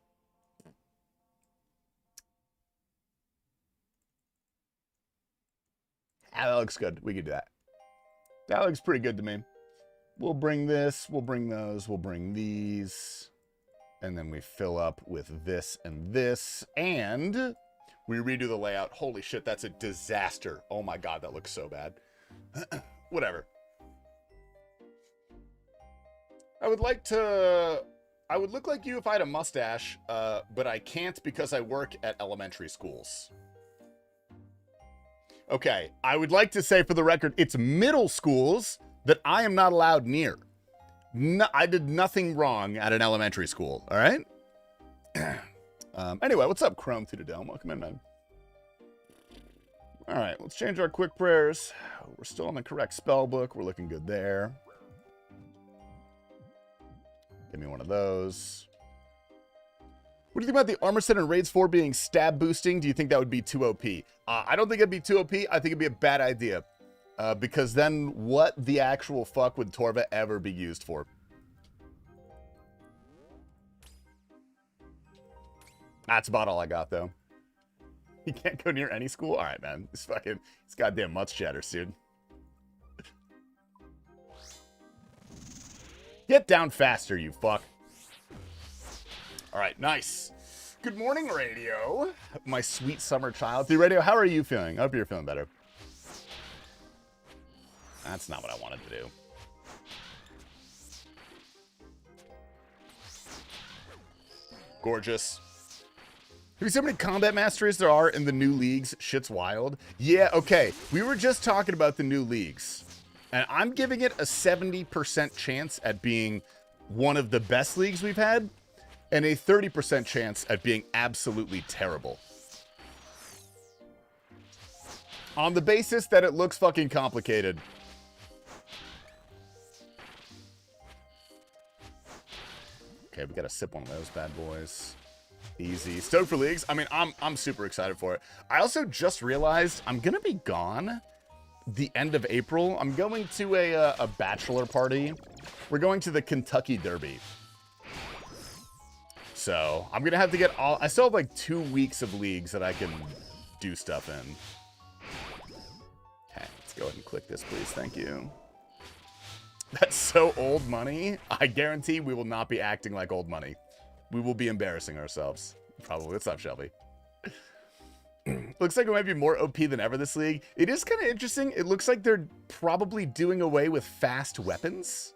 That looks good. We could do that. That looks pretty good to me. We'll bring this, we'll bring those, we'll bring these. And then we fill up with this and this. And we redo the layout. Holy shit, that's a disaster. Oh my god, that looks so bad. Whatever. I would look like you if I had a mustache, but I can't because I work at elementary schools. Okay, I would like to say for the record, it's middle schools that I am not allowed near. No, I did nothing wrong at an elementary school, all right? Anyway, what's up, Chrome through the Dome? Welcome in, man. All right, let's change our quick prayers. We're still on the correct spell book. We're looking good there. Give me one of those. What do you think about the armor set in Raids 4 being stab boosting? Do you think that would be too OP? I don't think it'd be too OP. I think it'd be a bad idea. Because then what the actual fuck would Torva ever be used for? That's about all I got, though. You can't go near any school? All right, man. It's goddamn mutts chatter, dude. Get down faster, you fuck. All right, nice. Good morning, Radio. My sweet summer child. The Radio, how are you feeling? I hope you're feeling better. That's not what I wanted to do. Gorgeous. Have you seen how many combat masteries there are in the new leagues? Shit's wild. Yeah, okay. We were just talking about the new leagues. And I'm giving it a 70% chance at being one of the best leagues we've had. And a 30% chance at being absolutely terrible. On the basis that it looks fucking complicated. Okay, we gotta sip one of those bad boys. Easy. Stoked for leagues. I mean, I'm super excited for it. I also just realized I'm gonna be gone the end of April. I'm going to a bachelor party. We're going to the Kentucky Derby. So I'm gonna have to get all. I still have like 2 weeks of leagues that I can do stuff in. Okay, let's go ahead and click this, please. Thank you. That's so old money. I guarantee we will not be acting like old money. We will be embarrassing ourselves. Probably. What's up, Shelby? Looks like it might be more OP than ever this league. It is kind of interesting. It looks like they're probably doing away with fast weapons.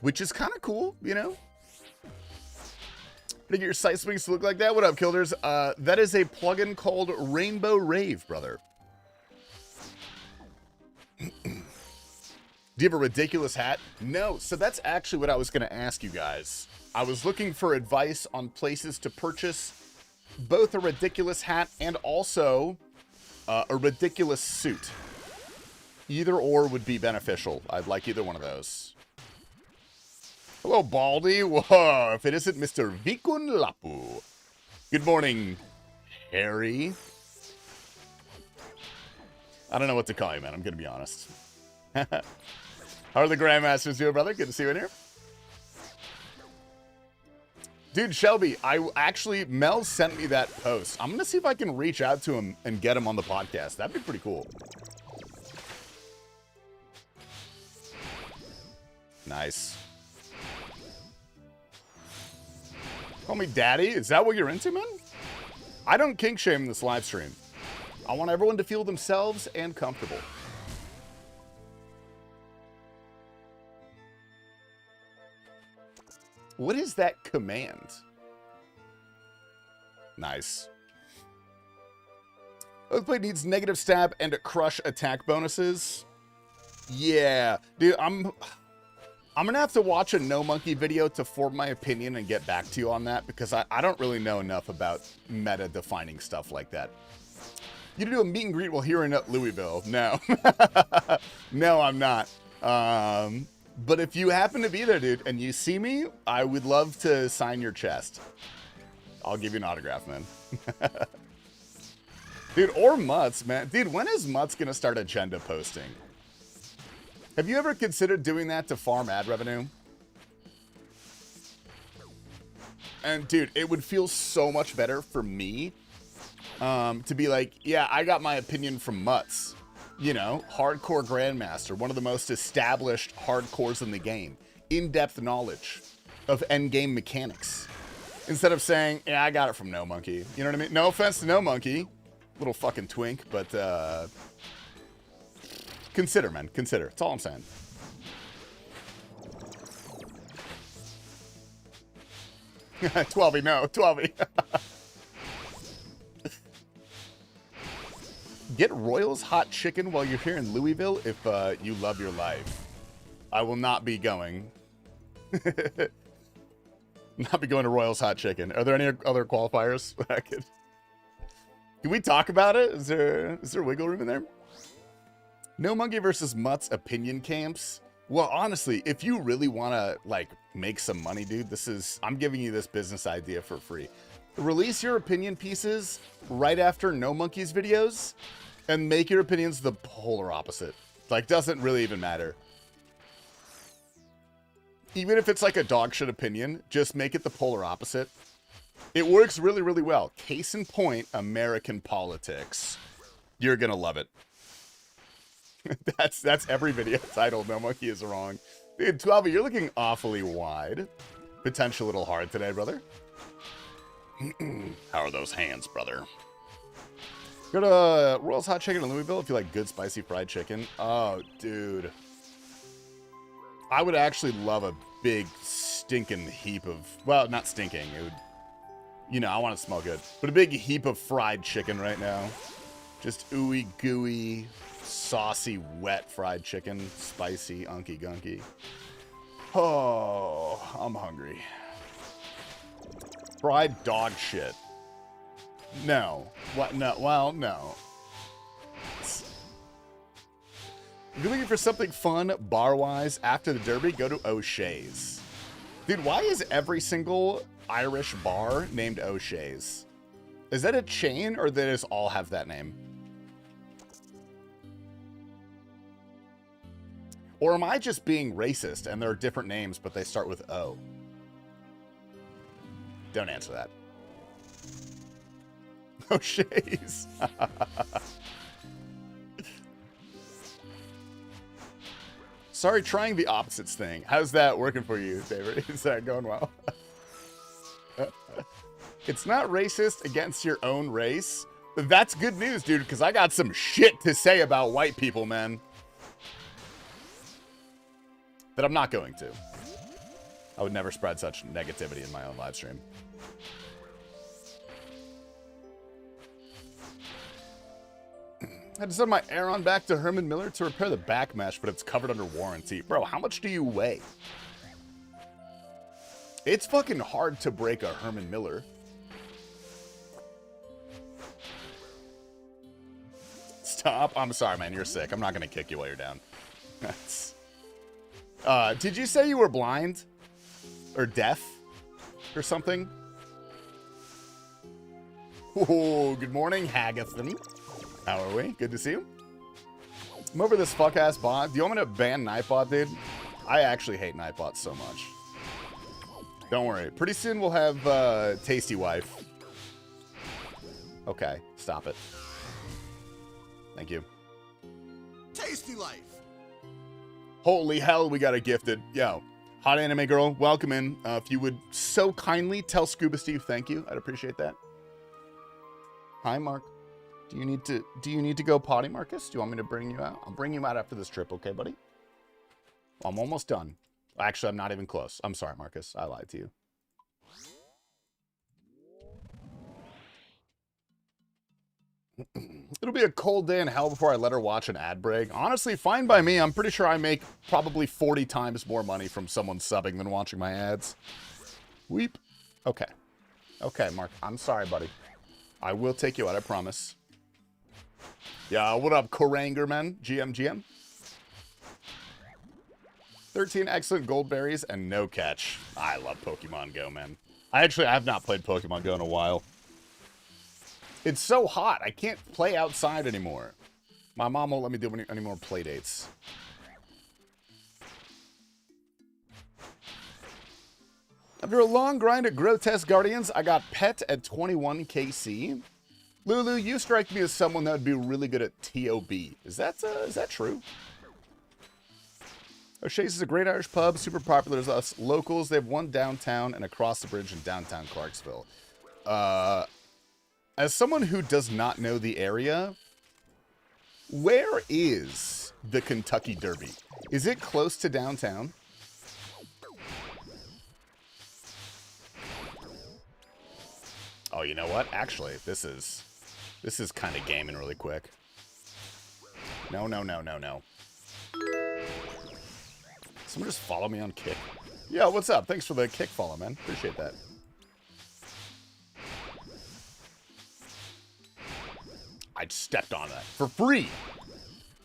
Which is kind of cool, you know? To get your sight swings to look like that. What up, Kilders? That is a plugin called Rainbow Rave, brother. Do you have a ridiculous hat? No. So that's actually what I was going to ask you guys. I was looking for advice on places to purchase both a ridiculous hat and also a ridiculous suit. Either or would be beneficial. I'd like either one of those. Hello, Baldy. Whoa, if it isn't Mr. Vikun Lapu. Good morning, Harry. I don't know what to call you, man. I'm going to be honest. How are the Grandmasters doing, brother? Good to see you in here. Dude, Shelby, Mel sent me that post. I'm going to see if I can reach out to him and get him on the podcast. That'd be pretty cool. Nice. Call me daddy? Is that what you're into, man? I don't kink shame this live stream. I want everyone to feel themselves and comfortable. What is that command? Nice. Oathblade needs negative stab and crush attack bonuses. Yeah. Dude, I'm gonna have to watch a No Monkey video to form my opinion and get back to you on that, because I don't really know enough about meta-defining stuff like that. You do a meet and greet while here in Louisville? No. No, I'm not. But if you happen to be there, dude, and you see me, I would love to sign your chest. I'll give you an autograph, man. Dude, or Mutts, man. Dude, when is Mutts gonna start agenda posting? Have you ever considered doing that to farm ad revenue? And dude, it would feel so much better for me to be like, yeah, I got my opinion from Mutts. You know, hardcore grandmaster, one of the most established hardcores in the game. In-depth knowledge of endgame mechanics. Instead of saying, yeah, I got it from No Monkey. You know what I mean? No offense to No Monkey. Little fucking twink, but consider, man. Consider. That's all I'm saying. $12, no. $12. Get Royals hot chicken while you're here in Louisville if you love your life. I will not be going. Not be going to Royals hot chicken. Are there any other qualifiers? Can we talk about it? Is there wiggle room in there? No Monkey versus Mutts opinion camps. Well, honestly, if you really want to like make some money, dude, I'm giving you this business idea for free. Release your opinion pieces right after No Monkey's videos and make your opinions the polar opposite. Like, doesn't really even matter. Even if it's like a dog shit opinion, just make it the polar opposite. It works really, really well. Case in point, American politics. You're gonna love it. That's every video title. No Monkey is wrong. Dude, 12, you're looking awfully wide. Potential a little hard today, brother. How are those hands, brother? Go to Royals Hot Chicken in Louisville if you like good spicy fried chicken. Oh, dude. I would actually love a big stinking heap of... Well, not stinking. It would You know, I want to smell good. But a big heap of fried chicken right now. Just ooey gooey, saucy, wet fried chicken. Spicy, unky gunky. Oh, I'm hungry. Fried dog shit. No. What? No. Well, no. If you're looking for something fun, bar-wise, after the Derby, go to O'Shea's. Dude, why is every single Irish bar named O'Shea's? Is that a chain, or do they just all have that name? Or am I just being racist, and there are different names, but they start with O? Don't answer that. O'Shea's. Sorry, trying the opposites thing. How's that working for you, David? Is that going well? It's not racist against your own race. That's good news, dude, because I got some shit to say about white people, man. That I'm not going to. I would never spread such negativity in my own live stream. I had to send my Aeron back to Herman Miller to repair the back mesh, but it's covered under warranty. Bro, how much do you weigh? It's fucking hard to break a Herman Miller. Stop. I'm sorry, man. You're sick. I'm not going to kick you while you're down. That's... did you say you were blind? Or deaf? Or something? Oh, good morning, Haggathan. How are we? Good to see you. I'm over this fuck-ass bot. Do you want me to ban Nightbot, dude? I actually hate Nightbot so much. Don't worry. Pretty soon we'll have TastyLife. Okay, stop it. Thank you. TastyLife. Holy hell, we got a gifted. Yo, hot anime girl, welcome in. If you would so kindly tell Scuba Steve thank you, I'd appreciate that. Hi, Mark. Do you need to go potty, Marcus? Do you want me to bring you out? I'll bring you out after this trip, okay, buddy? I'm almost done. Actually, I'm not even close. I'm sorry, Marcus. I lied to you. It'll be a cold day in hell before I let her watch an ad break. Honestly, fine by me. I'm pretty sure I make probably 40 times more money from someone subbing than watching my ads. Weep. Okay. Okay, Mark. I'm sorry, buddy. I will take you out, I promise. Yeah, what up, Koranger, man? GM. 13 excellent gold berries and no catch. I love Pokemon Go, man. I have not played Pokemon Go in a while. It's so hot. I can't play outside anymore. My mom won't let me do any more play dates. After a long grind at Grotesque Guardians, I got Pet at 21 KC. Lulu, you strike me as someone that would be really good at TOB. Is that true? O'Shea's is a great Irish pub, super popular as us locals. They have one downtown and across the bridge in downtown Clarksville. As someone who does not know the area, where is the Kentucky Derby? Is it close to downtown? Oh, you know what? Actually, this is kind of gaming really quick. No. Someone just follow me on Kick. Yeah, what's up? Thanks for the Kick follow, man. Appreciate that. I stepped on that. For free!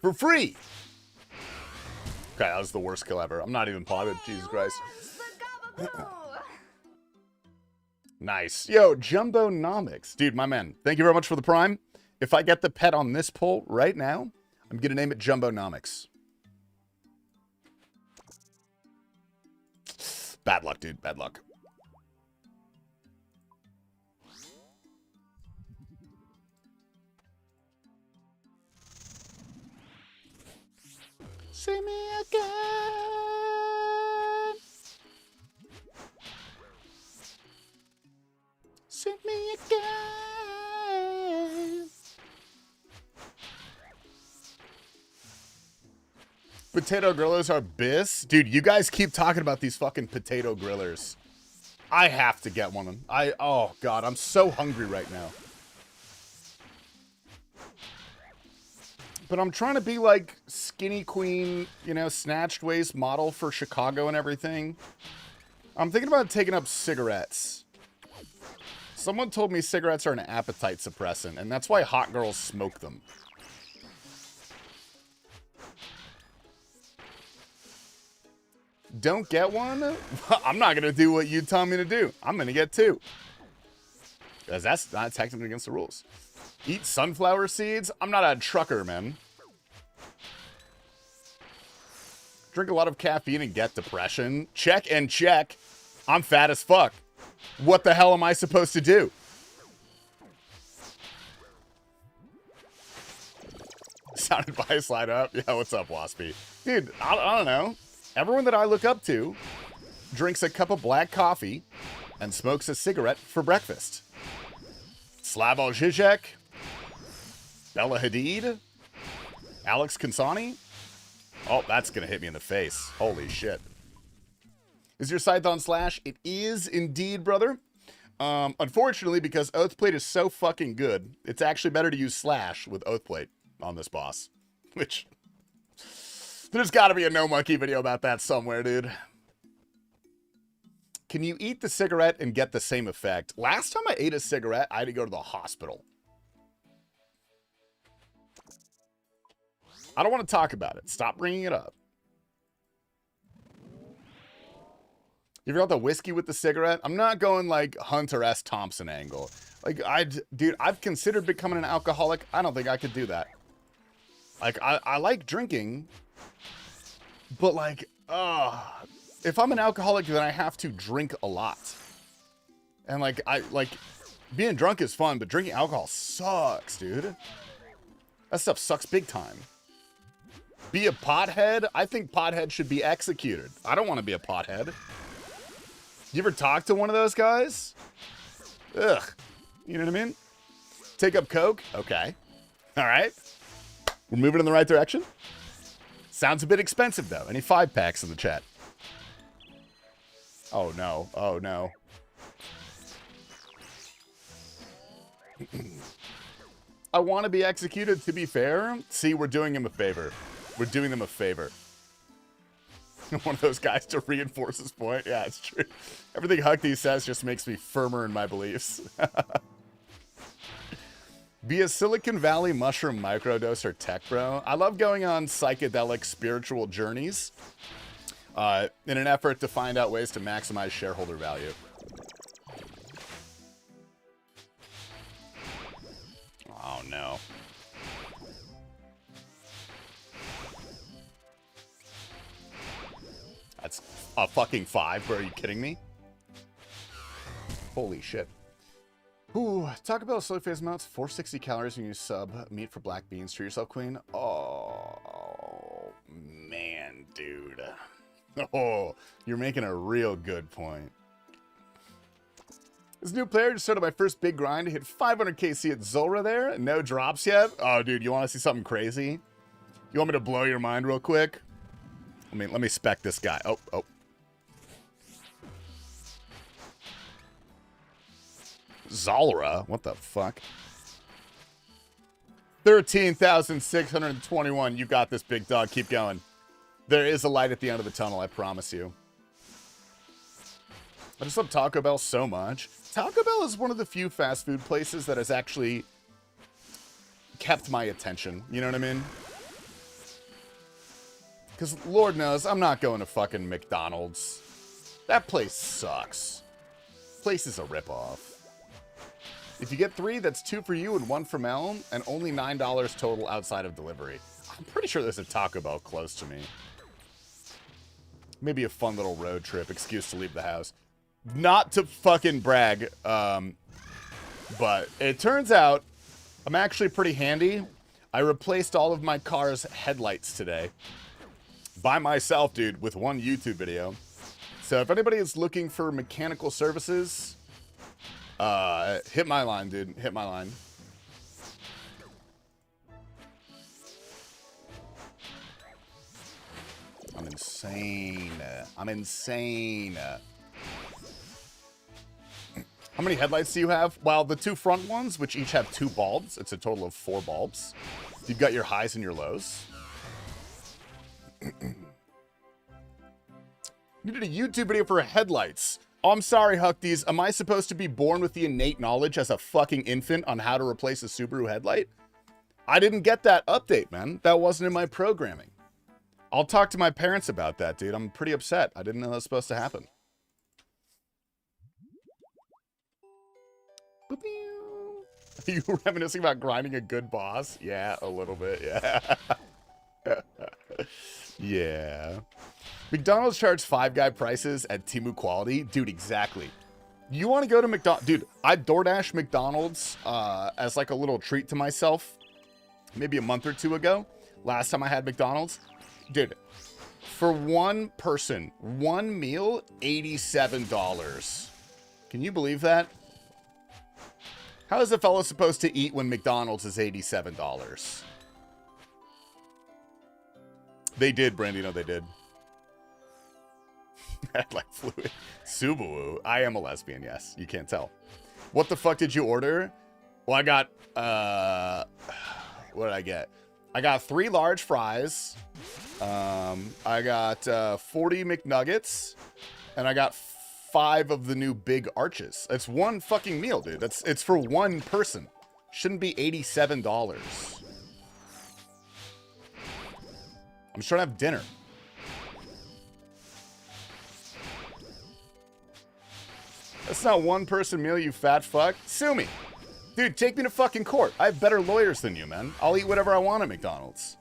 For free! Okay, that was the worst kill ever. I'm not even potted. Jesus Christ. Nice. Yo, Jumbonomics. Dude, my man. Thank you very much for the prime. If I get the pet on this poll right now, I'm going to name it Jumbonomics. Bad luck, dude. Bad luck. See me again. See me again. Potato grillers are bis? Dude, you guys keep talking about these fucking potato grillers. I have to get one. Oh God, I'm so hungry right now. But I'm trying to be like skinny queen, you know, snatched waist model for Chicago and everything. I'm thinking about taking up cigarettes. Someone told me cigarettes are an appetite suppressant, and that's why hot girls smoke them. Don't get one? I'm not going to do what you tell me to do. I'm going to get two. Because that's not technically against the rules. Eat sunflower seeds? I'm not a trucker, man. Drink a lot of caffeine and get depression? Check and check. I'm fat as fuck. What the hell am I supposed to do? Sounded by slide up. Yeah, what's up, Waspy? Dude, I don't know. Everyone that I look up to drinks a cup of black coffee and smokes a cigarette for breakfast. Slavoj Žižek, Bella Hadid, Alex Kansani. Oh, that's going to hit me in the face. Holy shit. Is your scythe on slash? It is indeed, brother. Unfortunately, because Oathplate is so fucking good, it's actually better to use slash with Oathplate on this boss. Which, there's got to be a No Monkey video about that somewhere, dude. Can you eat the cigarette and get the same effect? Last time I ate a cigarette, I had to go to the hospital. I don't want to talk about it. Stop bringing it up. You ever got the whiskey with the cigarette? I'm not going like Hunter S. Thompson angle. Like, dude, I've considered becoming an alcoholic. I don't think I could do that. Like, I like drinking, but like, if I'm an alcoholic, then I have to drink a lot. And like, being drunk is fun, but drinking alcohol sucks, dude. That stuff sucks big time. Be a pothead? I think pothead should be executed. I don't want to be a pothead. You ever talk to one of those guys? Ugh. You know what I mean? Take up coke? Okay. All right. We're moving in the right direction. Sounds a bit expensive, though. Any 5-packs in the chat? Oh, no. Oh, no. I want to be executed, to be fair. See, we're doing him a favor. We're doing them a favor. One of those guys to reinforce his point. Yeah, it's true. Everything Huckney says just makes me firmer in my beliefs. Be a Silicon Valley mushroom microdose or tech bro. I love going on psychedelic spiritual journeys in an effort to find out ways to maximize shareholder value. Oh, no. That's a fucking 5, bro. Are you kidding me? Holy shit. Ooh, Taco Bell soy face amounts 460 calories when you sub meat for black beans. Treat yourself, queen. Oh, man, dude. Oh, you're making a real good point. This new player just started my first big grind to hit 500 KC at Zulra there. No drops yet. Oh, dude, you want to see something crazy? You want me to blow your mind real quick? Let me spec this guy. Oh. Zulra? What the fuck? 13,621. You got this, big dog. Keep going. There is a light at the end of the tunnel, I promise you. I just love Taco Bell so much. Taco Bell is one of the few fast food places that has actually kept my attention. You know what I mean? Because Lord knows, I'm not going to fucking McDonald's. That place sucks. Place is a ripoff. If you get 3, that's 2 for you and 1 for Mel, and only $9 total outside of delivery. I'm pretty sure there's a Taco Bell close to me. Maybe a fun little road trip, excuse to leave the house. Not to fucking brag, but it turns out I'm actually pretty handy. I replaced all of my car's headlights today. By myself, dude, with one YouTube video. So if anybody is looking for mechanical services, hit my line, dude. Hit my line. I'm insane. I'm insane. many headlights do you have? Well, the two front ones, which each have 2 bulbs. It's a total of 4 bulbs. You've got your highs and your lows. You did a YouTube video for headlights. Oh, I'm sorry, Huckties. Am I supposed to be born with the innate knowledge as a fucking infant on how to replace a Subaru headlight? I didn't get that update, man. That wasn't in my programming. I'll talk to my parents about that, dude. I'm pretty upset. I didn't know that was supposed to happen. Are you reminiscing about grinding a good boss? Yeah, a little bit, yeah. Yeah. McDonald's charge Five Guy prices at Temu quality? Dude, exactly. You want to go to McDonald's? Dude, I DoorDash McDonald's as like a little treat to myself maybe a month or 2 ago. Last time I had McDonald's. Dude, for one person, one meal, $87. Can you believe that? How is a fellow supposed to eat when McDonald's is $87? They did, Brandino, they did. Like fluid. Subaru. I am a lesbian, yes. You can't tell. What the fuck did you order? Well, I got, what did I get? I got 3 large fries. I got 40 McNuggets. And I got 5 of the new big arches. It's one fucking meal, dude. It's for one person. Shouldn't be $87. I'm just trying to have dinner. That's not one person meal, you fat fuck. Sue me. Dude, take me to fucking court. I have better lawyers than you, man. I'll eat whatever I want at McDonald's.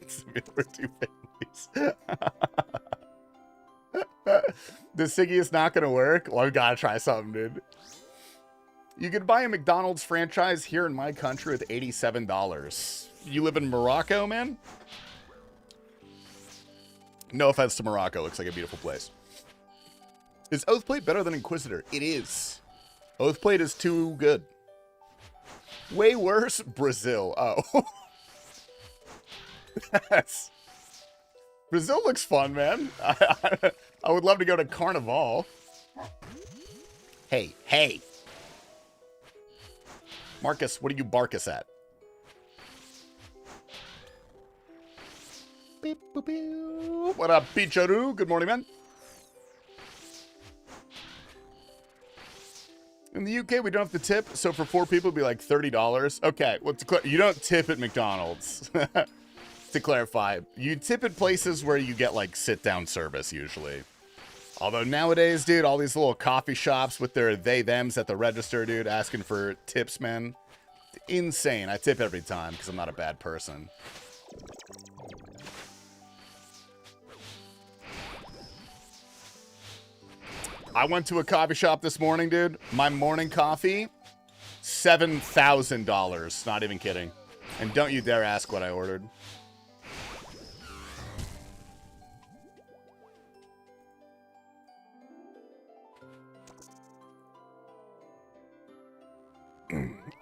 It's a meal for 2 families. The Siggy is not going to work? Well, we got to try something, dude. You could buy a McDonald's franchise here in my country with $87. You live in Morocco, man? No offense to Morocco. Looks like a beautiful place. Is Oathplate better than Inquisitor? It is. Oathplate is too good. Way worse, Brazil. Oh. That's... Brazil looks fun, man. I would love to go to Carnival. Hey, hey. Marcus, what do you bark us at? Beep, boop, beep. What up, Picharu? Good morning, man. In the UK, we don't have to tip, so for 4 people, it'd be like $30. Okay, well, you don't tip at McDonald's. To clarify, you tip at places where you get, like, sit-down service, usually. Although nowadays, dude, all these little coffee shops with their they-thems at the register, dude, asking for tips, man. Insane. I tip every time because I'm not a bad person. I went to a coffee shop this morning, dude. My morning coffee, $7,000. Not even kidding. And don't you dare ask what I ordered.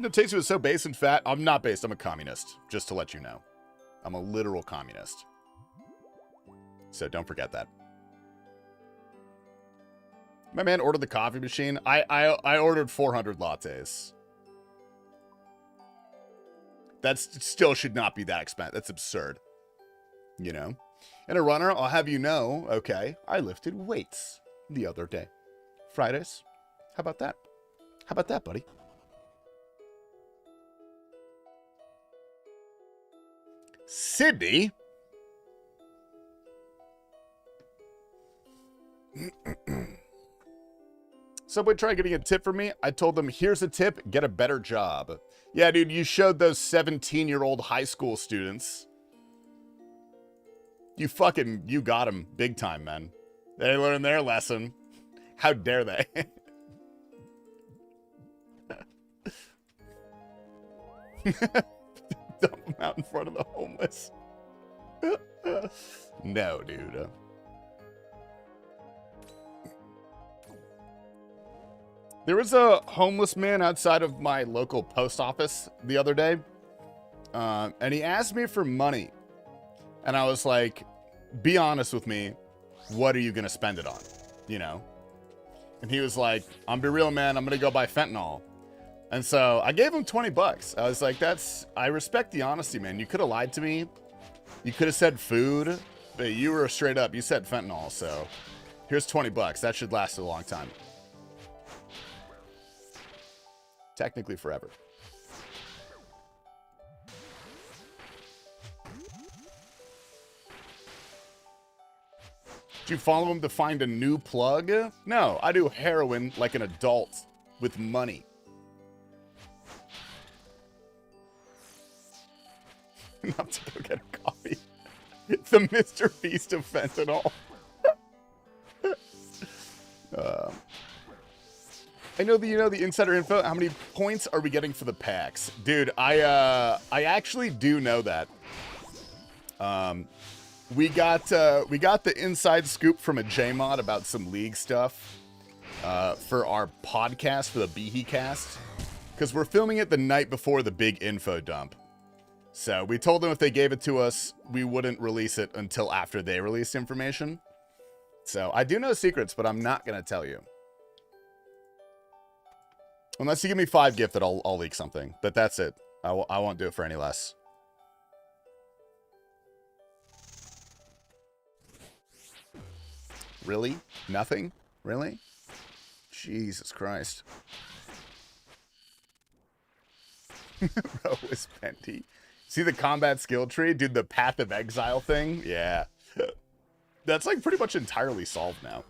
The taste was so base and fat. I'm not based. I'm a communist, just to let you know. I'm a literal communist. So don't forget that. My man ordered the coffee machine. I ordered 400 lattes. That still should not be that expensive. That's absurd. You know? And a runner, I'll have you know, okay, I lifted weights the other day. Fridays. How about that? How about that, buddy? Sydney? Subway tried getting a tip from me. I told them, here's a tip, get a better job. Yeah, dude, you showed those 17-year-old high school students. You got them big time, man. They learned their lesson. How dare they? Dump them out in front of the homeless. No, dude. There was a homeless man outside of my local post office the other day. And he asked me for money. And I was like, be honest with me. What are you going to spend it on? you know. And he was like, I'm be real, man. I'm going to go buy fentanyl. And so I gave him 20 bucks. I was like, I respect the honesty, man. You could have lied to me. You could have said food, but you were straight up. You said fentanyl. So here's 20 bucks. That should last a long time. Technically forever. Did you follow him to find a new plug? No, I do heroin like an adult with money. Not to go get a coffee. It's the Mr. Beast of fentanyl. I know that you know the insider info. How many points are we getting for the packs? Dude, I actually do know that. We got the inside scoop from a JMod about some League stuff for our podcast, for the behecast, because we're filming it the night before the big info dump. So we told them if they gave it to us, we wouldn't release it until after they released information. So I do know secrets, but I'm not going to tell you. Unless you give me 5 gifted, I'll leak something. But that's it. I won't do it for any less. Really? Nothing? Really? Jesus Christ. Bro was Penty. See the combat skill tree? Dude, the Path of Exile thing? Yeah. That's like pretty much entirely solved now.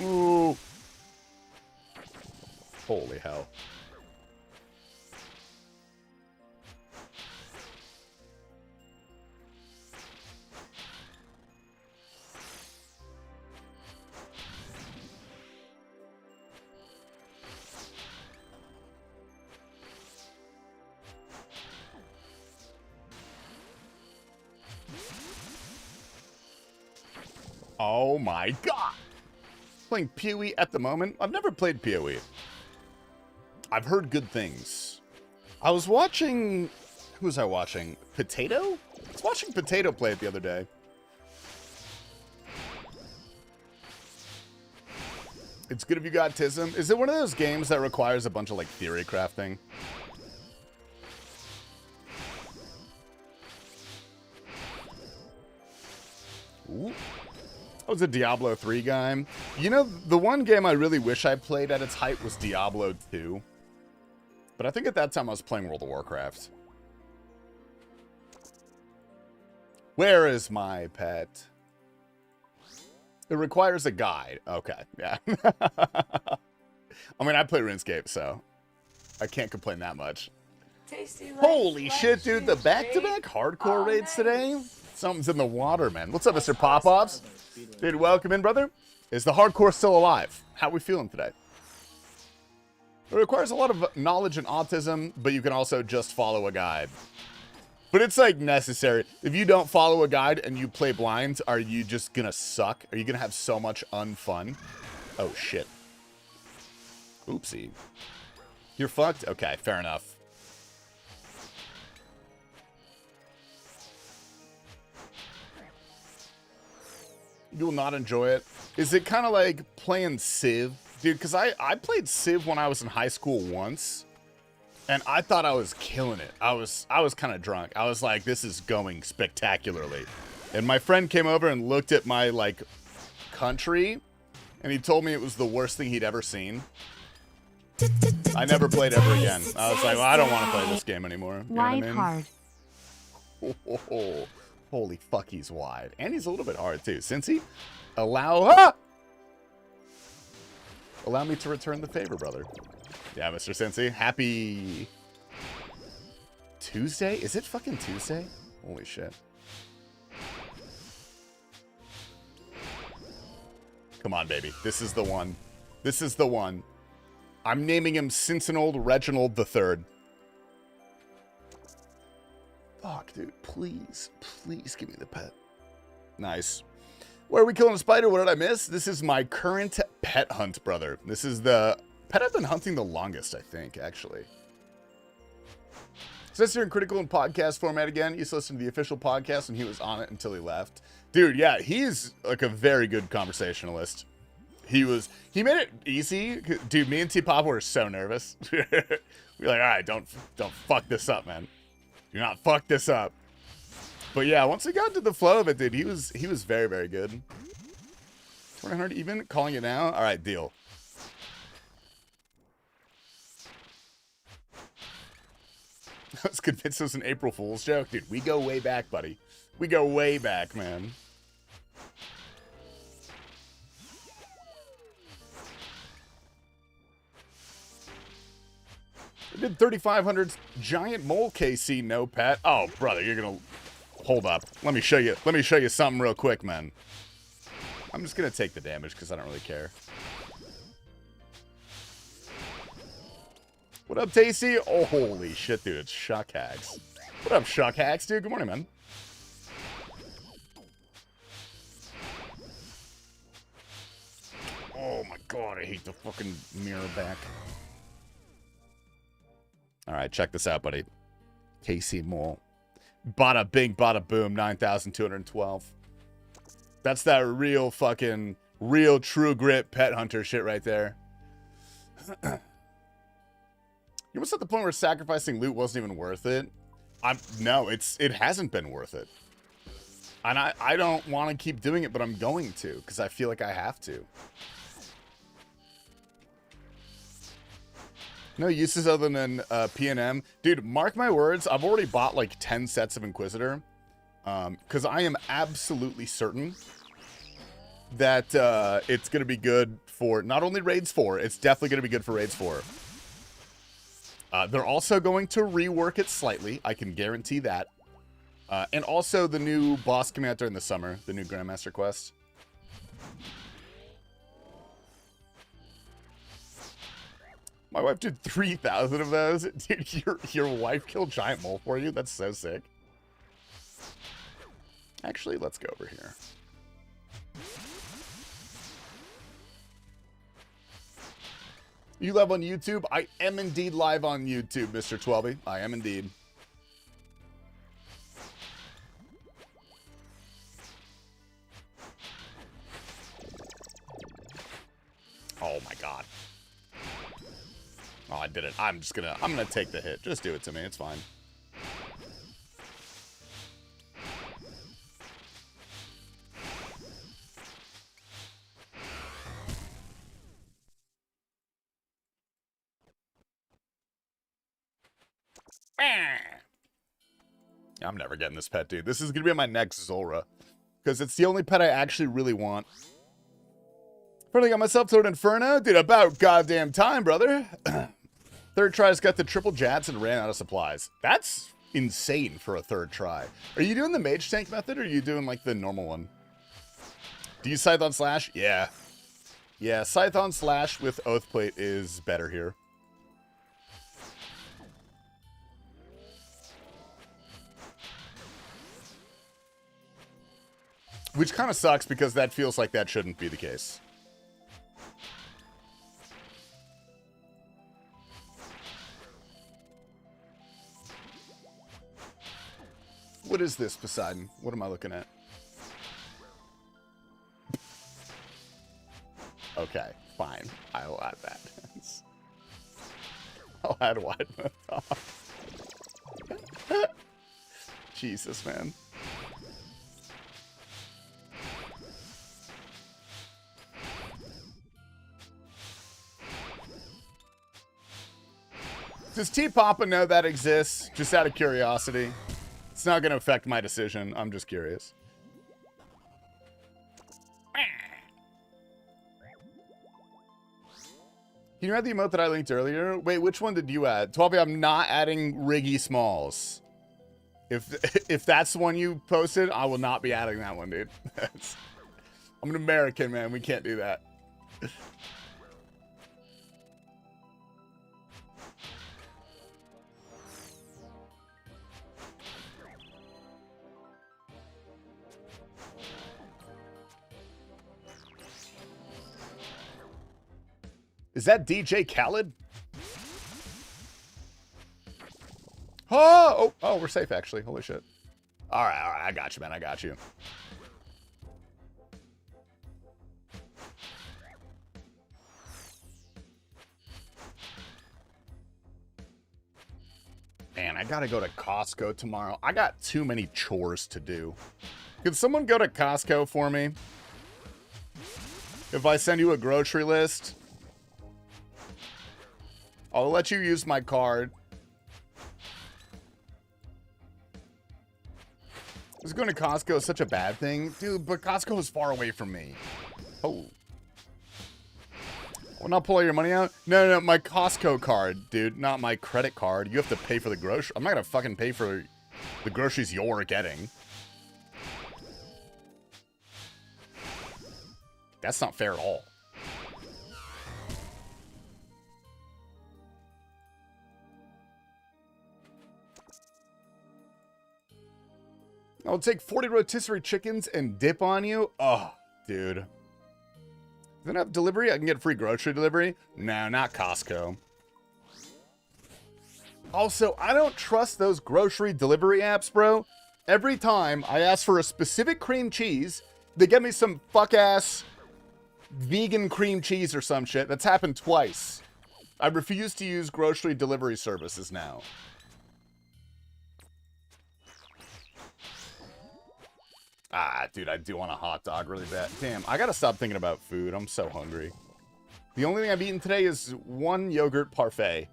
Ooh. Holy hell. Oh my god! Playing PoE at the moment? I've never played PoE. I've heard good things. I was watching... Who was I watching? Potato? I was watching Potato play it the other day. It's good if you got TISM. Is it one of those games that requires a bunch of, like, theory crafting? Ooh. I was a Diablo 3 guy. You know, the one game I really wish I played at its height was Diablo 2. But I think at that time I was playing World of Warcraft. Where is my pet? It requires a guide. Okay, yeah. I mean, I play Runescape, so I can't complain that much. Holy shit, dude. The back-to-back hardcore raids today? Something's in the water, man. What's up, Mr. Pop-Ops? Dude, welcome in, brother. Is the hardcore still alive? How are we feeling today? It requires a lot of knowledge and autism, but you can also just follow a guide. But it's, like, necessary. If you don't follow a guide and you play blind, are you just gonna suck? Are you gonna have so much unfun? Oh, shit. Oopsie. You're fucked? Okay, fair enough. You will not enjoy it. Is it kind of like playing Civ? Dude, because I played Civ when I was in high school once, and I thought I was killing it. I was kind of drunk. I was like, this is going spectacularly. And my friend came over and looked at my, like, country, and he told me it was the worst thing he'd ever seen. I never played ever again. I was like, well, I don't want to play this game anymore. You know what I mean? hard. Oh, holy fuck, he's wide. And he's a little bit hard, too. Cincy, allow me to return the favor, brother. Yeah, Mr. Cincy. Happy Tuesday? Is it fucking Tuesday? Holy shit. Come on, baby. This is the one. This is the one. I'm naming him Cincinold Reginald III. Fuck, dude. Please. Please give me the pet. Nice. Where are we killing a spider? What did I miss? This is my current pet hunt, brother. This is the pet I've been hunting the longest, I think, actually. Says here in critical and podcast format again. Used to listen to the official podcast and he was on it until he left. Dude, yeah, he's like a very good conversationalist. He made it easy. Dude, me and T-Pop were so nervous. We were like, all right, don't fuck this up, man. Do not fuck this up. But yeah, once we got into the flow of it, dude, he was very, very good. 200 even? Calling it now? All right, deal. I was convinced it was an April Fool's joke. Dude, we go way back, buddy. We go way back, man. We did 3,500 giant mole KC, no pet. Oh, brother, you're gonna hold up. Let me show you something real quick, man. I'm just gonna take the damage because I don't really care. What up, Tasty? Oh, holy shit, dude. It's Shuck Hacks. What up, Shuck Hacks, dude? Good morning, man. Oh my god, I hate the fucking mirror back. Alright, check this out, buddy. KC Mole. Bada bing, bada boom, 9,212. That's that real fucking, real true grit pet hunter shit right there. You almost at the point where sacrificing loot wasn't even worth it. No, it hasn't been worth it. And I don't want to keep doing it, but I'm going to, because I feel like I have to. No uses other than P&M. Dude, mark my words, I've already bought like 10 sets of Inquisitor. Because I am absolutely certain that it's going to be good for not only Raids 4, it's definitely going to be good for Raids 4. They're also going to rework it slightly. I can guarantee that. And also the new boss coming out during the summer, the new Grandmaster quest. My wife did 3,000 of those. Dude, your wife killed giant mole for you? That's so sick. Actually, let's go over here. You live on YouTube? I am indeed live on YouTube, Mr. 12. I am indeed. Oh my god. Oh, I did it. I'm gonna take the hit. Just do it to me. It's fine. I'm never getting this pet, dude. This is gonna be my next Zora, because it's the only pet I actually really want. Finally got myself to an Inferno. Dude, about goddamn time, brother. Third try's got the triple jats and ran out of supplies. That's insane for a third try. Are you doing the mage tank method, or are you doing like the normal one? Do you Scythe on Slash? Yeah. Yeah, Scythe on Slash with Oathplate is better here. Which kind of sucks because that feels like that shouldn't be the case. What is this, Poseidon? What am I looking at? Okay, fine. I'll add that. I'll add wide mouth. Jesus, man. Does T-Papa know that exists? Just out of curiosity. It's not going to affect my decision. I'm just curious. Can you add the emote that I linked earlier? Wait, which one did you add? 12, I'm not adding Riggy Smalls. If that's the one you posted, I will not be adding that one, dude. I'm an American, man. We can't do that. Is that DJ Khaled? Oh, we're safe, actually. Holy shit. All right. I got you, man. I got you. Man, I gotta go to Costco tomorrow. I got too many chores to do. Could someone go to Costco for me? If I send you a grocery list, I'll let you use my card. Is going to Costco such a bad thing? Dude, but Costco is far away from me. Oh. Well, not pull all your money out? No, my Costco card, dude. Not my credit card. You have to pay for the grocery. I'm not going to fucking pay for the groceries you're getting. That's not fair at all. I'll take 40 rotisserie chickens and dip on you. Oh, dude. Does it have delivery? I can get free grocery delivery? No, not Costco. Also, I don't trust those grocery delivery apps, bro. Every time I ask for a specific cream cheese, they get me some fuck-ass vegan cream cheese or some shit. That's happened twice. I refuse to use grocery delivery services now. Ah, dude, I do want a hot dog really bad. Damn, I gotta stop thinking about food. I'm so hungry. The only thing I've eaten today is one yogurt parfait.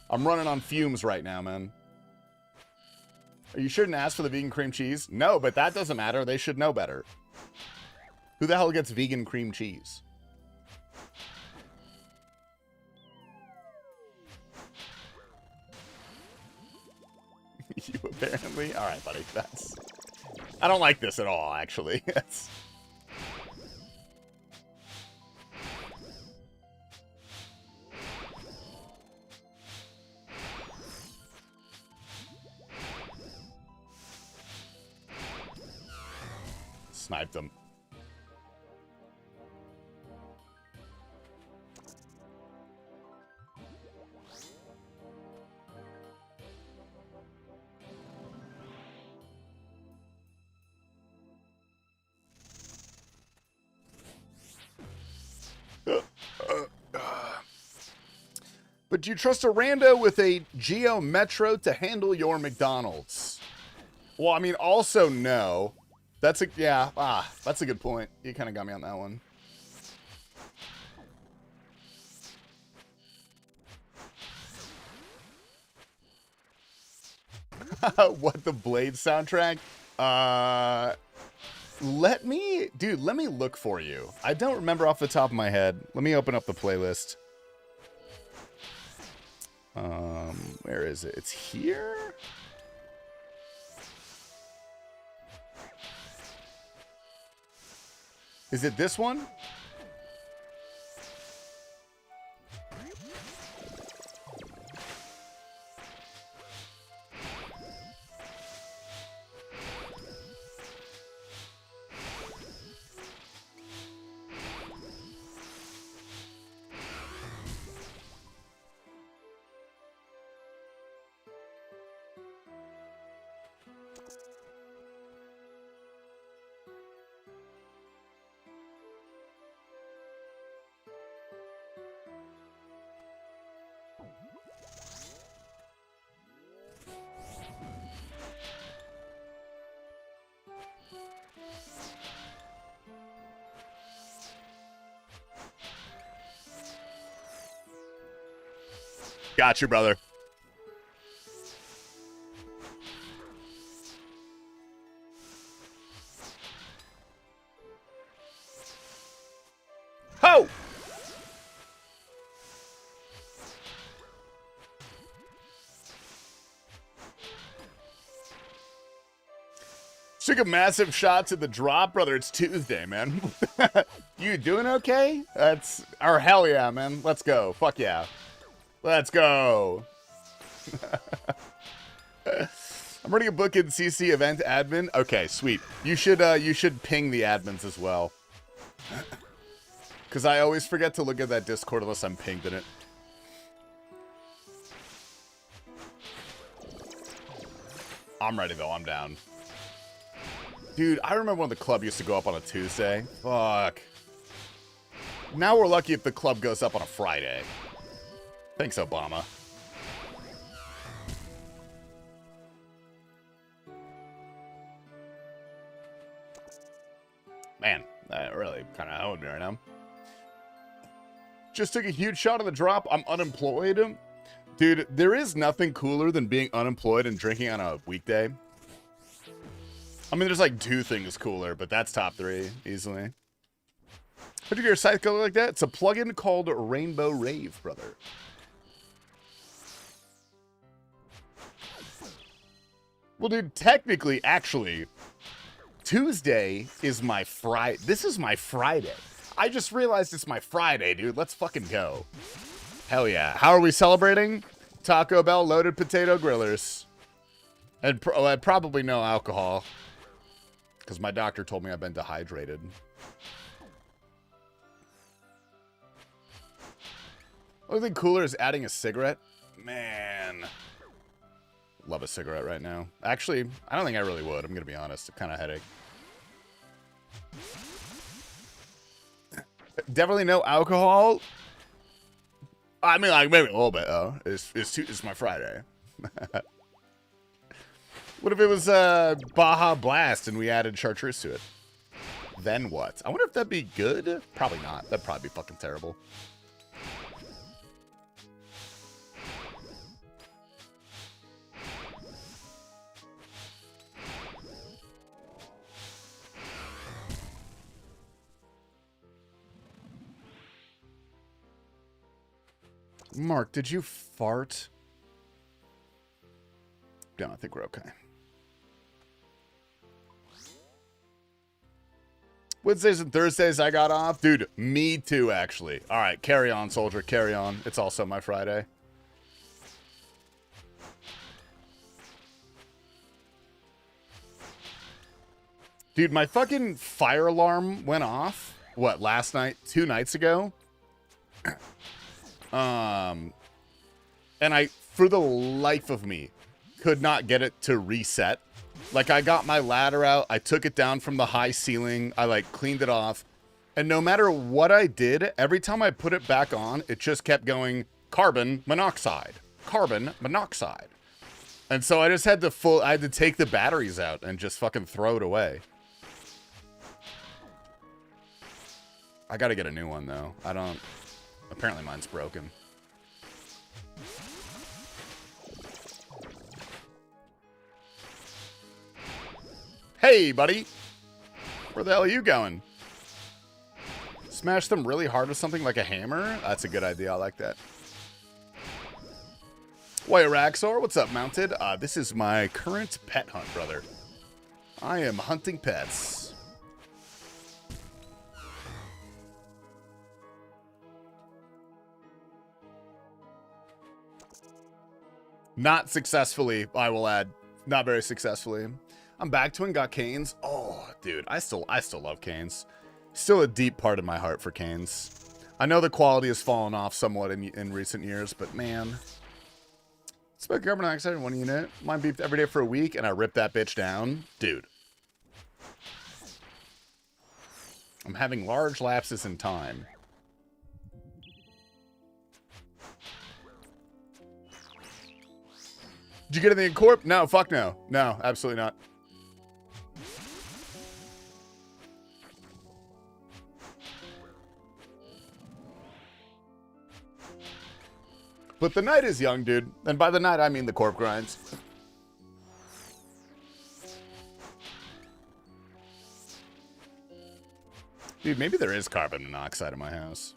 I'm running on fumes right now, man. You shouldn't ask for the vegan cream cheese. No, but that doesn't matter. They should know better. Who the hell gets vegan cream cheese? You apparently? All right, buddy. That's... I don't like this at all, actually. That's... Sniped them. But do you trust a rando with a Geo Metro to handle your McDonald's? Well, I mean, also no. That's a, yeah, that's a good point. You kind of got me on that one. What, the Blade soundtrack? Let me look for you. I don't remember off the top of my head. Let me open up the playlist. Where is it? It's here? Is it this one? Got you, brother. Ho! Took a massive shot to the drop, brother. It's Tuesday, man. You doing okay? That's... Or hell yeah, man. Let's go. Fuck yeah. Let's go. I'm running a book in CC event admin. Okay, sweet. You should ping the admins as well. Because I always forget to look at that Discord unless I'm pinged in it. I'm ready, though. I'm down. Dude, I remember when the club used to go up on a Tuesday. Fuck. Now we're lucky if the club goes up on a Friday. Thanks, Obama. Man, that really kind of owned me right now. Just took a huge shot of the drop. I'm unemployed. Dude, there is nothing cooler than being unemployed and drinking on a weekday. I mean, there's like 2 things cooler, but that's top 3 easily. How'd you get your scythe color like that? It's a plugin called Rainbow Rave, brother. Well, dude, technically, actually, Tuesday is my Friday. This is my Friday. I just realized it's my Friday, dude. Let's fucking go. Hell yeah. How are we celebrating? Taco Bell loaded potato grillers. And probably no alcohol. Because my doctor told me I've been dehydrated. Only thing cooler is adding a cigarette. Man. Love a cigarette right now. Actually, I don't think I really would. I'm going to be honest. Kind of headache. Definitely no alcohol. I mean, like, maybe a little bit, though. It's my Friday. What if it was Baja Blast and we added chartreuse to it? Then what? I wonder if that'd be good. Probably not. That'd probably be fucking terrible. Mark, did you fart? No, I think we're okay. Wednesdays and Thursdays I got off. Dude, me too, actually. All right, carry on, soldier. Carry on. It's also my Friday. Dude, my fucking fire alarm went off. What, last night? 2 nights ago? And I, for the life of me, could not get it to reset. Like, I got my ladder out, I took it down from the high ceiling, I, like, cleaned it off, and no matter what I did, every time I put it back on, it just kept going, carbon monoxide, carbon monoxide. And so I just had to I had to take the batteries out and just fucking throw it away. I gotta get a new one, though. Apparently mine's broken. Hey, buddy. Where the hell are you going? Smash them really hard with something like a hammer? That's a good idea. I like that. DRY Arraxxor, what's up, Mounted? This is my current pet hunt, brother. I am hunting pets. Not successfully, I will add. Not very successfully. I'm back to and got canes. Oh, dude, I still love canes. Still a deep part of my heart for canes. I know the quality has fallen off somewhat in recent years, but man. Smoke carbon dioxide in 1 unit. Mine beeped every day for a week, and I ripped that bitch down. Dude. I'm having large lapses in time. Did you get anything in Corp? No, fuck no. No, absolutely not. But the night is young, dude. And by the night, I mean the Corp grinds. Dude, maybe there is carbon monoxide in my house.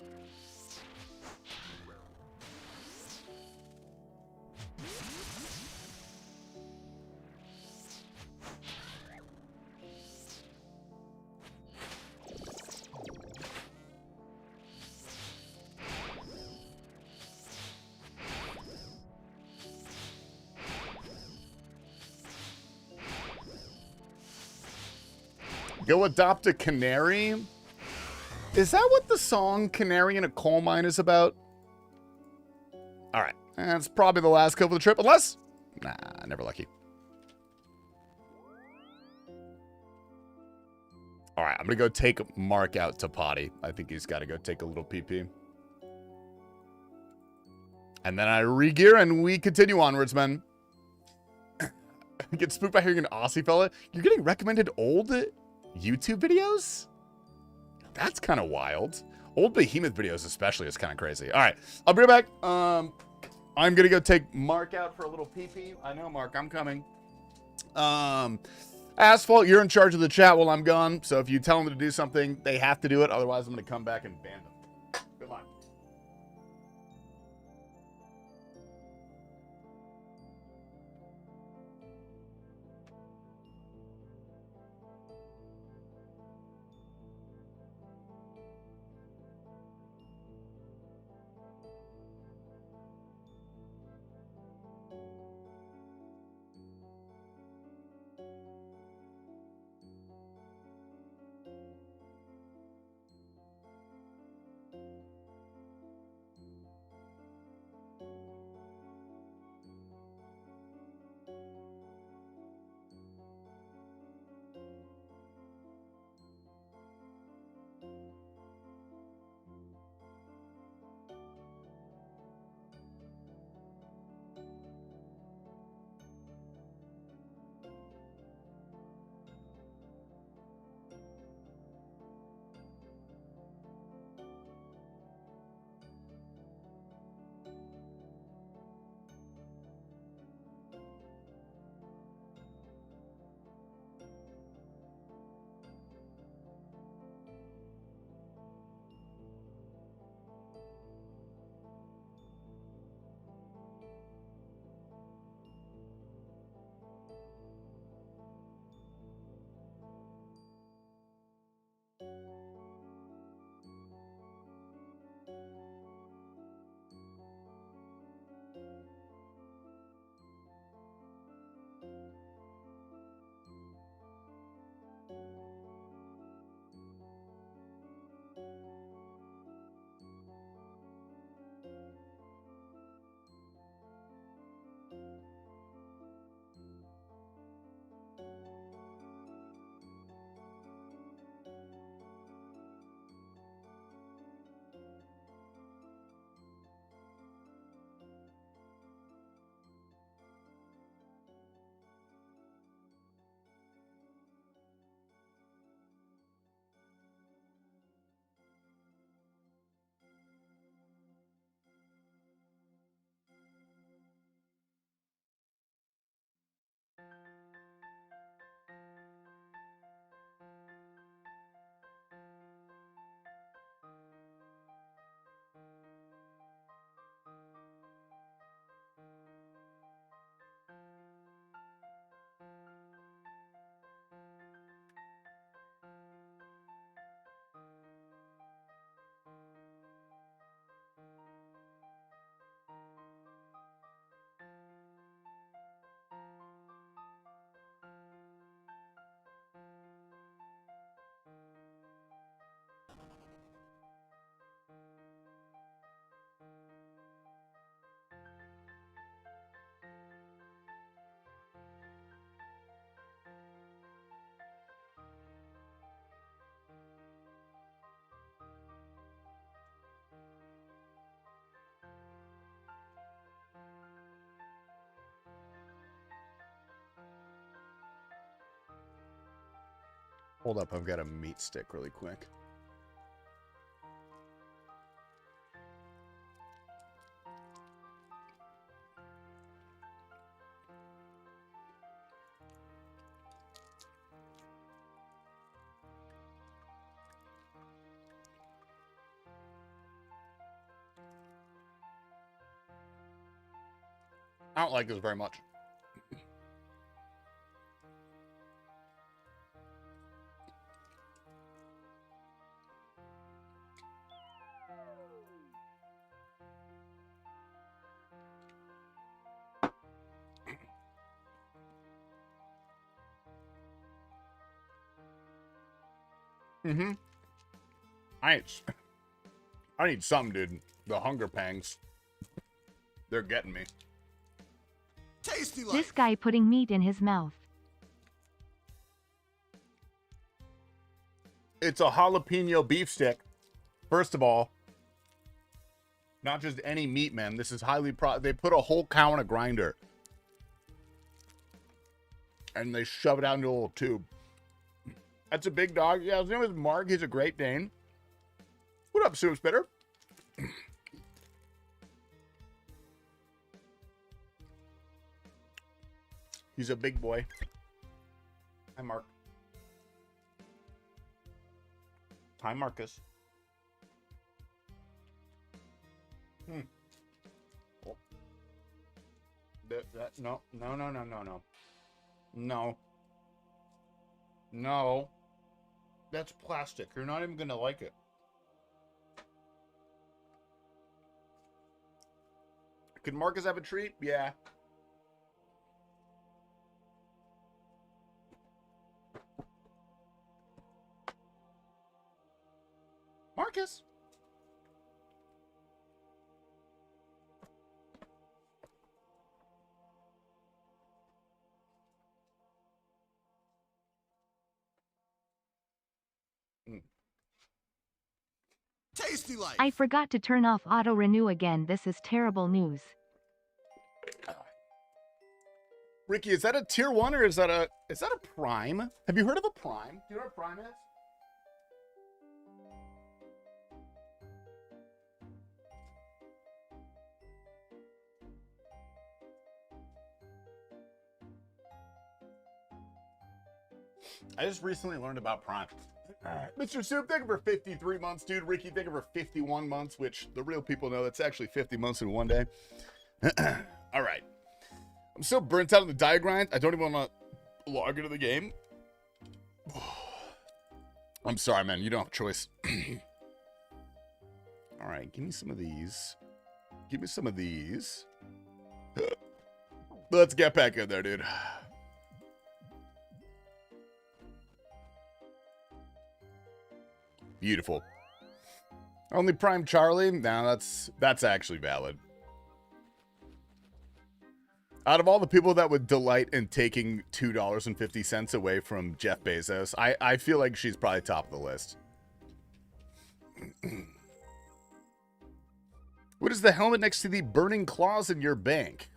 Go adopt a canary? Is that what the song Canary in a Coal Mine is about? Alright. That's probably the last kill for the trip, unless... Nah, never lucky. All right, I'm gonna go take Mark out to potty. I think he's got to go take a little pee-pee. And then I re-gear and we continue onwards, men. Get spooked by hearing an Aussie fella. You're getting recommended old YouTube videos? That's kind of wild. Old Behemoth videos especially is kind of crazy. All right, I'll be right back. I'm going to go take Mark out for a little pee-pee. I know, Mark, I'm coming. Asphalt, you're in charge of the chat while I'm gone. So if you tell them to do something, they have to do it. Otherwise, I'm going to come back and ban them. Good luck. Hold up, I've got a meat stick really quick. I don't like this very much. Mm-hmm. I need something, dude. The hunger pangs. They're getting me. TastyLife. This guy putting meat in his mouth. It's a jalapeno beef stick. First of all, not just any meat, man. This is highly they put a whole cow in a grinder. And they shove it out into a little tube. That's a big dog. Yeah, his name is Mark. He's a Great Dane. What up, Soup Spitter? He's a big boy. Hi, Mark. Hi, Marcus. Oh. No. No. No. That's plastic. You're not even going to like it. Could Marcus have a treat? Yeah. Marcus. TastyLife. I forgot to turn off auto renew again. This is terrible news. Ricky, is that a tier 1 or is that a prime? Have you heard of a prime? Do you know what a prime is? I just recently learned about Prime. Mr. Soup, thank you for 53 months, dude. Ricky, thank you for 51 months, which the real people know that's actually 50 months in one day. All right. I'm so burnt out on the diagram. I don't even want to log into the game. I'm sorry, man. You don't have a choice. All right. Give me some of these. Give me some of these. Let's get back in there, dude. Beautiful. Only Prime Charlie? No, that's actually valid. Out of all the people that would delight in taking $2.50 away from Jeff Bezos, I feel like she's probably top of the list. What is the helmet next to the burning claws in your bank?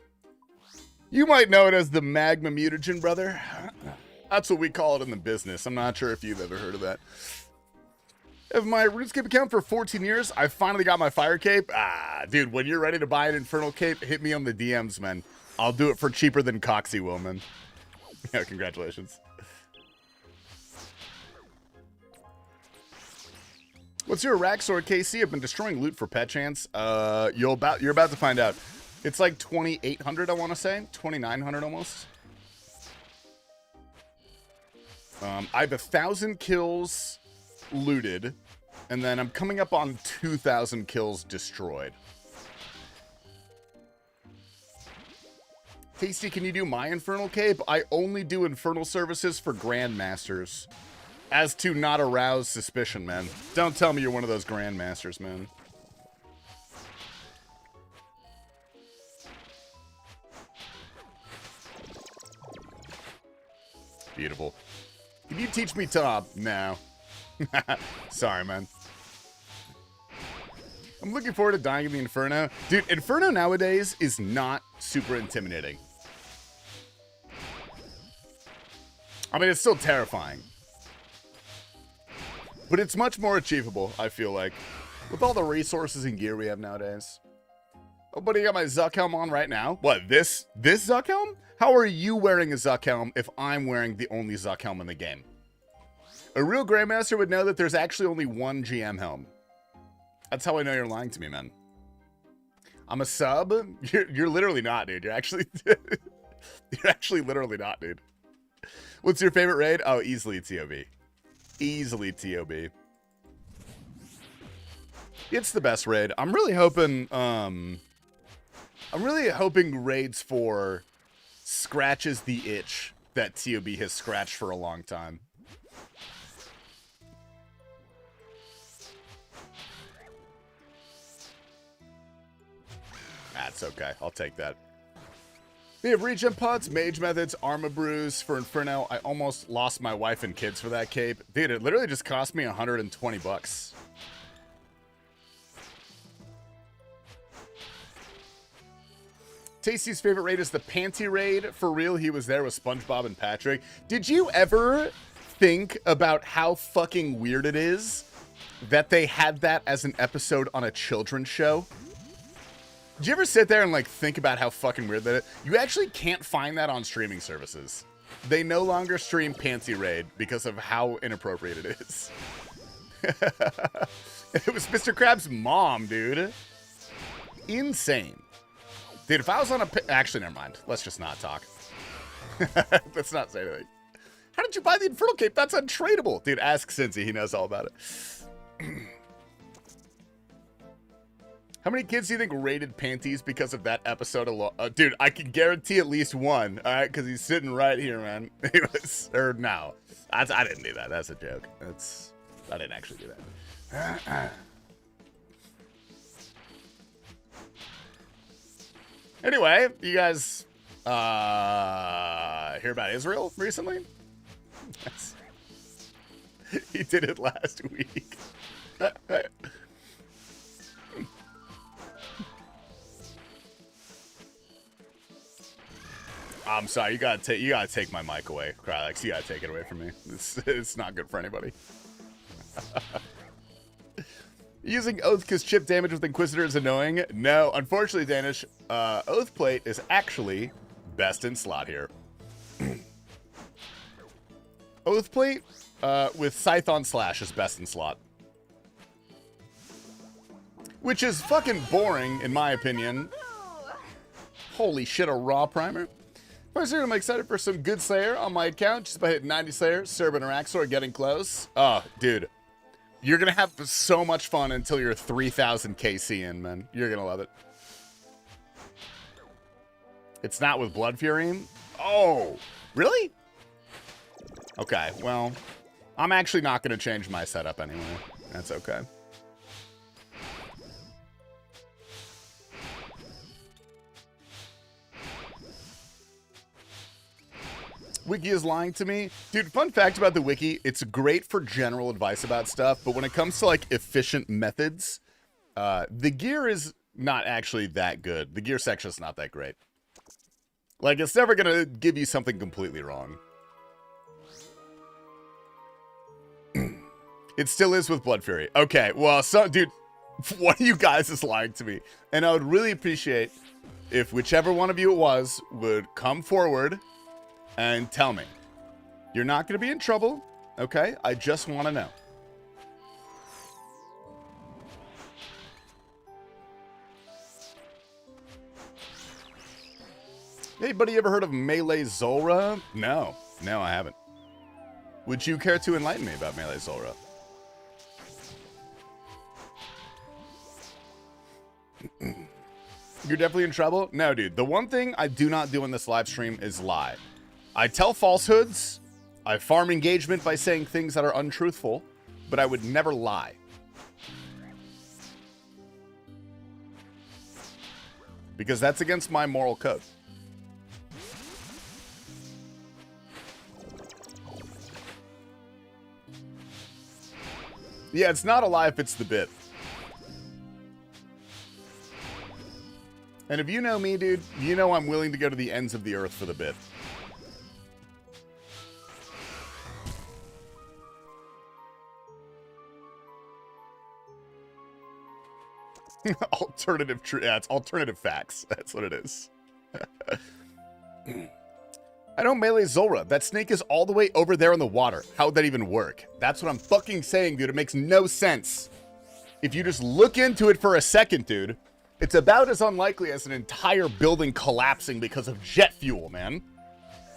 You might know it as the magma mutagen, brother. That's what we call it in the business. I'm not sure if you've ever heard of that. I have my Runescape account for 14 years. I finally got my fire cape. Dude, when you're ready to buy an infernal cape, hit me on the DMs, man. I'll do it for cheaper than Coxie will, man. Yeah, congratulations. What's your Arraxxor KC? I've been destroying loot for pet chance. You're about to find out. It's like 2,800, I want to say. 2,900 almost. I have 1,000 kills looted, and then I'm coming up on 2,000 kills destroyed. Tasty, can you do my Infernal Cape? I only do Infernal services for Grandmasters. As to not arouse suspicion, man. Don't tell me you're one of those Grandmasters, man. Beautiful. Can you teach me top? No. Sorry, man. I'm looking forward to dying in the Inferno. Dude, Inferno nowadays is not super intimidating. I mean, it's still terrifying. But it's much more achievable, I feel like. With all the resources and gear we have nowadays. Oh, buddy, I got my Zuck helm on right now. What, this Zuck helm? How are you wearing a Zuck helm if I'm wearing the only Zuck helm in the game? A real Grandmaster would know that there's actually only one GM helm. That's how I know you're lying to me, man. I'm a sub? You're literally not, dude. You're actually... you're actually literally not, dude. What's your favorite raid? Oh, easily TOB. Easily TOB. It's the best raid. I'm really hoping raids for scratches the itch that TOB has scratched for a long time. That's okay. I'll take that. They have regen pods, mage methods, armor brews for Inferno. I almost lost my wife and kids for that cape. Dude, it literally just cost me 120 bucks. Tasty's favorite raid is the Panty Raid. For real, he was there with SpongeBob and Patrick. Did you ever think about how fucking weird it is that they had that as an episode on a children's show? Did you ever sit there and like think about how fucking weird that is? You actually can't find that on streaming services. They no longer stream Panty Raid because of how inappropriate it is. It was Mr. Krabs' mom, dude. Insane. Dude, if I was on a... Actually, never mind. Let's just not talk. Let's not say anything. How did you buy the Infernal Cape? That's untradeable. Dude, ask Cincy. He knows all about it. How many kids do you think raided panties because of that episode alone? Dude, I can guarantee at least one. All right, because he's sitting right here, man. He was... Or no. I didn't do that. That's a joke. I didn't actually do that. Anyway, you guys hear about Israel recently? Yes. He did it last week. I'm sorry, you gotta take my mic away, Krylex. You gotta take it away from me. It's not good for anybody. Using Oath because chip damage with Inquisitor is annoying. No, unfortunately, Danish, Oath Plate is actually best in slot here. Oath Plate with Scythe on Slash is best in slot. Which is fucking boring, in my opinion. Holy shit, a raw primer. First, I'm excited for some good Slayer on my account. Just by hitting 90 Slayer, DRY Arraxxor getting close. Oh, dude. You're going to have so much fun until you're 3,000 KC in, man. You're going to love it. It's not with Blood Fury? Oh, really? Okay, well, I'm actually not going to change my setup anyway. That's okay. Wiki is lying to me. Dude, fun fact about the wiki, it's great for general advice about stuff, but when it comes to, like, efficient methods, the gear is not actually that good. The gear section is not that great. Like, it's never going to give you something completely wrong. It still is with Blood Fury. Okay, well, so, dude, one of you guys is lying to me. And I would really appreciate if whichever one of you it was would come forward and tell me. You're not going to be in trouble, okay? I just want to know. Anybody ever heard of Melee Zulrah? No. No, I haven't. Would you care to enlighten me about Melee Zulrah? You're definitely in trouble? No, dude. The one thing I do not do in this live stream is lie. I tell falsehoods, I farm engagement by saying things that are untruthful, but I would never lie. Because that's against my moral code. Yeah, it's not a lie if it's the bit. And if you know me, dude, you know I'm willing to go to the ends of the earth for the bit. Alternative yeah, it's alternative facts. That's what it is. I don't melee Zulrah. That snake is all the way over there in the water. How would that even work? That's what I'm fucking saying, dude. It makes no sense. If you just look into it for a second, dude, it's about as unlikely as an entire building collapsing because of jet fuel, man.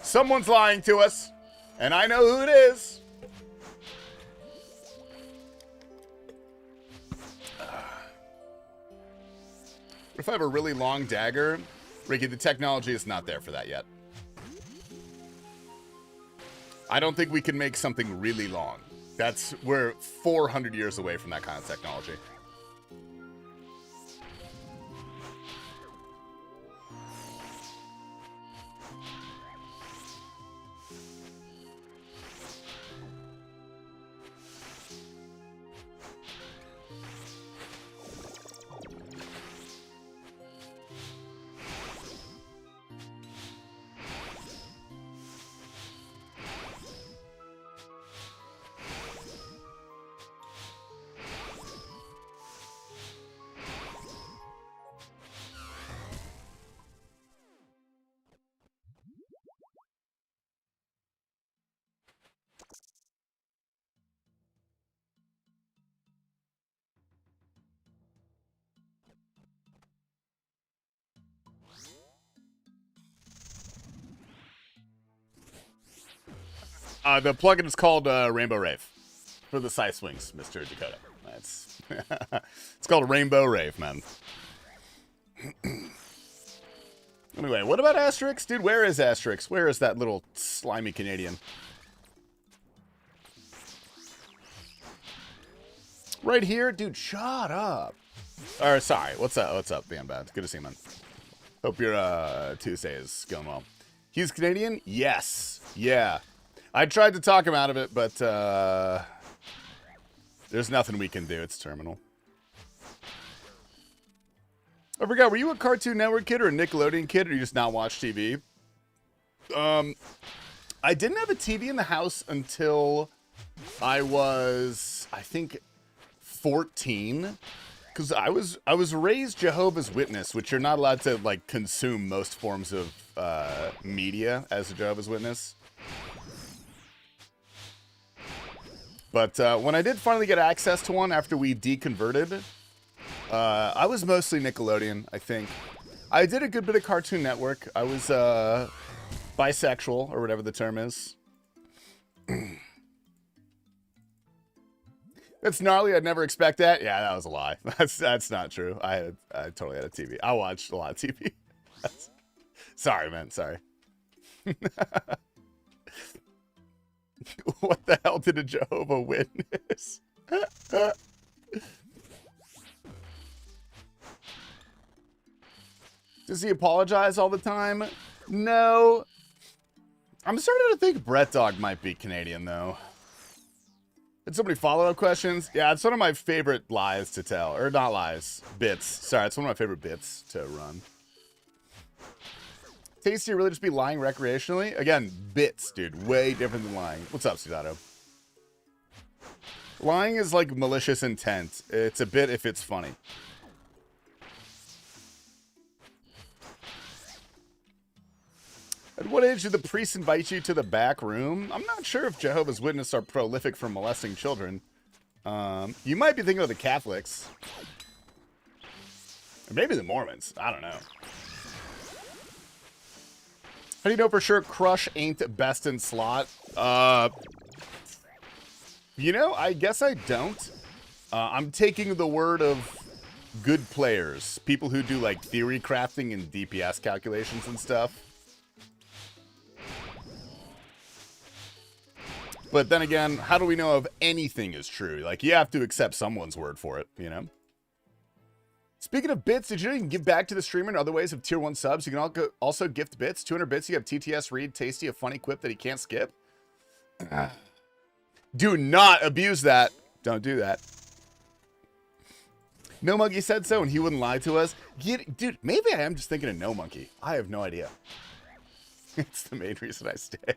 Someone's lying to us, and I know who it is. If I have a really long dagger, Ricky, the technology is not there for that yet. I don't think we can make something really long. We're 400 years away from that kind of technology. The plugin is called Rainbow Rave for the side swings, Mr. Dakota. That's it's called Rainbow Rave, man. Anyway, what about Asterix? Dude, where is Asterix? Where is that little slimy Canadian? Right here? Dude, shut up. Or, sorry. What's up? What's up, Bad? Good to see you, man. Hope your Tuesday is going well. He's Canadian? Yes. Yeah. I tried to talk him out of it, but there's nothing we can do. It's terminal. I forgot, were you a Cartoon Network kid or a Nickelodeon kid, or you just not watch TV? I didn't have a TV in the house until I was, I think, 14. Because I was raised Jehovah's Witness, which you're not allowed to, like, consume most forms of media as a Jehovah's Witness. But when I did finally get access to one after we deconverted, I was mostly Nickelodeon, I think. I did a good bit of Cartoon Network. I was bisexual, or whatever the term is. That's gnarly. I'd never expect that. Yeah, that was a lie. That's not true. I totally had a TV. I watched a lot of TV. Sorry, man. Sorry. What the hell did a Jehovah Witness? Does he apologize all the time? No. I'm starting to think Brett Dog might be Canadian, though. Had so many follow-up questions. Yeah, it's one of my favorite lies to tell. Or not lies, bits. Sorry, it's one of my favorite bits to run. Tasty really just be lying recreationally? Again, bits, dude. Way different than lying. What's up, Sudato? Lying is like malicious intent. It's a bit if it's funny. At what age did the priest invite you to the back room? I'm not sure if Jehovah's Witnesses are prolific for molesting children. You might be thinking of the Catholics. Or maybe the Mormons. I don't know. How do you know for sure Crush ain't best in slot? You know, I guess I don't. I'm taking the word of good players. People who do, like, theory crafting and DPS calculations and stuff. But then again, how do we know if anything is true? Like, you have to accept someone's word for it, you know? Speaking of bits, did you know you can give back to the streamer in other ways of tier 1 subs? You can also gift bits. 200 bits, you have TTS read Tasty a funny quip that he can't skip. Do not abuse that. Don't do that. No Monkey said so, and he wouldn't lie to us. Dude, maybe I am just thinking of No Monkey. I have no idea. It's the main reason I stay.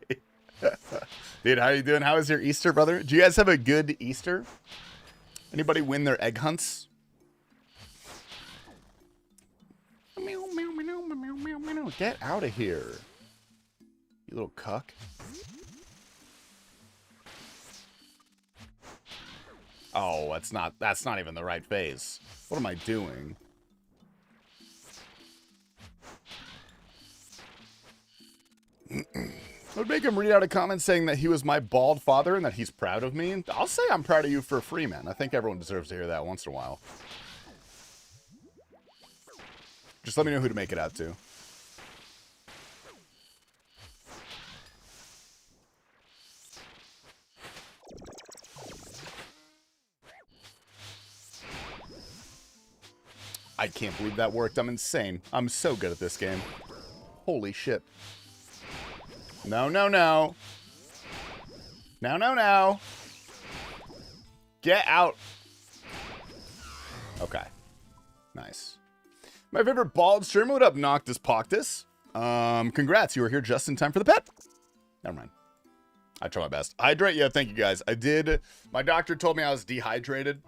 Dude, how you doing? How was your Easter, brother? Do you guys have a good Easter? Anybody win their egg hunts? Get out of here, you little cuck. Oh, that's not even the right phase. What am I doing? I would make him read out a comment saying that he was my bald father and that he's proud of me. I'll say I'm proud of you for free, man. I think everyone deserves to hear that once in a while. Just let me know who to make it out to. I can't believe that worked. I'm insane. I'm so good at this game. Holy shit. No, no, no. No, no, no. Get out. Okay. Nice. My favorite bald streamer. What up, Noctis Poctus? Congrats. You were here just in time for the pet. Never mind. I try my best. Hydrate? Yeah, thank you, guys. I did. My doctor told me I was dehydrated.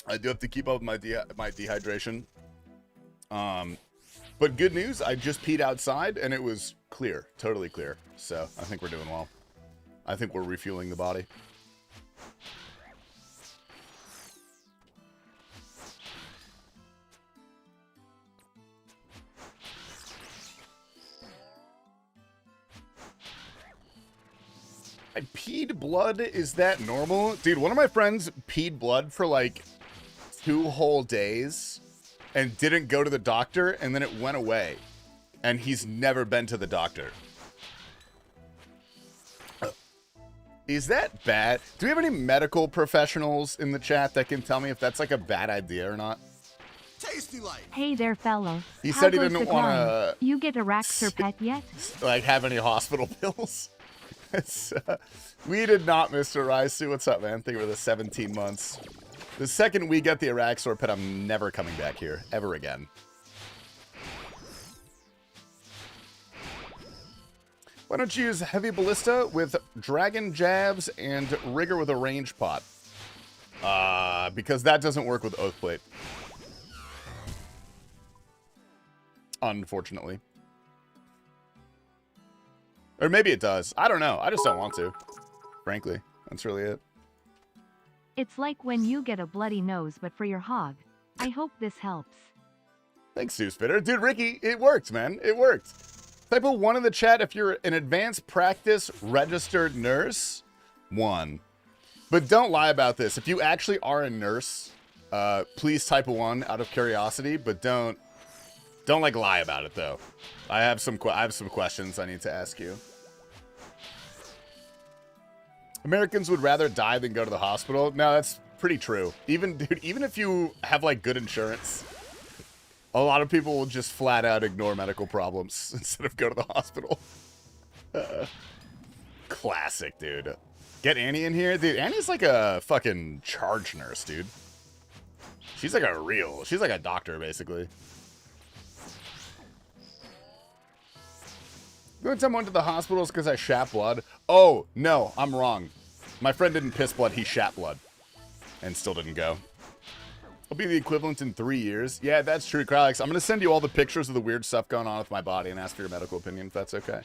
I do have to keep up with my dehydration. But good news, I just peed outside, and it was clear. Totally clear. So, I think we're doing well. I think we're refueling the body. I peed blood, is that normal? Dude, one of my friends peed blood for like 2 whole days and didn't go to the doctor, and then it went away. And he's never been to the doctor. Is that bad? Do we have any medical professionals in the chat that can tell me if that's like a bad idea or not? TastyLife. Hey there, fella. He How said he goes didn't the want grind? to You get Arraxxor Pet yet? like have any hospital bills. We did not, Mr. Raisu. What's up, man? Thank you for the 17 months. The second we get the Arraxxor Pet, I'm never coming back here ever again. Why don't you use Heavy Ballista with Dragon Jabs and Rigor with a Range Pot? Because that doesn't work with Oathplate. Unfortunately. Or maybe it does. I don't know. I just don't want to. Frankly. That's really it. It's like when you get a bloody nose but for your hog. I hope this helps. Thanks, Sue Spitter. Dude, Ricky, it worked, man. It worked. Type of 1 in the chat if you're an advanced practice registered nurse. 1. But don't lie about this. If you actually are a nurse, please type a 1 out of curiosity, but don't like lie about it though. I have some questions I need to ask you. Americans would rather die than go to the hospital. No, that's pretty true. Even if you have like good insurance, a lot of people will just flat out ignore medical problems instead of go to the hospital. Classic, dude. Get Annie in here. Dude, Annie's like a fucking charge nurse, dude. She's like a doctor, basically. The only time I went to the hospital is because I shat blood. Oh, no, I'm wrong. My friend didn't piss blood, he shat blood. And still didn't go. I'll be the equivalent in 3 years. Yeah, that's true, Krylix. I'm going to send you all the pictures of the weird stuff going on with my body and ask for your medical opinion, if that's okay.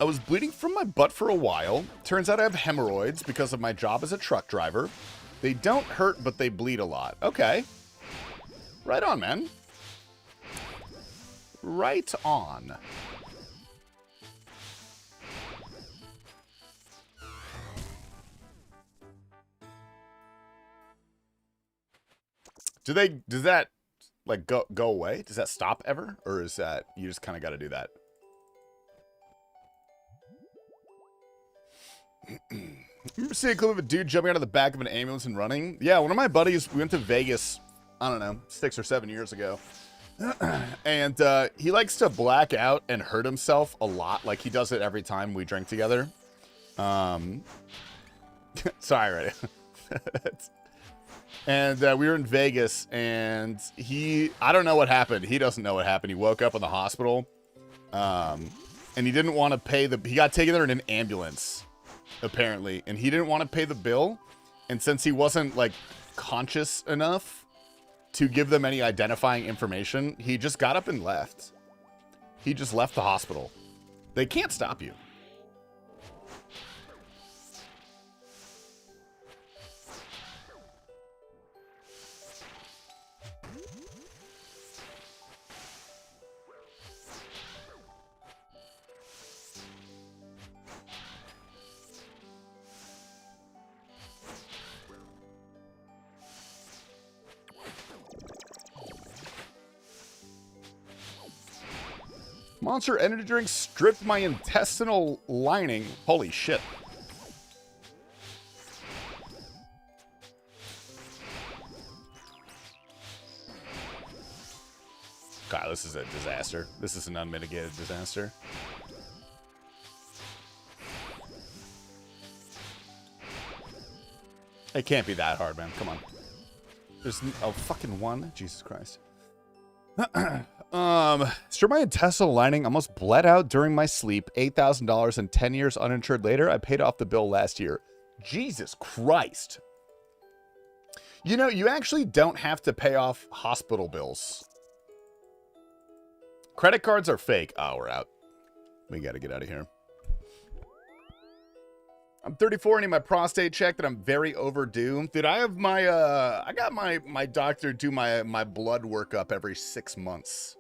I was bleeding from my butt for a while. Turns out I have hemorrhoids because of my job as a truck driver. They don't hurt, but they bleed a lot. Okay. Right on, man. Right on. Does that like go away? Does that stop ever? Or is that you just kind of got to do that? Remember seeing a clip of a dude jumping out of the back of an ambulance and running? Yeah, one of my buddies, we went to Vegas, I don't know, 6 or 7 years ago. And he likes to black out and hurt himself a lot. Like he does it every time we drink together. Sorry, right? And we were in Vegas, and I don't know what happened. He doesn't know what happened. He woke up in the hospital, and he didn't want to pay he got taken there in an ambulance, apparently, and he didn't want to pay the bill. And since he wasn't like conscious enough to give them any identifying information, he just got up and left. He just left the hospital. They can't stop you. Monster energy drink stripped my intestinal lining. Holy shit. God, this is a disaster. This is an unmitigated disaster. It can't be that hard, man. Come on. There's a fucking 1. Jesus Christ. Stripped my intestinal lining, almost bled out during my sleep. $8,000 and 10 years uninsured later. I paid off the bill last year. Jesus Christ. You know, you actually don't have to pay off hospital bills. Credit cards are fake. Oh, we're out. We got to get out of here. I'm 34 and need my prostate checked, and I'm very overdue. Dude, I have my, I got my doctor do my blood workup every 6 months.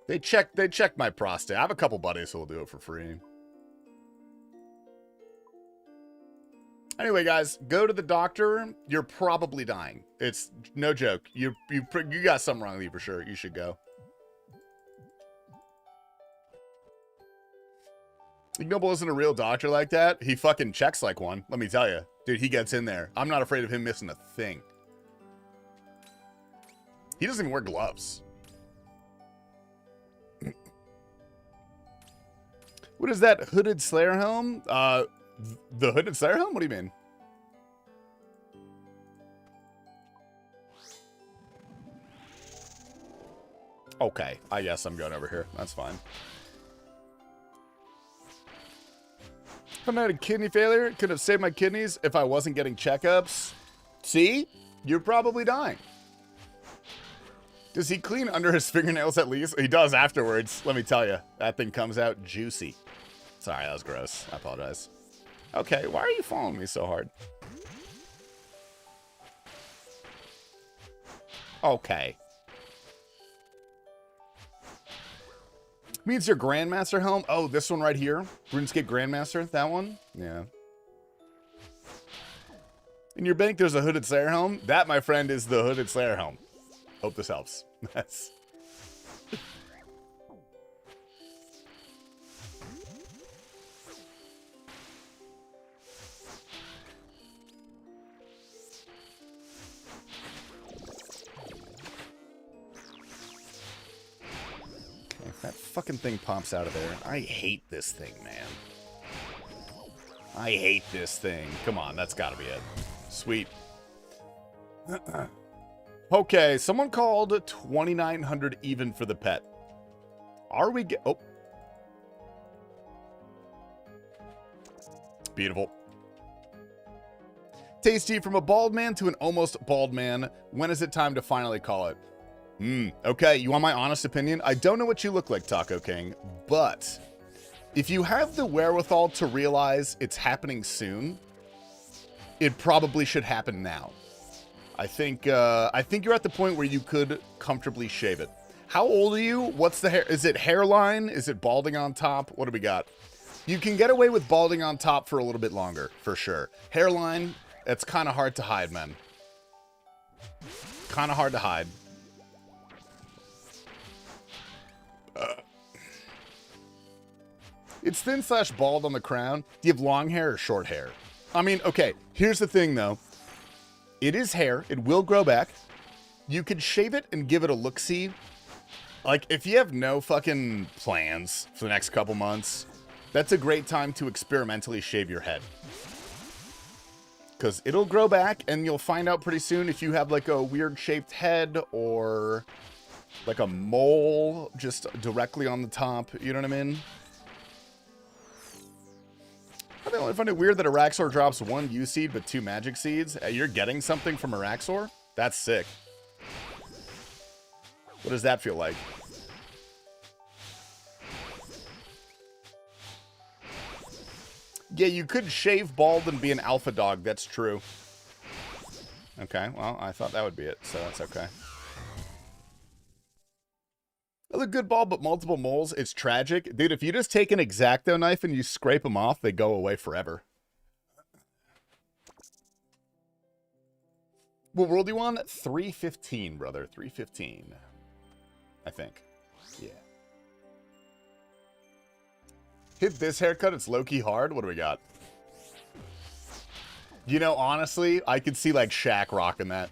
They check my prostate. I have a couple buddies who will do it for free. Anyway, guys, go to the doctor. You're probably dying. It's no joke. You got something wrong with you for sure. You should go. Ignoble isn't a real doctor like that. He fucking checks like one. Let me tell you. Dude, he gets in there. I'm not afraid of him missing a thing. He doesn't even wear gloves. What is that hooded Slayer helm? The hooded Slayer helm? What do you mean? Okay, I guess I'm going over here. That's fine. If I had a kidney failure, could have saved my kidneys if I wasn't getting checkups. See? You're probably dying. Does he clean under his fingernails at least? He does afterwards. Let me tell you. That thing comes out juicy. Sorry, that was gross. I apologize. Okay, why are you following me so hard? Okay. Means your Grandmaster helm? Oh, this one right here. RuneScape Grandmaster, that one? Yeah. In your bank, there's a hooded Slayer helm. That, my friend, is the hooded Slayer helm. Hope this helps. That's... That fucking thing pops out of there. I hate this thing, man. I hate this thing. Come on, that's gotta be it. Sweet. Okay, someone called 2,900 even for the pet. Are we oh. Beautiful. Tasty, from a bald man to an almost bald man. When is it time to finally call it? Okay, you want my honest opinion? I don't know what you look like, Taco King, but if you have the wherewithal to realize it's happening soon, it probably should happen now. I think you're at the point where you could comfortably shave it. How old are you? What's the hair? Is it hairline? Is it balding on top? What do we got? You can get away with balding on top for a little bit longer, for sure. Hairline, it's kind of hard to hide, man. Kind of hard to hide. It's thin slash bald on the crown. Do you have long hair or short hair? I mean, okay, here's the thing though. It is hair. It will grow back. You could shave it and give it a look-see. Like, if you have no fucking plans for the next couple months, that's a great time to experimentally shave your head. Because it'll grow back, and you'll find out pretty soon if you have, like, a weird-shaped head or, like, a mole just directly on the top. You know what I mean? I find it weird that Arraxxor drops 1 U-seed but 2 magic seeds. You're getting something from Arraxxor? That's sick. What does that feel like? Yeah, you could shave bald and be an alpha dog. That's true. Okay, well, I thought that would be it, so that's okay. I look good bald, but multiple moles. It's tragic. Dude, if you just take an X-Acto knife and you scrape them off, they go away forever. What world do you want? 315, brother. 315. I think. Yeah. Hit this haircut. It's low-key hard. What do we got? You know, honestly, I could see, like, Shaq rocking that.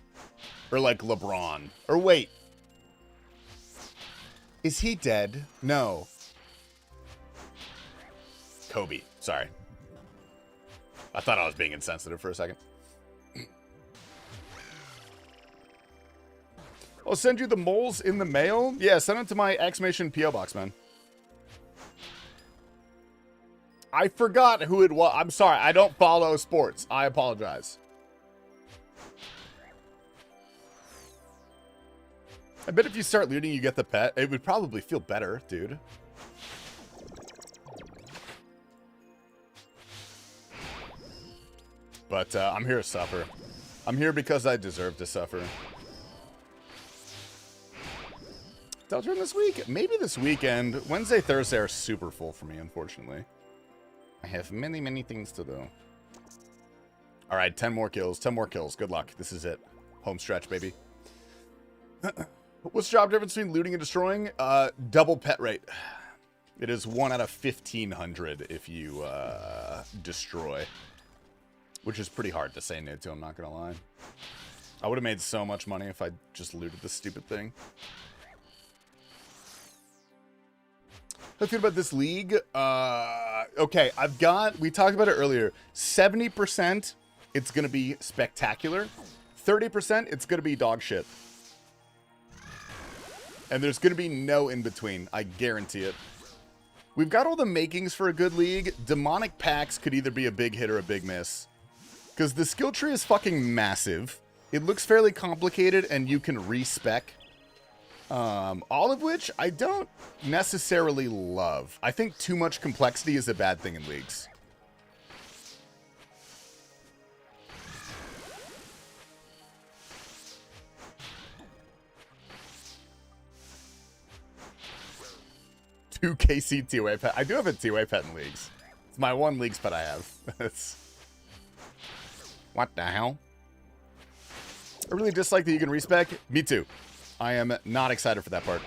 Or, like, LeBron. Or, wait. Is he dead? No. Kobe. Sorry. I thought I was being insensitive for a second. I'll send you the moles in the mail? Yeah, send it to my exclamation P.O. box, man. I forgot who it was. I'm sorry. I don't follow sports. I apologize. I bet if you start looting, you get the pet. It would probably feel better, dude. But I'm here to suffer. I'm here because I deserve to suffer. Deltarune this week? Maybe this weekend. Wednesday, Thursday are super full for me, unfortunately. I have many, many things to do. All right, 10 more kills. 10 more kills. Good luck. This is it. Home stretch, baby. What's the job difference between looting and destroying? Double pet rate. It is 1 out of 1,500 if you destroy. Which is pretty hard to say no to, I'm not going to lie. I would have made so much money if I just looted this stupid thing. How do you feel about this league? Okay, we talked about it earlier. 70%, it's going to be spectacular. 30%, it's going to be dog shit. And there's going to be no in between. I guarantee it. We've got all the makings for a good league. Demonic Packs could either be a big hit or a big miss. Because the skill tree is fucking massive. It looks fairly complicated, and you can respec. All of which I don't necessarily love. I think too much complexity is a bad thing in leagues. Two KC TOA pet. I do have a TOA pet in leagues. It's my one leagues pet I have. What the hell? I really dislike that you can respec. Me too. I am not excited for that part.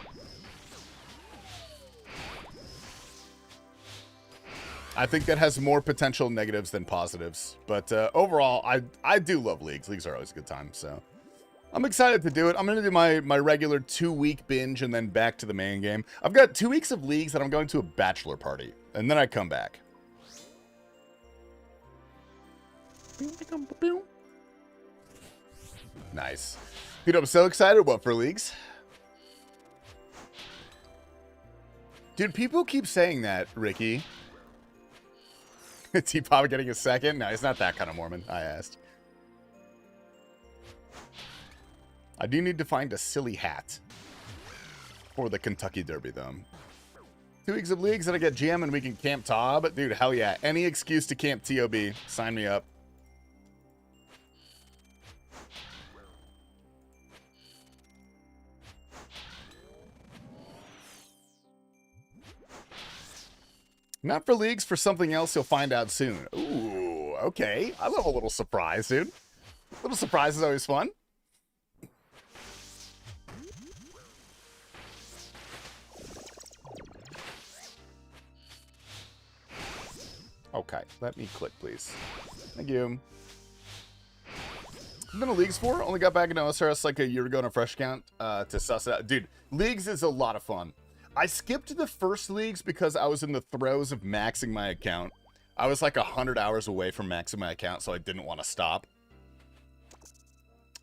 I think that has more potential negatives than positives. But overall, I do love leagues. Leagues are always a good time, so I'm excited to do it. I'm going to do my regular 2-week binge and then back to the main game. I've got 2 weeks of leagues that I'm going to a bachelor party, and then I come back. Nice. Dude, I'm so excited. What, for leagues? Dude, people keep saying that, Ricky. T-Pop getting a second? No, he's not that kind of Mormon, I asked. I do need to find a silly hat for the Kentucky Derby, though. 2 weeks of leagues, and I get GM and we can camp Tob. Dude, hell yeah. Any excuse to camp TOB. Sign me up. Not for leagues, for something else you'll find out soon. Ooh, okay. I love a little surprise, dude. A little surprise is always fun. Okay, let me click, please. Thank you. I've been to Leagues for. Only got back into OSRS like a year ago on a fresh account to suss it out. Dude, Leagues is a lot of fun. I skipped the first Leagues because I was in the throes of maxing my account. I was like 100 hours away from maxing my account, so I didn't want to stop.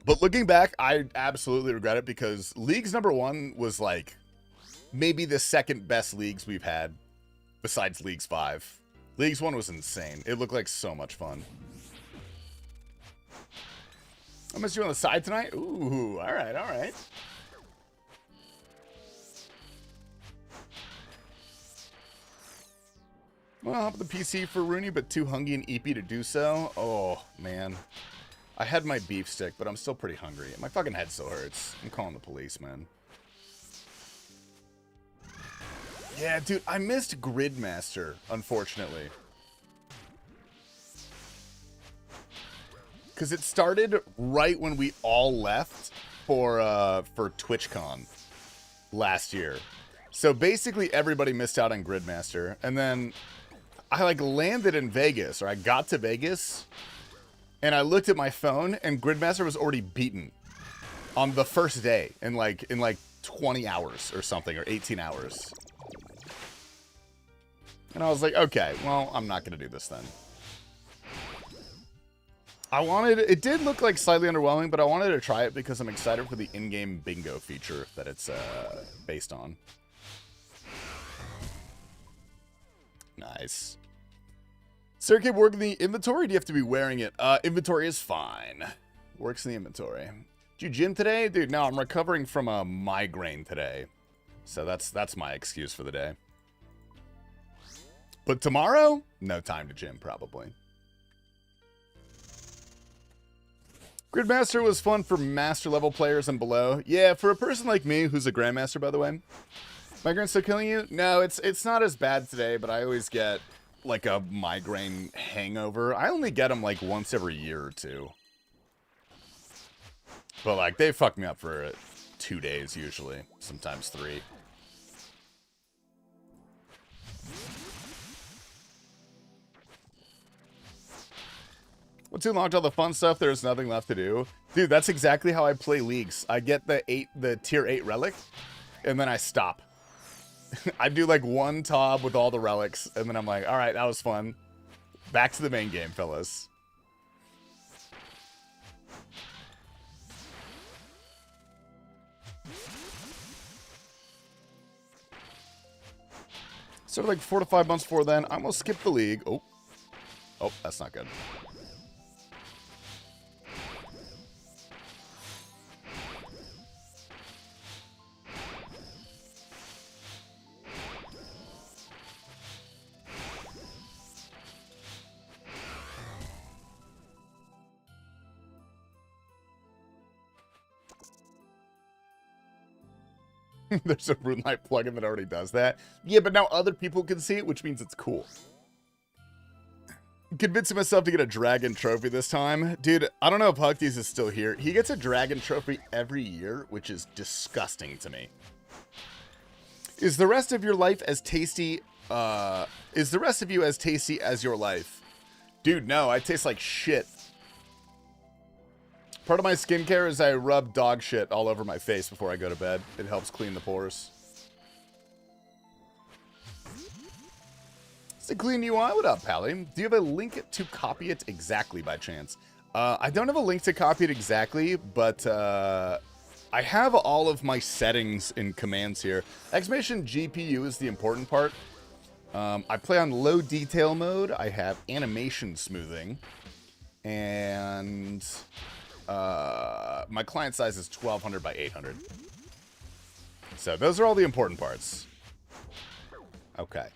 But looking back, I absolutely regret it because Leagues #1 was like maybe the second best Leagues we've had besides Leagues 5. Leagues 1 was insane. It looked like so much fun. I missed you on the side tonight? Ooh, all right, all right. Well, I'll hop the PC for Rooney, but too hungry and eepy to do so. Oh, man. I had my beef stick, but I'm still pretty hungry. My fucking head still hurts. I'm calling the police, man. Yeah, dude, I missed Gridmaster, unfortunately. Because it started right when we all left for TwitchCon last year. So basically everybody missed out on Gridmaster. And then I like landed in Vegas, or I got to Vegas, and I looked at my phone, and Gridmaster was already beaten on the first day in like 20 hours or something, or 18 hours. And I was like, okay, well, I'm not going to do this then. It did look like slightly underwhelming, but I wanted to try it because I'm excited for the in-game bingo feature that it's based on. Nice. Circuit work in the inventory? Do you have to be wearing it? Inventory is fine. Works in the inventory. Did you gym today? Dude, no, I'm recovering from a migraine today. So that's my excuse for the day. But tomorrow, no time to gym, probably. Gridmaster was fun for master level players and below. Yeah, for a person like me, who's a grandmaster, by the way. Migraine still killing you? No, it's not as bad today, but I always get like a migraine hangover. I only get them like once every year or two. But like they fuck me up for 2 days usually, sometimes 3. Once you unlocked all the fun stuff, there's nothing left to do. Dude, that's exactly how I play leagues. I get the tier 8 relic, and then I stop. I do like 1 TOB with all the relics, and then I'm like, all right, that was fun. Back to the main game, fellas. So like 4 to 5 months before then, I'm gonna skip the league. Oh, that's not good. There's a RuneLight plugin that already does that. Yeah, but now other people can see it, which means it's cool. Convincing myself to get a dragon trophy this time. Dude, I don't know if Huckties is still here. He gets a dragon trophy every year, which is disgusting to me. Is the rest of your life as tasty? Is the rest of you as tasty as your life? Dude, no, I taste like shit. Part of my skincare is I rub dog shit all over my face before I go to bed. It helps clean the pores. It's a clean UI. What up, Pally? Do you have a link to copy it exactly by chance? I don't have a link to copy it exactly, but I have all of my settings in commands here. Exclamation GPU is the important part. I play on low detail mode. I have animation smoothing. And my client size is 1200 by 800. So those are all the important parts. Okay.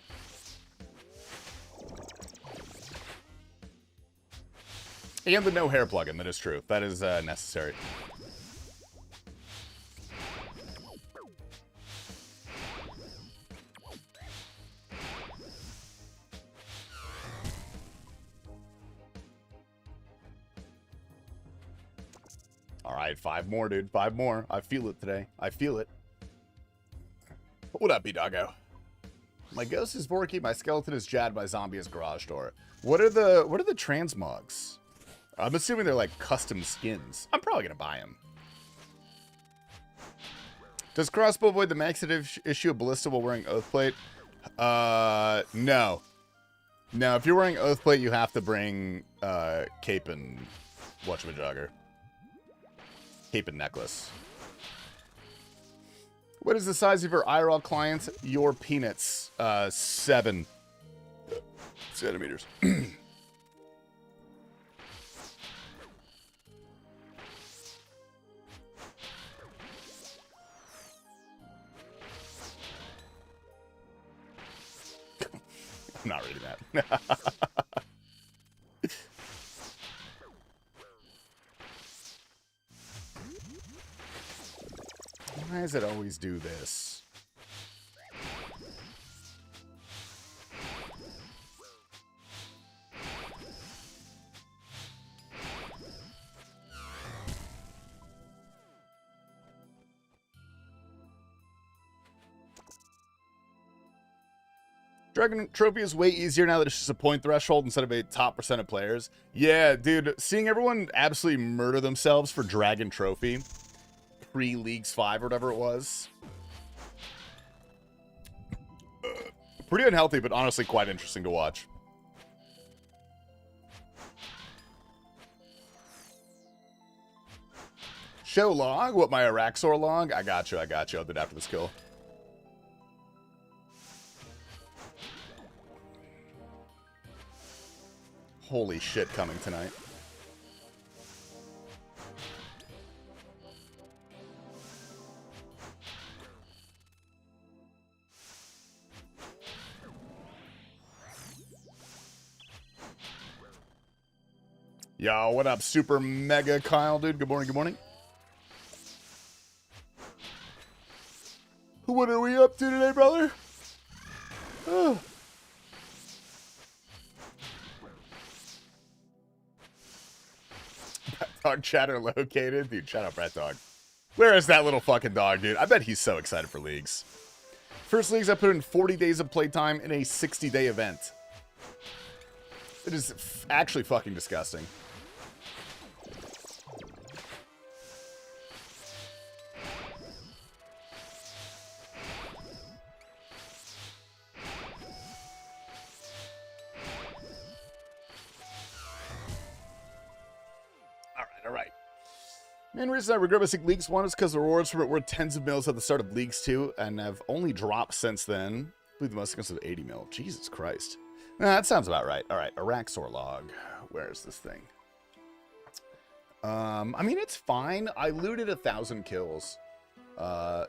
And the no hair plugin, that is true. That is necessary. All right, 5 more, dude. 5 more. I feel it today. I feel it. What up, B-Doggo? My ghost is Vorky. My skeleton is Jad. My zombie is Garage Door. What are the transmogs? I'm assuming they're like custom skins. I'm probably gonna buy them. Does Crossbow avoid the maxitive issue of Ballista while wearing Oathplate? No. No, if you're wearing Oathplate, you have to bring cape and whatchamajogger. Cape and necklace. What is the size of your IRL clients? Your peanuts. 7 centimeters. I'm not reading that. Why does it always do this? Dragon Trophy is way easier now that it's just a point threshold instead of a top % of players. Yeah, dude, seeing everyone absolutely murder themselves for Dragon Trophy pre-Leagues 5 or whatever it was. Pretty unhealthy, but honestly quite interesting to watch. Show log? What, my Arraxxor log? I got you, I got you. I'll do it after this kill. Holy shit coming tonight. Yo, what up, Super Mega Kyle, dude? Good morning, good morning. What are we up to today, brother? Oh. Rat Dog chatter located. Dude, shut up, Rat Dog. Where is that little fucking dog, dude? I bet he's so excited for leagues. First leagues, I put in 40 days of playtime in a 60-day event. It is actually fucking disgusting. All right. Main reason I regret missing leagues, one is because the rewards from it were tens of mils at the start of leagues two, and have only dropped since then. I believe the most expensive 80 mil. Jesus Christ. Nah, that sounds about right. All right, Arraxxor log. Where is this thing? I mean, it's fine. I looted 1,000 kills.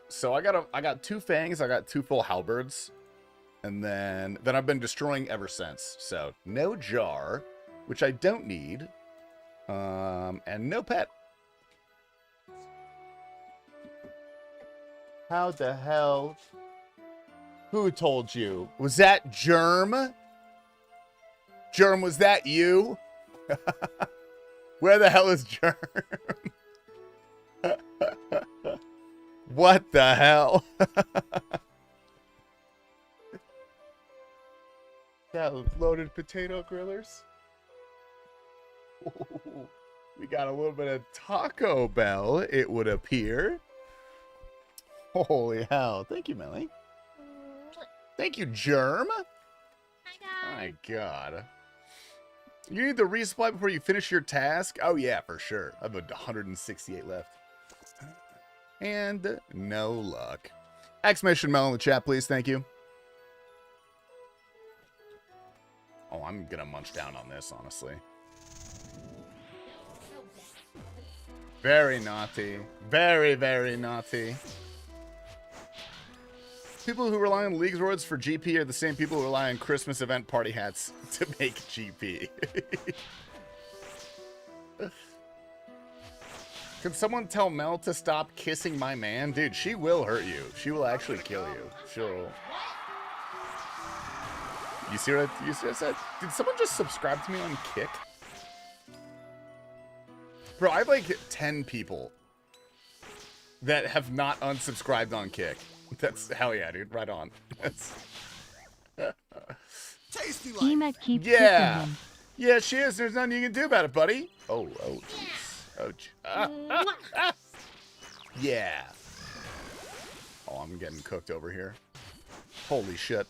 So I got 2 fangs, I got 2 full halberds, and then I've been destroying ever since. So no jar, which I don't need, and no pet. How the hell? Who told you? Was that Germ? Germ, was that you? Where the hell is Germ? What the hell? That loaded potato grillers. Ooh, we got a little bit of Taco Bell, it would appear. Holy hell. Thank you, Millie. Thank you, Germ. My God. You need the resupply before you finish your task? Oh, yeah, for sure. I have 168 left. And no luck. Exclamation Mel in the chat, please. Thank you. Oh, I'm going to munch down on this, honestly. Very naughty. Very, very naughty. People who rely on league rewards for GP are the same people who rely on Christmas event party hats to make GP. Can someone tell Mel to stop kissing my man? Dude, she will hurt you. She will actually kill you. She'll... You see what I said? Did someone just subscribe to me on Kick? Bro, I have like 10 people that have not unsubscribed on Kick. That's hell yeah, dude. Right on. That's TastyLife. Emet keeps kissing yeah. him. Yeah, she is. There's nothing you can do about it, buddy. Oh, jeez. Yeah. Oh, I'm getting cooked over here. Holy shit.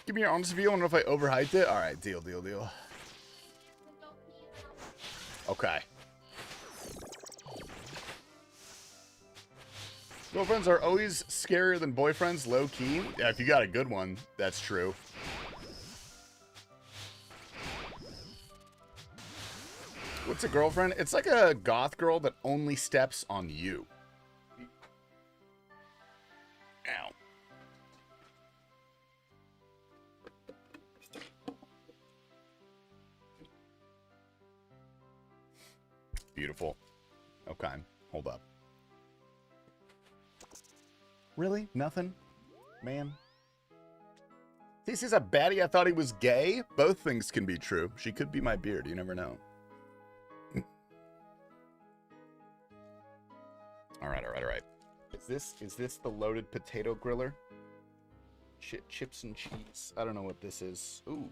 Give me your honest view. I don't know if I overhyped it. All right, deal. Okay. Girlfriends are always scarier than boyfriends, low-key. Yeah, if you got a good one, that's true. What's a girlfriend? It's like a goth girl that only steps on you. Ow. Beautiful. Okay, hold up. Really? Nothing? Man. This is a baddie. I thought he was gay. Both things can be true. She could be my beard. You never know. All right. Is this the loaded potato griller? Chips and cheese. I don't know what this is. Ooh.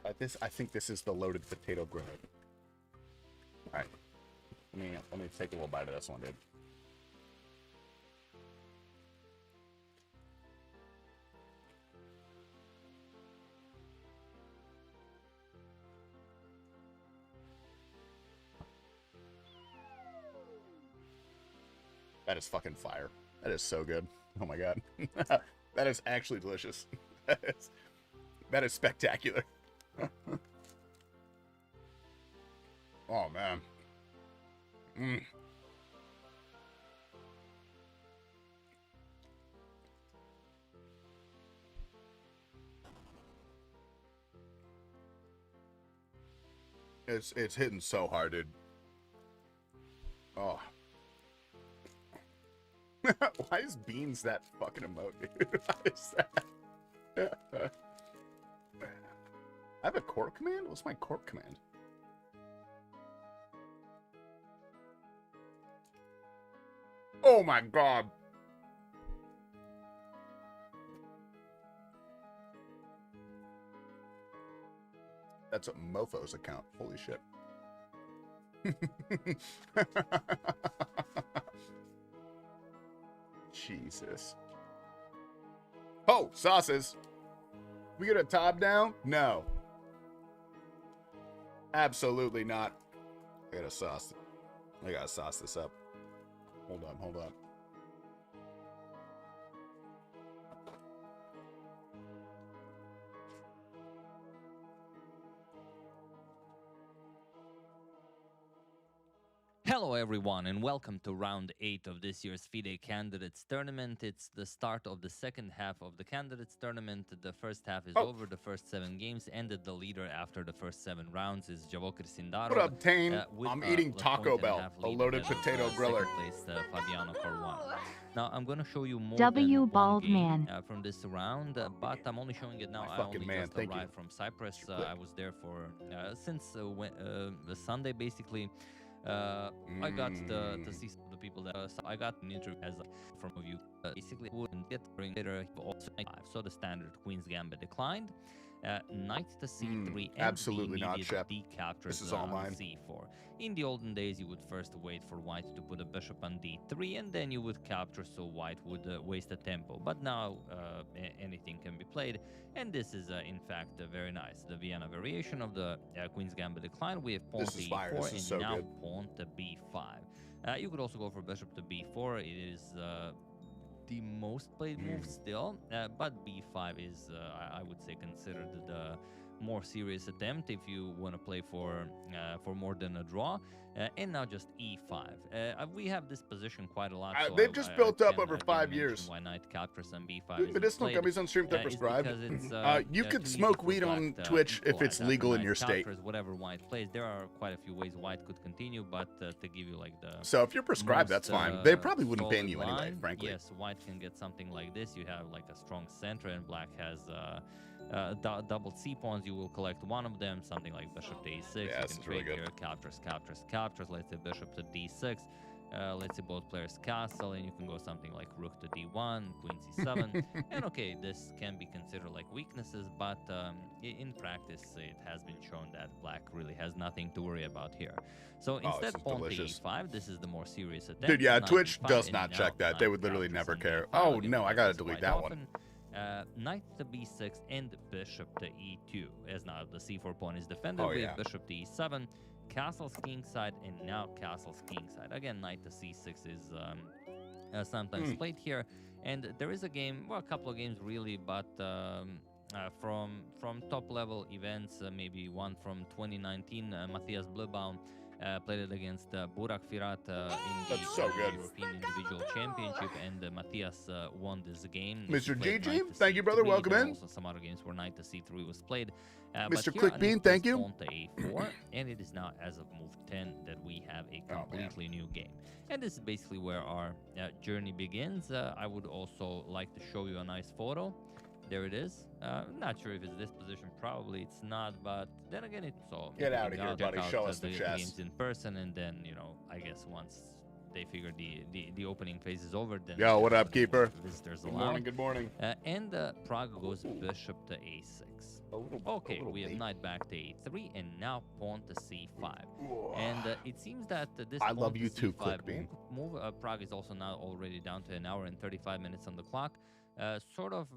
I think this is the loaded potato griller. All right. Let me take a little bite of this one, dude. That is fucking fire. That is so good. Oh my god. That is actually delicious. That is spectacular. Oh man. Mm. It's hitting so hard, dude. Oh. Why is beans that fucking emote, dude? Why is that? I have a corp command? What's my corp command? Oh my god. That's a mofo's account. Holy shit. Jesus. Oh, sauces. We get a top down? No. Absolutely not. I gotta sauce this up. Hold on. Hello everyone and welcome to round 8 of this year's FIDE Candidates Tournament. It's the start of the second half of the Candidates Tournament. The first half is over. The first 7 games ended. The leader after the first 7 rounds is Javokr Sindarov. What up, Tane? I'm eating Taco Bell, a loaded potato griller. Place, Fabiano Caruana. Now I'm going to show you more W than Bald one game, Man. From this round, but I'm only showing it now. I only just arrived from Cyprus. I was there for since the Sunday basically. I got to see some of the people that so I got an interview as from of you basically wouldn't get during later also so the standard Queen's Gambit declined. Knight to c3 and absolutely not, Shep. D captures this is all mine. c4. In the olden days, you would first wait for white to put a bishop on d3, and then you would capture, so white would waste a tempo. But now anything can be played, and this is in fact very nice. The Vienna variation of the Queen's Gambit decline. We have pawn to e4 and so now good. pawn to b5. You could also go for bishop to b4. It is the most played move still, but b5 is I would say considered the more serious attempt if you want to play for more than a draw. And now just e5. We have this position quite a lot. So they've just built up over 5 years. Why knight captures on b5? Medicinal gummies on stream that prescribe. You could smoke weed on Twitch if it's legal in your state. Whatever white plays, there are quite a few ways white could continue, but to give you like the so if you're prescribed, that's fine. They probably wouldn't ban you anyway, frankly. Yes, white can get something like this. You have like a strong center, and black has double c pawns. You will collect one of them, something like bishop to e6. Yeah, you can trade here, captures. Let's say bishop to d6. Let's say both players castle, and you can go something like rook to d1, queen c7. And okay, this can be considered like weaknesses, but in practice, it has been shown that black really has nothing to worry about here. So instead, pawn to e5. This is the more serious attempt. Dude, yeah, Twitch does not check that. They would literally never care. Oh no, I gotta delete that one. Knight to b6 and bishop to e2, as now the c4 pawn is defended with bishop to e7, castles kingside, and now castles kingside. Again, knight to c6 is sometimes played here, and there is a game, well, a couple of games really, but from top level events, maybe one from 2019, Matthias Blöbaum played it against Burak Firat in the European Individual Championship, and Matthias won this game. Mr. GG, thank you, brother. Welcome in. Also, some other games where knight to c3 was played. Mr. Clickbean, thank you. Pawn to a4, and it is now, as of move 10, that we have a completely new game. And this is basically where our journey begins. I would also like to show you a nice photo. There it is. Not sure if it's this position. Probably it's not, but then again, it's all. Get out of here, buddy. Show us the chess. Games in person, and then I guess once they figure the opening phase is over, then. Yo, what up, keeper? Visitors good morning. Good morning. And Prague goes bishop to a6. Okay, we have knight back to a3, and now pawn to c5. And it seems that this I love you too, Clickbean. Move Prague is also now already down to 1 hour and 35 minutes on the clock. Sort of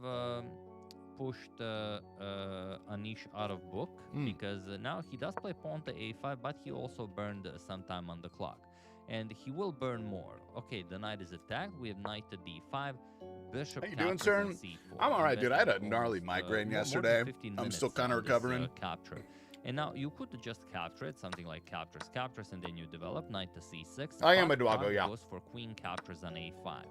pushed Anish out of book because now he does play pawn to a5, but he also burned some time on the clock, and he will burn more. Okay, the knight is attacked. We have knight to d5, bishop. How you doing, sir? I'm all right, dude. I had a gnarly migraine yesterday. I'm still kind of recovering. Capture. And now you could just capture it, something like captures, and then you develop knight to c6. I am a Duago, yeah. Goes for queen captures on a5.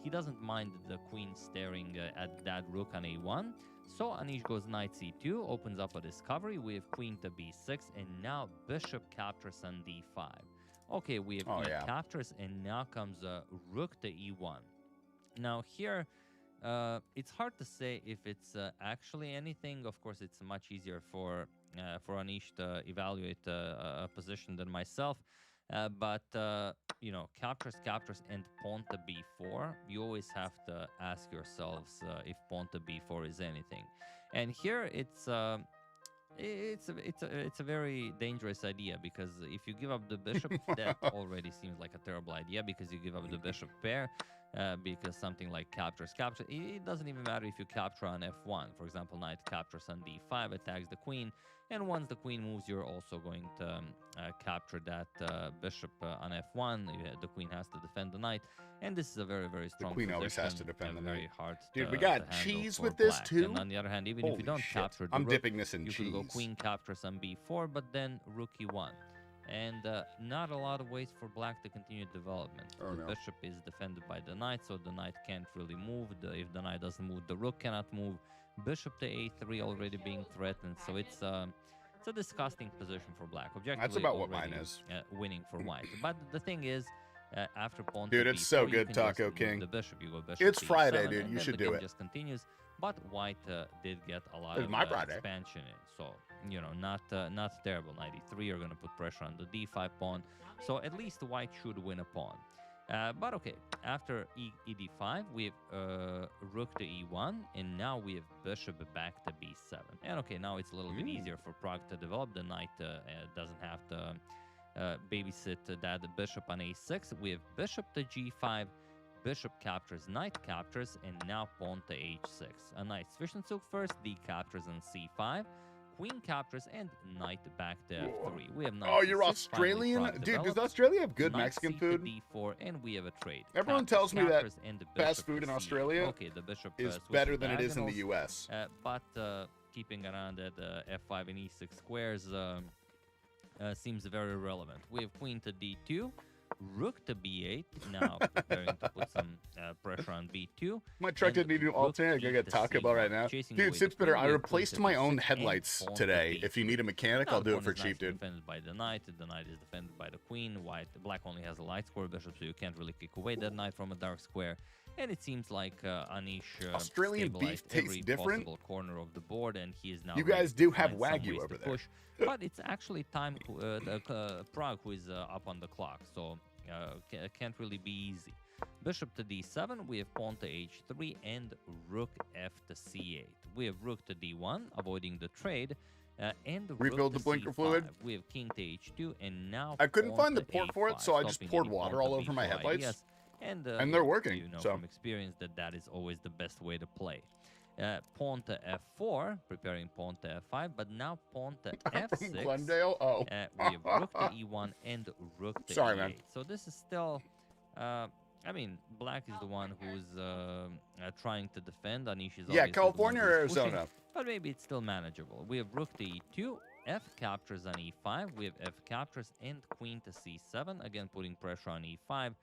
He doesn't mind the queen staring at that rook on a1, So Anish goes knight c2, opens up a discovery. We have queen to b6, and now bishop captures on d5. Okay, we have captures, and now comes rook to e1. Now here, it's hard to say if it's actually anything. Of course, it's much easier for Anish to evaluate a position than myself. But you know, captures, and pawn to b4. You always have to ask yourselves if pawn to b4 is anything. And here it's a very dangerous idea, because if you give up the bishop, that already seems like a terrible idea, because you give up the bishop pair. Because something like captures, it doesn't even matter if you capture on f1. For example, knight captures on d5, attacks the queen, and once the queen moves, you're also going to capture that bishop on f1. The queen has to defend the knight, and this is a very, very strong position. The queen always has to defend the knight. Hard Dude, we got cheese with this too? And on the other hand, even if you don't capture the I'm rook, dipping this in cheese. You could go queen captures on b4, but then rook e1. And not a lot of ways for black to continue development. The bishop is defended by the knight, so the knight can't really move. If the knight doesn't move, the rook cannot move. Bishop to a3 already being threatened, so it's a disgusting position for black. Objectively, that's about what mine is. Winning for white. But the thing is, after pawn dude, to it's b4, so good, Taco King. The bishop, you go bishop it's to Friday, e7, dude. You should do it. Just continues. But white did get a lot of expansion in, so you know, not terrible. 93, you're going to put pressure on the d5 pawn, so at least white should win a pawn. But okay, after ed5, we have rook to e1, and now we have bishop back to b7. And okay, now it's a little bit easier for Prague to develop. The knight doesn't have to babysit that bishop on a6. We have bishop to g5, bishop captures, knight captures, and now pawn to h6. A knight Zwischenzug first, d captures on c5, queen captures, and knight back to f3. We have knight. Oh, you're Australian? Dude, does Australia have good Mexican food? d4, and we have a trade. Everyone tells me that fast food in Australia is better than it is in the US. But keeping around at f5 and e6 squares seems very relevant. We have queen to d2, rook to b8, now preparing to put some pressure on b2. My truck didn't need an alternate. I got Taco Bell right now. Dude, Sips Bitter, I replaced my own headlights today. If you need a mechanic, I'll do it for cheap, dude. Defended by the knight is defended by the queen. Black only has a light square bishop, so you can't really kick away that knight from a dark square. And it seems like Anish Australian beef tastes different. Corner of the board, and he is now. You guys do have Wagyu over there. But it's actually time. Prague who is up on the clock, so can't really be easy. Bishop to d7, we have pawn to h3, and rook f to c8. We have rook to d1, avoiding the trade, and rebuild the blinker c5. fluid. We have king to h2, and now I couldn't find the port for it, so I just poured water all over my headlights. Ideas. And they're working. You know so from experience that is always the best way to play. Pawn to f4, preparing pawn to f5, but now pawn to f6. From Glendale? Oh. We have rook to e1 and rook to e8. Man. So this is still, I mean, black is the one who's trying to defend. Anish is California or Arizona. Pushing, but maybe it's still manageable. We have rook to e2, f captures on e5. We have f captures and queen to c7, again putting pressure on e5.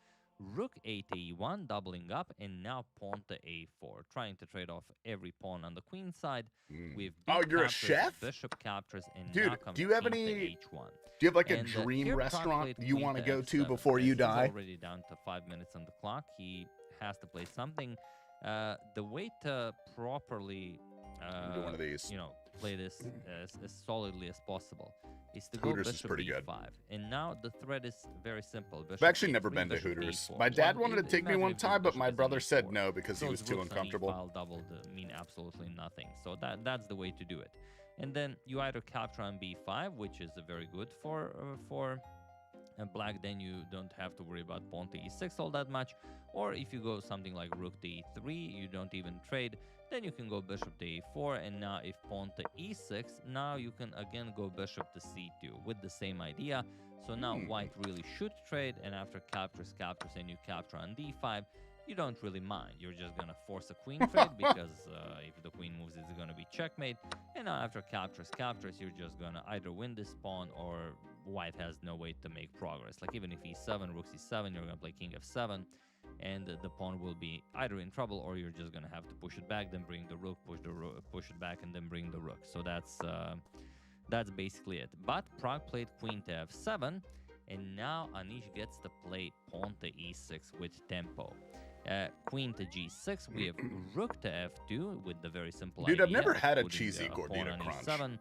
Rook a to e1, doubling up, and now pawn to a4, trying to trade off every pawn on the queen side. With you're a chef? Bishop captures, and dude, now comes do you have king any? to h1. Do you have like a dream restaurant you want to go to before you die? He's already down to 5 minutes on the clock. He has to play something. The way to properly, one of these. you know, play this as solidly as possible is to go Hooters bishop is pretty e5. good. And now the thread is very simple. I've actually never been to Hooters. My dad wanted to take me one time, but my brother said no because he was too uncomfortable. Doubled mean absolutely nothing. So that's the way to do it. And then you either capture on b5, which is very good for black, then you don't have to worry about pawn to e6 all that much. Or if you go something like rook to e3, you don't even trade, then you can go bishop to e4, and now if pawn to e6, now you can again go bishop to c2 with the same idea. So now white really should trade, and after captures, and you capture on d5, you don't really mind. You're just going to force a queen trade because if the queen moves, it's going to be checkmate. And now after captures, you're just going to either win this pawn or white has no way to make progress. Like even if e7, rook c7, you're going to play king f7. and the pawn will be either in trouble or you're just gonna have to push it back, then bring the rook, push it back, and then bring the rook. So that's basically it. But Prague played queen to f7, and now Anish gets to play pawn to e6 with tempo. Queen to g6, we have rook to f2 with the very simple Dude, idea I've never of had a putting, cheesy pawn gordita on crunch. e7,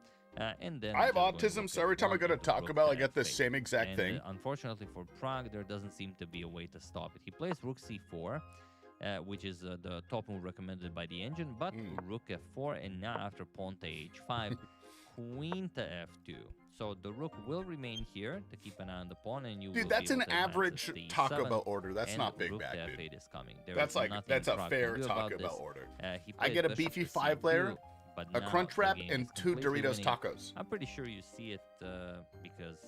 and then I have just going autism, with so every time I go to into Taco rook Bell, to I get the f8. same exact And, thing. Unfortunately for Prague, there doesn't seem to be a way to stop it. He plays rook c4, which is the top move recommended by the engine, but rook f4, and now after pawn to h5, queen to f2. So the rook will remain here to keep an eye on the pawn, and you will Dude, that's be able an to advance average it to Taco e7, Bell order. That's and not Big rook Mac, to dude. f8 is coming. There That's is like nothing that's a Prague fair can do about Taco this. Bell order. He I plays get a bishop beefy to 5-layer, c2, but a now crunch the wrap, game and is 2 completely Doritos winning. tacos. I'm pretty sure you see it because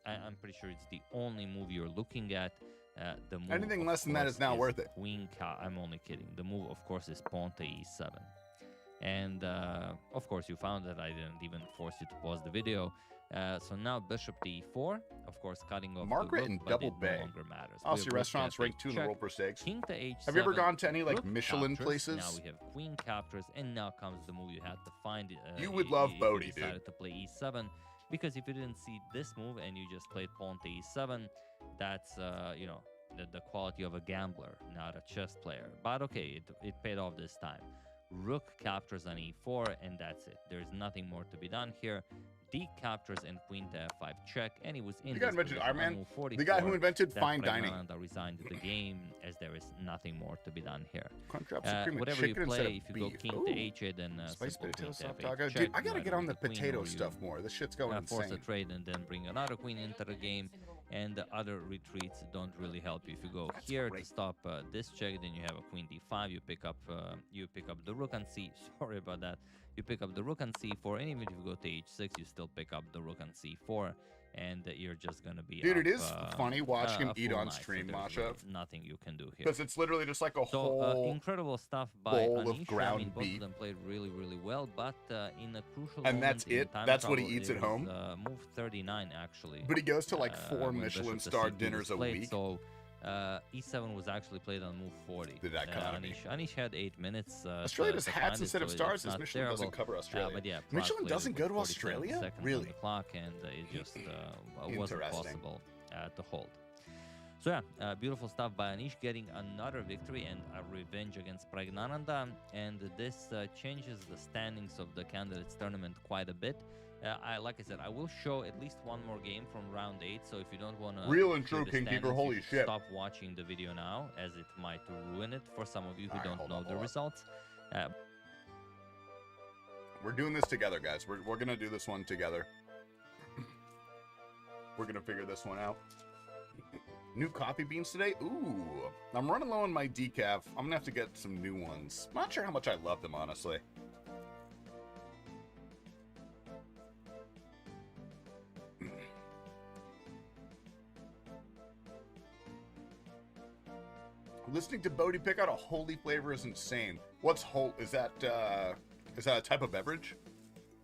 I'm pretty sure it's the only move you're looking at. The move, Anything of less than that course, is not worth it. Queen I'm only kidding. The move, of course, is pawn to e7. And of course, you found that I didn't even force you to pause the video. So now bishop to e4, of course, cutting off Margaret the rook, in but Double it Bay. no longer matters. We Aussie have rook restaurants to ranked 2 in the check, world for steaks. king to h7. Have you ever gone to any like rook Michelin captures. places? Now we have queen captures, and now comes the move you had to find. You would love if Bodhi, you dude. decided to play e7, because if you didn't see this move and you just played pawn to e7, that's you know, the quality of a gambler, not a chess player. But okay, it paid off this time. Rook captures on e4, and that's it. There's nothing more to be done here. D captures and queen to f5 check, and he was in. The guy this invented position on Iron Man? move 44. The guy who invented That fine dining. Pragnananda resigned the game, as there is nothing more to be done here. Crunch wrap supreme with Whatever you chicken instead play, of if you go beef. king Ooh. to h8, then Spiced simple potato queen soft to f8 taco. check, Dude, I gotta either get on the with queen potato or you, stuff more. This shit's going force a insane. trade and then bring another queen into the game, and the other retreats don't really help you. If you go here to stop this check, then you have a queen d5. You pick up the rook on c. Sorry about that. You pick up the rook on c4, and even if you go to h6, you still pick up the rook on c4, and you're just gonna be. Dude, up, it is funny watching him a eat full on knife, so stream, there's Masha. really nothing you can do here. Because it's literally just like a So whole incredible stuff by bowl of Anish. ground I mean, both beef. of them played really, really well, but in a crucial And moment that's in it? time That's what he trouble, eats it at was, home? Move 39 actually. But he goes to like 4 when Michelin bishop to star C2 dinners was a played. week. So e7 was actually played on move 40. Did that cut out of me? Anish had 8 minutes. Australia does to hats find it, instead of so stars, it's as not Michelin terrible. doesn't cover Australia. But yeah, Prague Michelin played doesn't with go to 47 Australia? seconds on Really? the clock, and it just wasn't Interesting. possible to hold. So yeah, beautiful stuff by Anish, getting another victory and a revenge against Pragnananda, and this changes the standings of the candidates tournament quite a bit. Like I said, I will show at least one more game from round 8, so if you don't want to Real and true Kingkeeper, holy shit. stop watching the video now, as it might ruin it for some of you who Alright, don't hold know on, the hold on. results. We're doing this together, guys. We're gonna do this one together. We're gonna figure this one out. New coffee beans today? Ooh. I'm running low on my decaf. I'm gonna have to get some new ones. I'm not sure how much I love them, honestly. Listening to Bodhi pick out a holy flavor is insane. What's whole? Is that a type of beverage?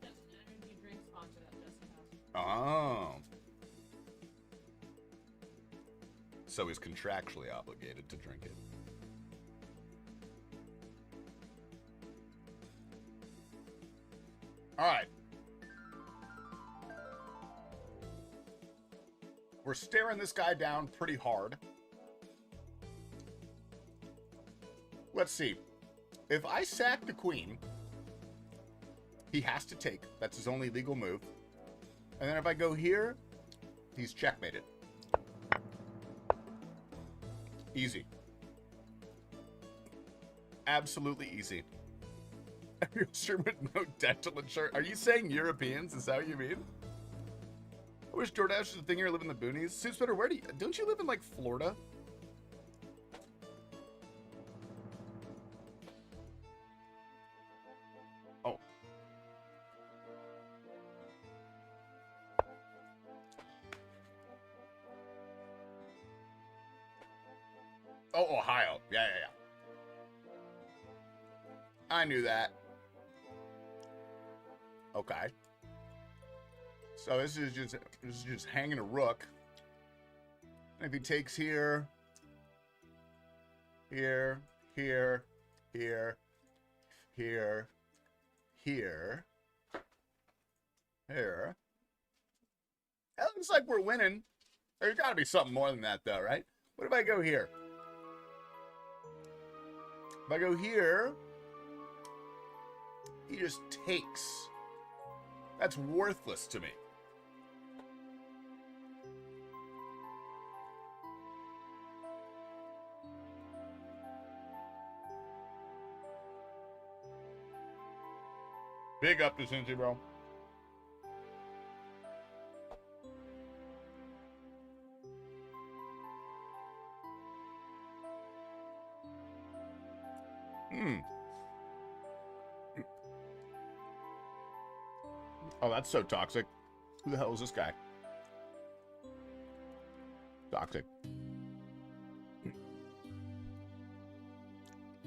Yes, energy drinks onto that Jessica. Oh. So he's contractually obligated to drink it. All right. We're staring this guy down pretty hard. Let's see. If I sack the queen, he has to take. That's his only legal move. And then if I go here, he's checkmated. Easy. Absolutely easy. You're sure with no dental insurance. Are you saying Europeans? Is that what you mean? I wish DoorDash was a thing here. Live in the boonies. Suits better. Where don't you live in like Florida? Oh. Oh, Ohio. Yeah. I knew that. Okay. So this is just hanging a rook. And if he takes here, here, here, here, here, here, here. That looks like we're winning. There's got to be something more than that, though, right? What if I go here? If I go here, he just takes. That's worthless to me. Big up to Cincy, bro. Oh, that's so toxic. Who the hell is this guy? Toxic.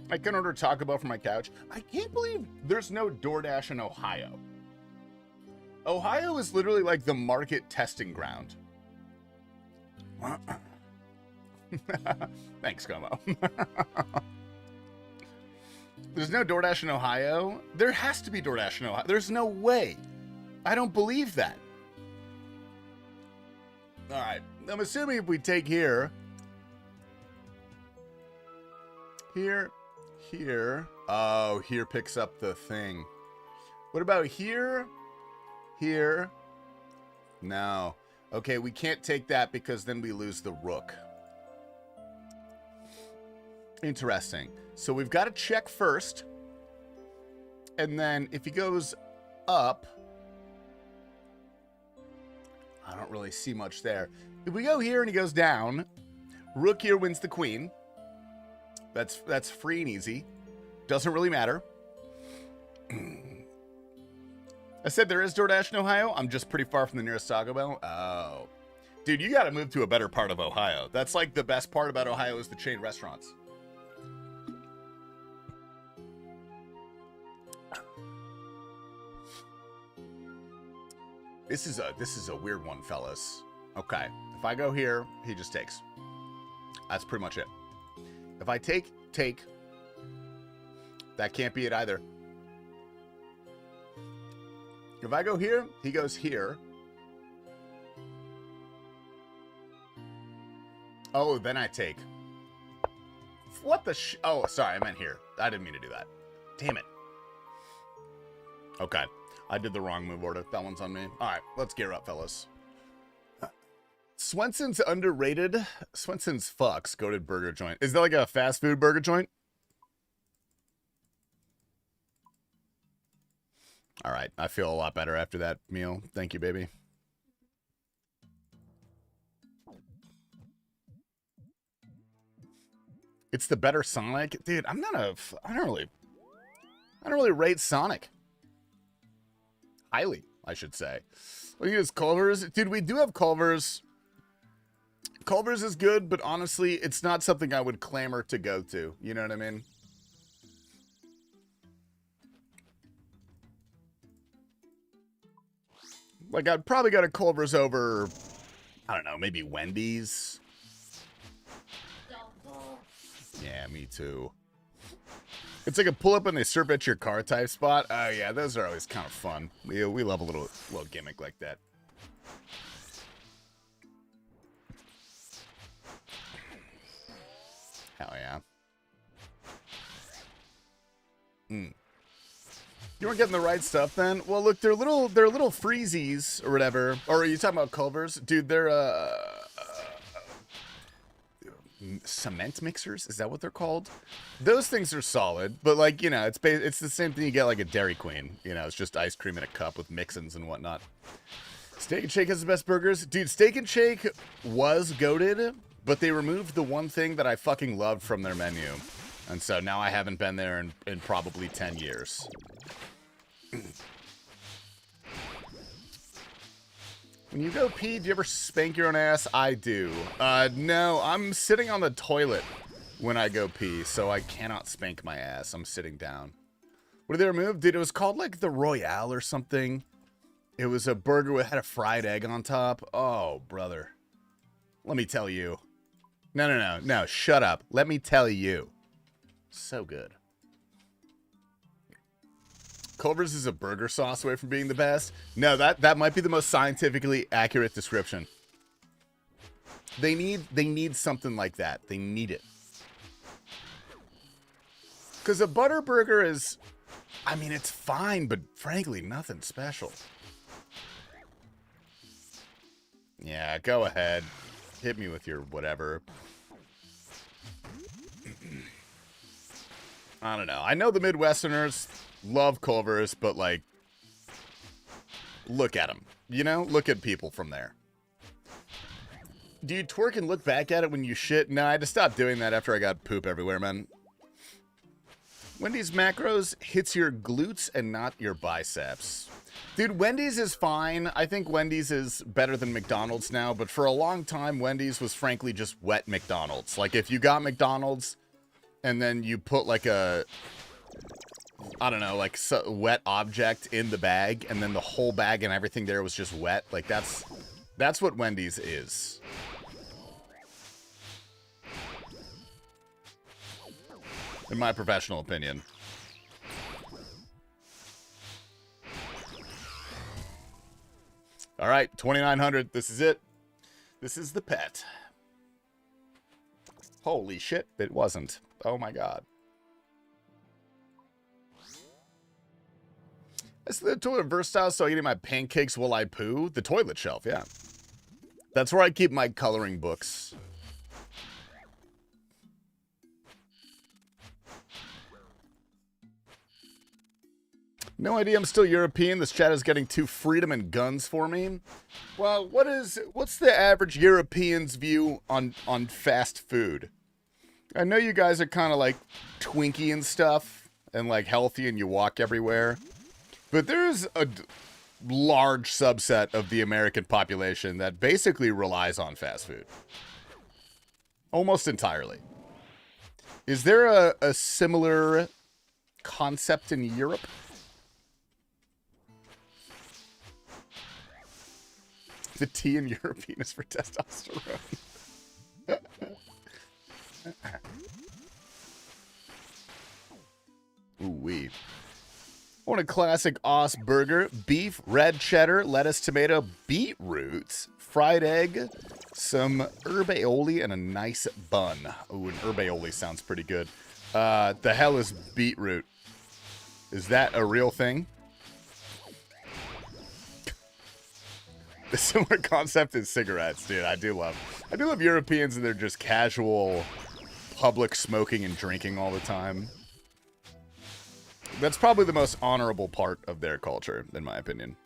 I can order Taco Bell from my couch. I can't believe there's no DoorDash in Ohio. Ohio is literally like the market testing ground. Thanks, Como. There's no DoorDash in Ohio. There has to be DoorDash in Ohio. There's no way. I don't believe that. All right. I'm assuming if we take here. Here. Oh, here picks up the thing. What about here? Here. No. Okay, we can't take that because then we lose the rook. Interesting. So we've got to check first. And then if he goes up, I don't really see much there. If we go here and he goes down, rook here wins the queen. That's free and easy. Doesn't really matter. I said there is DoorDash in Ohio. I'm just pretty far from the nearest Taco Bell. Oh. Dude, you got to move to a better part of Ohio. That's like the best part about Ohio is the chain restaurants. This is a weird one, fellas. Okay. If I go here, he just takes. That's pretty much it. If I take, that can't be it either. If I go here, he goes here. Oh, then I take. What the oh, sorry, I meant here. I didn't mean to do that. Damn it. Okay. I did the wrong move order. That one's on me. All right, let's gear up, fellas. Swenson's underrated. Swenson's fucks goated burger joint. Is that like a fast food burger joint? All right, I feel a lot better after that meal. Thank you, baby. It's the better Sonic, dude. I don't really rate Sonic highly, I should say. Look at this Culver's, dude. We do have Culver's. Culver's is good, but honestly, it's not something I would clamor to go to. You know what I mean? Like, I'd probably go to Culver's over, I don't know, maybe Wendy's. Yeah, me too. It's like a pull-up and they serve at your car type spot. Oh, yeah, those are always kind of fun. We love a little gimmick like that. Hell yeah. You weren't getting the right stuff then? Well, look, they're little freezies or whatever. Or are you talking about Culver's? Dude, they're cement mixers, is that what they're called? Those things are solid, but like, you know, it's the same thing you get like a Dairy Queen. You know, it's just ice cream in a cup with mix-ins and whatnot. Steak and Shake has the best burgers. Dude, Steak and Shake was goated, but they removed the one thing that I fucking loved from their menu. And so now I haven't been there in probably 10 years. When you go pee, do you ever spank your own ass? I do. No, I'm sitting on the toilet when I go pee, so I cannot spank my ass. I'm sitting down. What did they remove? Dude, it was called like the Royale or something. It was a burger that had a fried egg on top. Oh, brother. Let me tell you. No, shut up. Let me tell you. So good. Culver's is a burger sauce away from being the best. No, that might be the most scientifically accurate description. They need something like that. They need it. Because a butter burger is, I mean, it's fine, but frankly, nothing special. Yeah, go ahead. Hit me with your whatever. I don't know. I know the Midwesterners love Culver's, but, like, look at them. You know? Look at people from there. Do you twerk and look back at it when you shit? No, I had to stop doing that after I got poop everywhere, man. Wendy's macros hits your glutes and not your biceps. Dude, Wendy's is fine. I think Wendy's is better than McDonald's now, but for a long time, Wendy's was frankly just wet McDonald's. Like, if you got McDonald's and then you put, like, a, I don't know, like, wet object in the bag, and then the whole bag and everything there was just wet, like, that's what Wendy's is. In my professional opinion. All right, 2,900. This is it. This is the pet. Holy shit, it wasn't. Oh my god. That's the toilet versatile, so eating my pancakes while I poo. The toilet shelf, yeah. That's where I keep my coloring books. No idea, I'm still European. This chat is getting too freedom and guns for me. Well, what's the average European's view on fast food? I know you guys are kind of like Twinkie and stuff, and like healthy and you walk everywhere. But there's a large subset of the American population that basically relies on fast food. Almost entirely. Is there a similar concept in Europe? The T in European is for testosterone. Ooh-wee. I want a classic Oss burger. Beef, red cheddar, lettuce, tomato, beetroot, fried egg, some herb aioli, and a nice bun. Ooh, an herb aioli sounds pretty good. The hell is beetroot? Is that a real thing? The similar concept is cigarettes, dude. I do love Europeans, and they're just casual public smoking and drinking all the time. That's probably the most honorable part of their culture, in my opinion.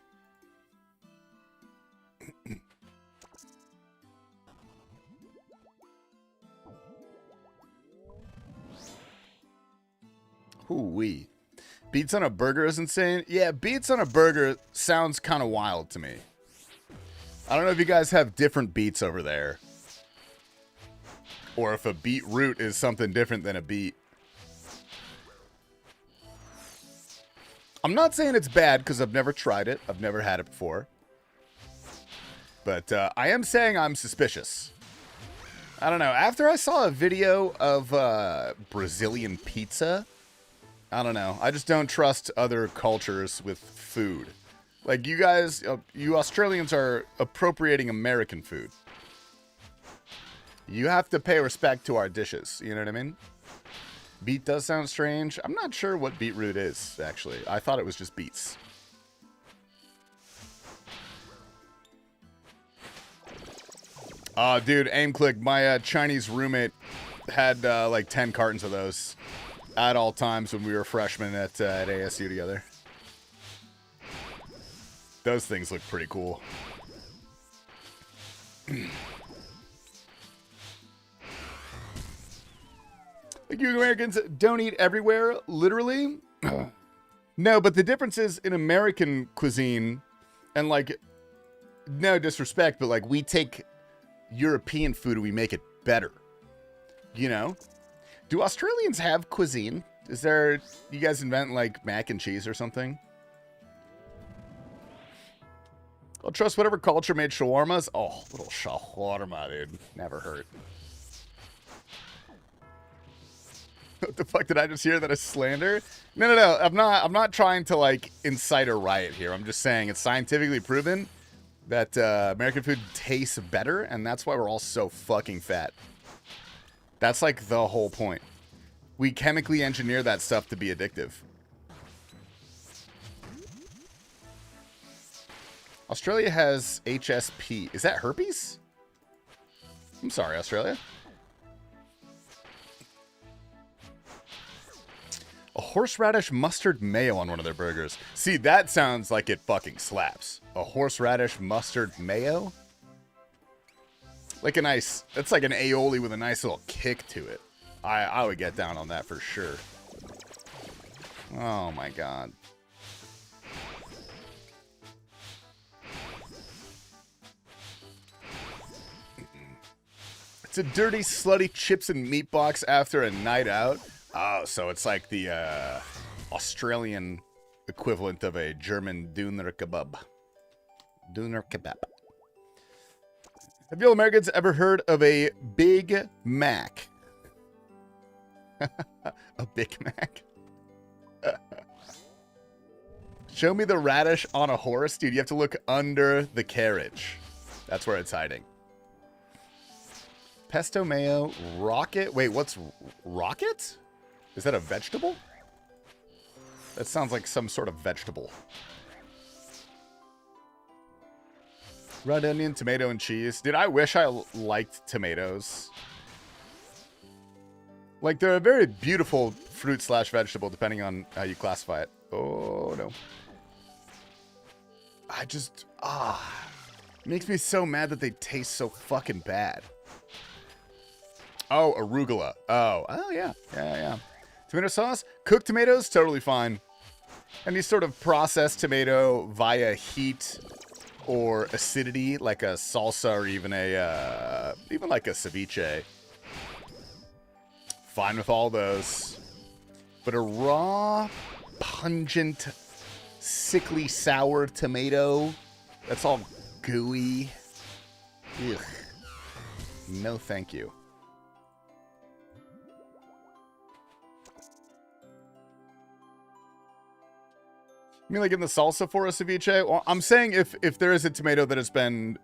Ooh-wee. Beats on a burger is insane? Yeah, beats on a burger sounds kind of wild to me. I don't know if you guys have different beets over there. Or if a beetroot is something different than a beet. I'm not saying it's bad because I've never tried it. I've never had it before. But I am saying I'm suspicious. I don't know. After I saw a video of Brazilian pizza, I don't know. I just don't trust other cultures with food. Like, you guys, you Australians are appropriating American food. You have to pay respect to our dishes. You know what I mean? Beet does sound strange. I'm not sure what beetroot is, actually. I thought it was just beets. Dude, aim click. My Chinese roommate had like 10 cartons of those at all times when we were freshmen at ASU together. Those things look pretty cool. Like, you Americans don't eat everywhere, literally? No, but the difference is in American cuisine, and like, no disrespect, but like, we take European food and we make it better. You know? Do Australians have cuisine? Is there, you guys invent like mac and cheese or something? I'll trust whatever culture made shawarmas. Oh, little shawarma, dude. Never hurt. What the fuck did I just hear? That is slander? No. I'm not trying to like incite a riot here. I'm just saying it's scientifically proven that American food tastes better, and that's why we're all so fucking fat. That's like the whole point. We chemically engineer that stuff to be addictive. Australia has HSP. Is that herpes? I'm sorry, Australia. A horseradish mustard mayo on one of their burgers. See, that sounds like it fucking slaps. A horseradish mustard mayo? Like a nice, it's like an aioli with a nice little kick to it. I would get down on that for sure. Oh my god. It's a dirty, slutty chips and meat box after a night out. Oh, so it's like the Australian equivalent of a German Döner kebab. Döner kebab. Have you Americans ever heard of a Big Mac? A Big Mac? Show me the radish on a horse. Dude, you have to look under the carriage. That's where it's hiding. Pesto mayo, rocket. Wait, what's rocket? Is that a vegetable? That sounds like some sort of vegetable. Red onion, tomato, and cheese. Dude, I wish I liked tomatoes. Like, they're a very beautiful fruit slash vegetable, depending on how you classify it. Oh, no. I just, it makes me so mad that they taste so fucking bad. Oh, arugula. Oh, yeah. Yeah. Tomato sauce? Cooked tomatoes? Totally fine. Any sort of processed tomato via heat or acidity, like a salsa or even like a ceviche. Fine with all those. But a raw, pungent, sickly sour tomato that's all gooey. Ugh. No thank you. You mean like in the salsa for a ceviche? Well, I'm saying if there is a tomato that has been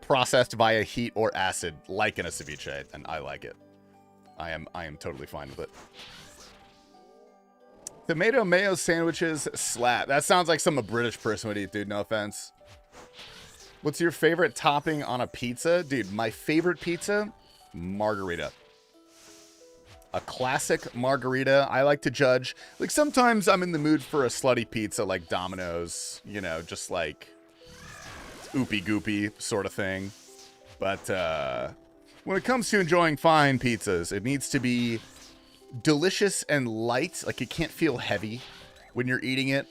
processed via heat or acid, like in a ceviche, then I like it. I am totally fine with it. Tomato mayo sandwiches slap. That sounds like some a British person would eat, dude. No offense. What's your favorite topping on a pizza? Dude, my favorite pizza? Margarita. A classic margarita. I like to judge. Like, sometimes I'm in the mood for a slutty pizza like Domino's. You know, just like oopy goopy sort of thing. But when it comes to enjoying fine pizzas, it needs to be delicious and light. Like, it can't feel heavy when you're eating it.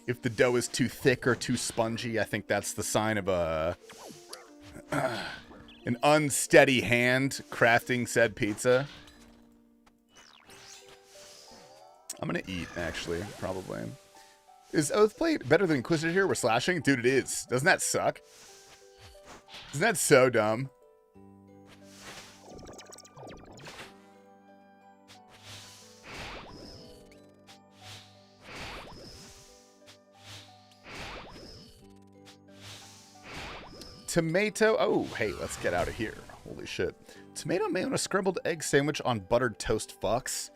If the dough is too thick or too spongy, I think that's the sign of an unsteady hand crafting said pizza. I'm gonna eat, actually, probably. Is Oathplate better than Inquisitor here? We're slashing? Dude, it is. Doesn't that suck? Isn't that so dumb? Tomato. Oh, hey, let's get out of here. Holy shit. Tomato mayo and a scrambled egg sandwich on buttered toast fucks.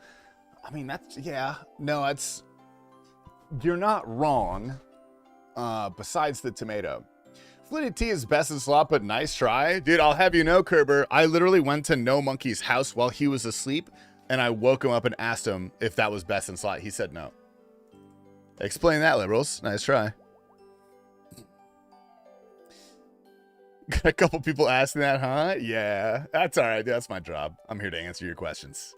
I mean, that's, yeah. No, it's, you're not wrong. Besides the tomato. Fluted tea is best in slot, but nice try. Dude, I'll have you know, Kerber, I literally went to No Monkey's house while he was asleep, and I woke him up and asked him if that was best in slot. He said no. Explain that, liberals. Nice try. Got a couple people asking that, huh? Yeah, that's all right. That's my job. I'm here to answer your questions.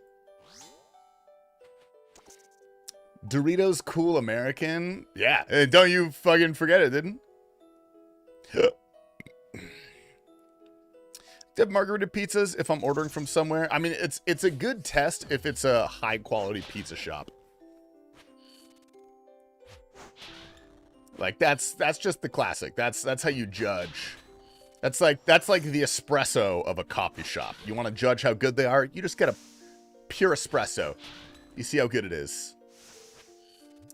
Doritos Cool American? Yeah, don't you fucking forget it, didn't? Do you have margarita pizzas if I'm ordering from somewhere? I mean, it's a good test if it's a high quality pizza shop. Like, that's just the classic. That's how you judge. That's like the espresso of a coffee shop. You want to judge how good they are? You just get a pure espresso. You see how good it is.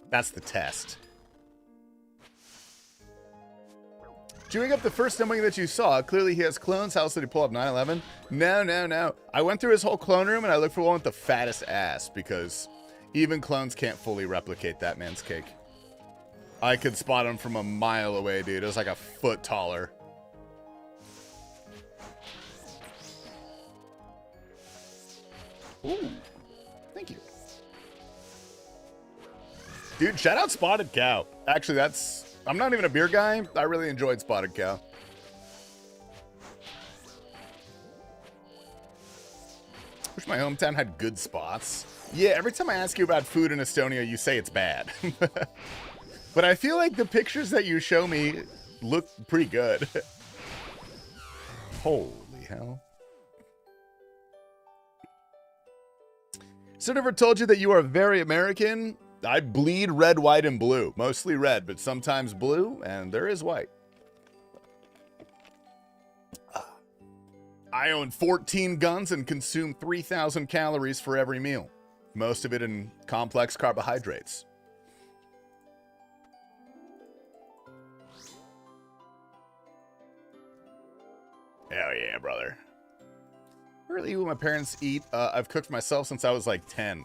That's the test. Chewing up the first numbing that you saw. Clearly he has clones. How else did he pull up 911? No. I went through his whole clone room and I looked for one with the fattest ass because even clones can't fully replicate that man's cake. I could spot him from a mile away, dude. It was like a foot taller. Ooh. Thank you. Dude, shout out Spotted Cow. Actually, I'm not even a beer guy. I really enjoyed Spotted Cow. Wish my hometown had good spots. Yeah, every time I ask you about food in Estonia, you say it's bad. But I feel like the pictures that you show me look pretty good. Holy hell. So never told you that you are very American? I bleed red, white, and blue. Mostly red, but sometimes blue, and there is white. I own 14 guns and consume 3,000 calories for every meal. Most of it in complex carbohydrates. Hell yeah, brother. Really, what my parents eat, I've cooked myself since I was like 10.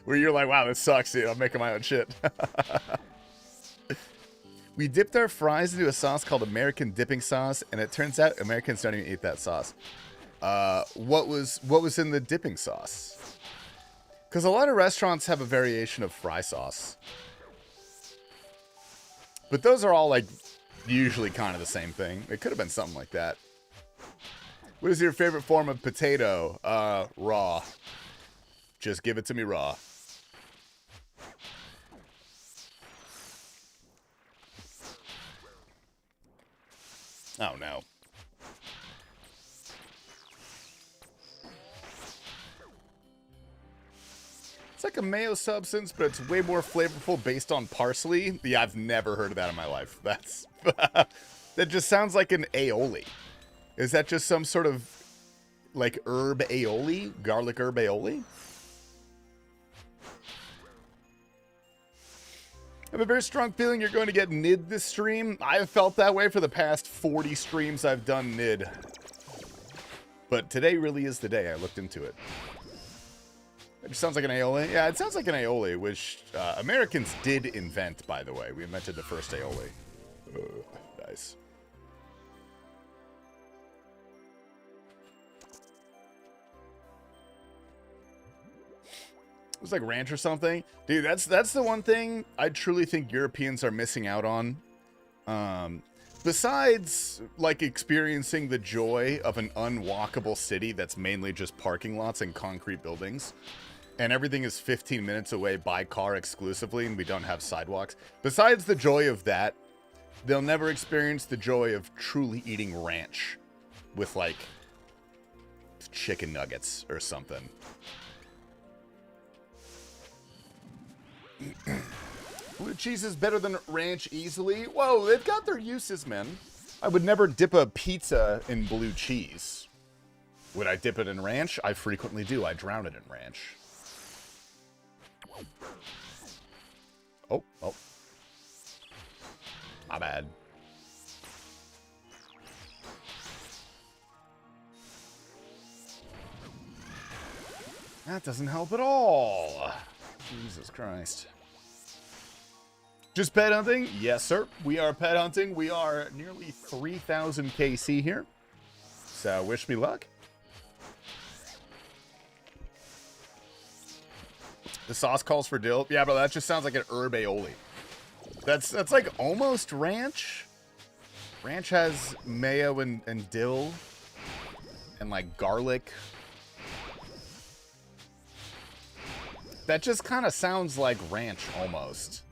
Where you're like, wow, this sucks, dude. I'm making my own shit. We dipped our fries into a sauce called American dipping sauce, and it turns out Americans don't even eat that sauce. What was in the dipping sauce? Because a lot of restaurants have a variation of fry sauce. But those are all like usually kind of the same thing. It could have been something like that. What is your favorite form of potato? Raw. Just give it to me raw. Oh no. It's like a mayo substance, but it's way more flavorful based on parsley. Yeah, I've never heard of that in my life. That's that just sounds like an aioli. Is that just some sort of like herb aioli? Garlic herb aioli? I have a very strong feeling you're going to get nid this stream. I've felt that way for the past 40 streams I've done nid. But today really is the day I looked into it. It just sounds like an aioli. Yeah, it sounds like an aioli, which Americans did invent, by the way. We invented the first aioli. Nice. It was like ranch or something. Dude, that's the one thing I truly think Europeans are missing out on. Besides, like, experiencing the joy of an unwalkable city that's mainly just parking lots and concrete buildings, and everything is 15 minutes away by car exclusively, and we don't have sidewalks. Besides the joy of that, they'll never experience the joy of truly eating ranch with, like, chicken nuggets or something. Blue cheese is better than ranch easily. Whoa, they've got their uses, man. I would never dip a pizza in blue cheese. Would I dip it in ranch? I frequently do. I drown it in ranch. Oh. My bad. That doesn't help at all. Jesus Christ. Just pet hunting? Yes, sir. We are pet hunting. We are nearly 3,000 KC here. So wish me luck. The sauce calls for dill. Yeah, but that just sounds like an herb aioli. That's like almost ranch. Ranch has mayo and dill and like garlic. That just kind of sounds like ranch almost.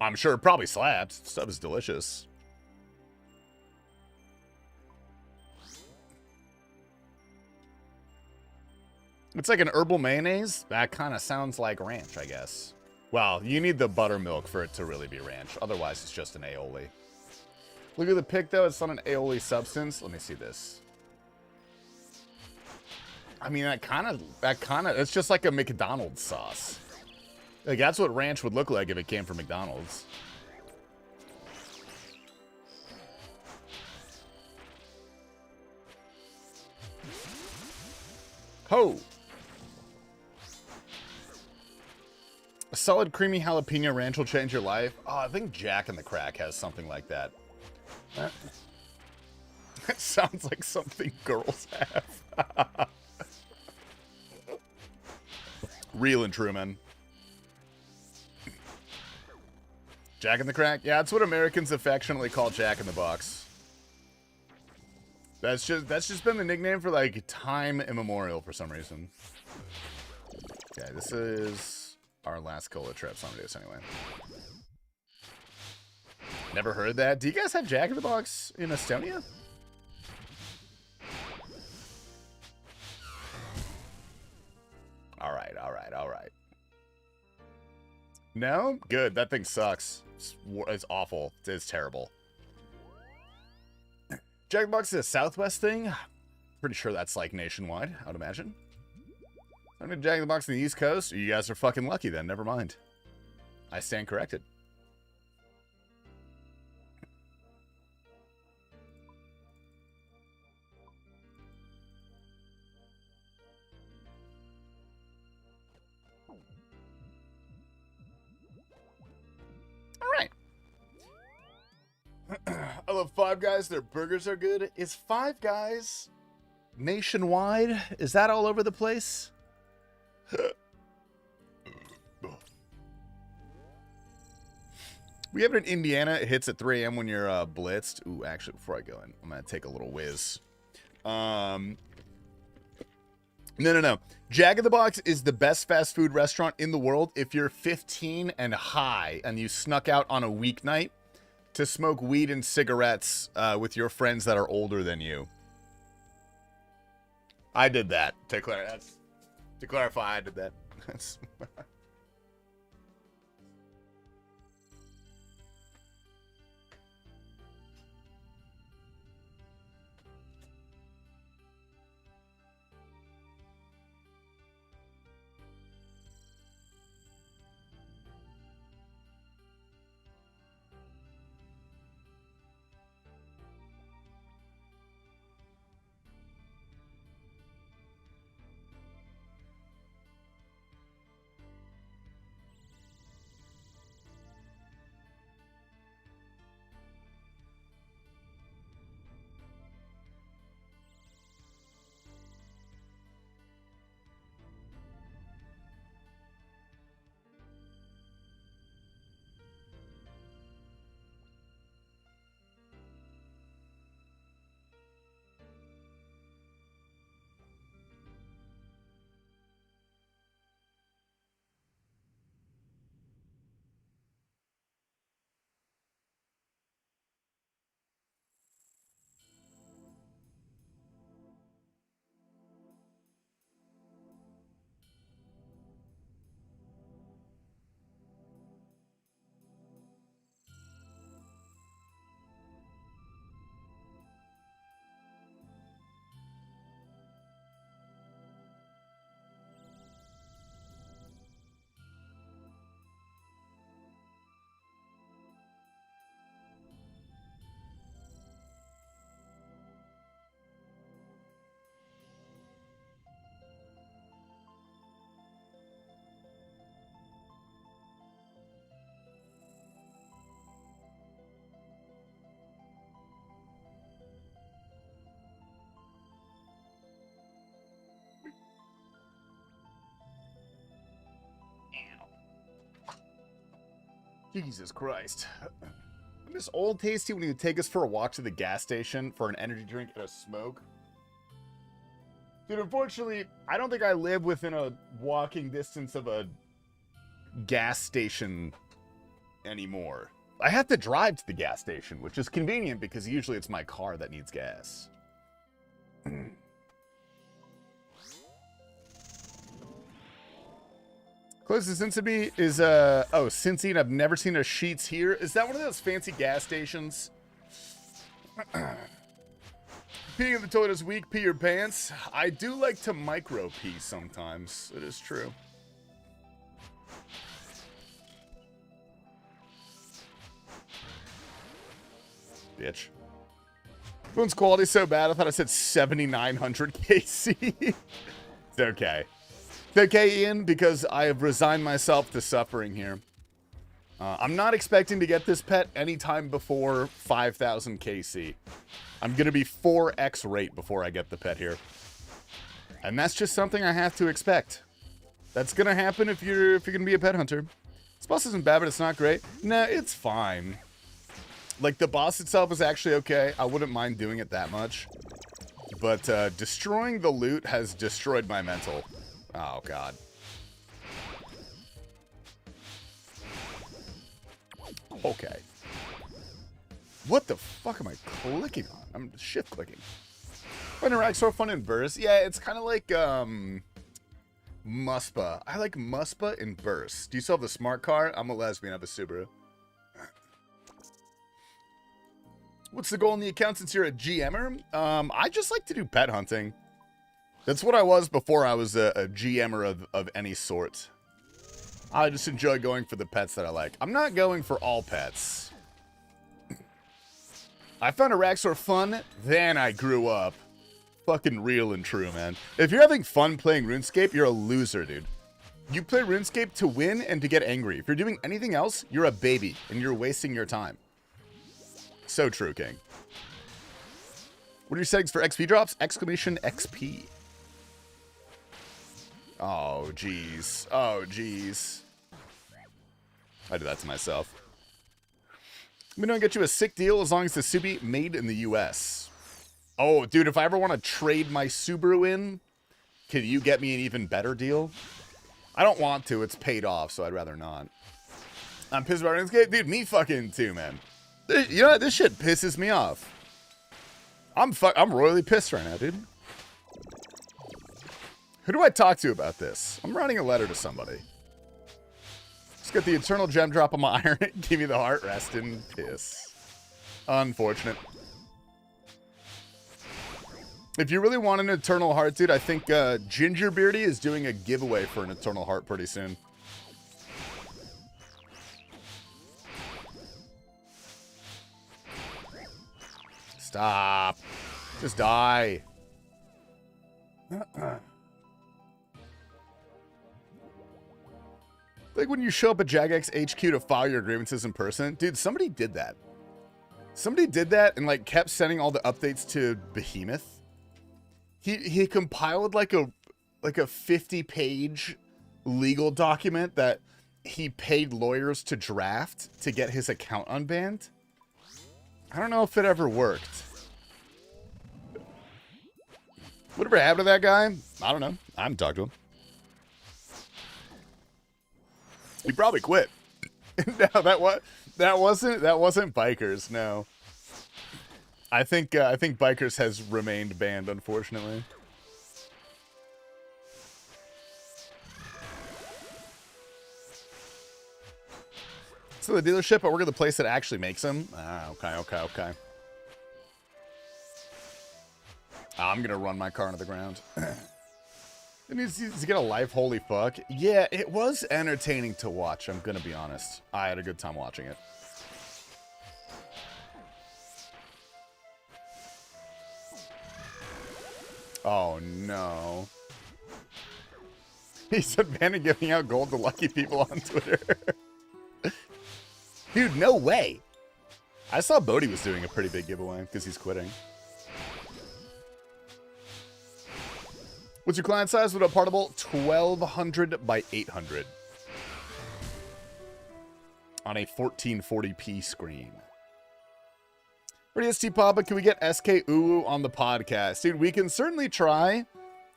I'm sure it probably slaps. Stuff is delicious. It's like an herbal mayonnaise. That kind of sounds like ranch, I guess. Well, you need the buttermilk for it to really be ranch. Otherwise, it's just an aioli. Look at the pic, though. It's not an aioli substance. Let me see this. I mean, that kind of, it's just like a McDonald's sauce. Like, that's what ranch would look like if it came from McDonald's. Ho! A solid creamy jalapeno ranch will change your life. Oh, I think Jack in the Crack has something like that. That sounds like something girls have. Real and true, man. Jack in the Crack? Yeah, that's what Americans affectionately call Jack in the Box. That's just been the nickname for like time immemorial for some reason. Okay, this is our last cola trip, so I'm gonna do this anyway. Never heard that. Do you guys have Jack in the Box in Estonia? All right, all right, all right. No? Good. That thing sucks. It's awful. It's terrible. Jack in the Box is a Southwest thing. Pretty sure that's like nationwide, I would imagine. I mean, Jack in the Box on the East Coast. You guys are fucking lucky then. Never mind. I stand corrected. I love Five Guys. Their burgers are good. Is Five Guys nationwide? Is that all over the place? We have it in Indiana. It hits at 3 a.m. when you're blitzed. Ooh, actually, before I go in, I'm going to take a little whiz. No. Jack in the Box is the best fast food restaurant in the world if you're 15 and high and you snuck out on a weeknight to smoke weed and cigarettes with your friends that are older than you. I did that. To clarify, I did that. Jesus Christ. I miss old Tasty when he would take us for a walk to the gas station for an energy drink and a smoke. Dude, unfortunately, I don't think I live within a walking distance of a gas station anymore. I have to drive to the gas station, which is convenient because usually it's my car that needs gas. Closest Cincy is, Cincy, and I've never seen a Sheets here. Is that one of those fancy gas stations? Peeing in the toilet is weak. Pee your pants. I do like to micro pee sometimes. It is true. Bitch. Phone's quality so bad, I thought I said 7,900 KC. It's okay. It's okay, Ian, because I have resigned myself to suffering here. I'm not expecting to get this pet anytime before 5,000 KC. I'm going to be 4x rate before I get the pet here. And that's just something I have to expect. That's going to happen if you're going to be a pet hunter. This boss isn't bad, but it's not great. Nah, it's fine. Like, the boss itself is actually okay. I wouldn't mind doing it that much. But destroying the loot has destroyed my mental. Oh, God. Okay. What the fuck am I clicking on? I'm shift clicking. DRY Arraxxor fun in bursts. Yeah, it's kind of like Muspa. I like Muspa in bursts. Do you still have the smart car? I'm a lesbian. I have a Subaru. What's the goal in the account since you're a GMer? I just like to do pet hunting. That's what I was before I was a GMer of any sort. I just enjoy going for the pets that I like. I'm not going for all pets. I found Arraxxor fun, then I grew up. Fucking real and true, man. If you're having fun playing RuneScape, you're a loser, dude. You play RuneScape to win and to get angry. If you're doing anything else, you're a baby, and you're wasting your time. So true, King. What are your settings for XP drops? Exclamation XP. Oh, jeez. Oh, jeez. I do that to myself. I'm gonna get you a sick deal as long as the Subi made in the US. Oh, dude, if I ever want to trade my Subaru in, can you get me an even better deal? I don't want to. It's paid off, so I'd rather not. I'm pissed about RuneScape. Dude, me fucking too, man. You know what? This shit pisses me off. I'm royally pissed right now, dude. Who do I talk to about this? I'm writing a letter to somebody. Just get the eternal gem drop on my iron. Give me the heart rest and piss. Unfortunate. If you really want an eternal heart, dude, I think Gingerbeardy is doing a giveaway for an eternal heart pretty soon. Stop. Just die. Like when you show up at Jagex HQ to file your grievances in person. Dude, somebody did that. Somebody did that and like kept sending all the updates to Behemoth. He compiled like a 50-page legal document that he paid lawyers to draft to get his account unbanned. I don't know if it ever worked. Whatever happened to that guy? I don't know. I haven't talked to him. He probably quit. No, that wasn't Bikers. No, I think Bikers has remained banned, unfortunately. So the dealership, I work at the place that actually makes them. Ah, okay. I'm gonna run my car into the ground. It needs to get a life, holy fuck. Yeah, it was entertaining to watch, I'm gonna be honest. I had a good time watching it. Oh, no. He said ban and giving out gold to lucky people on Twitter. Dude, no way. I saw Bodhi was doing a pretty big giveaway because he's quitting. What's your client size with a portable? 1200 by 800 on a 1440p screen. Ready, ST Papa, can we get SK Uwu on the podcast? Dude, we can certainly try.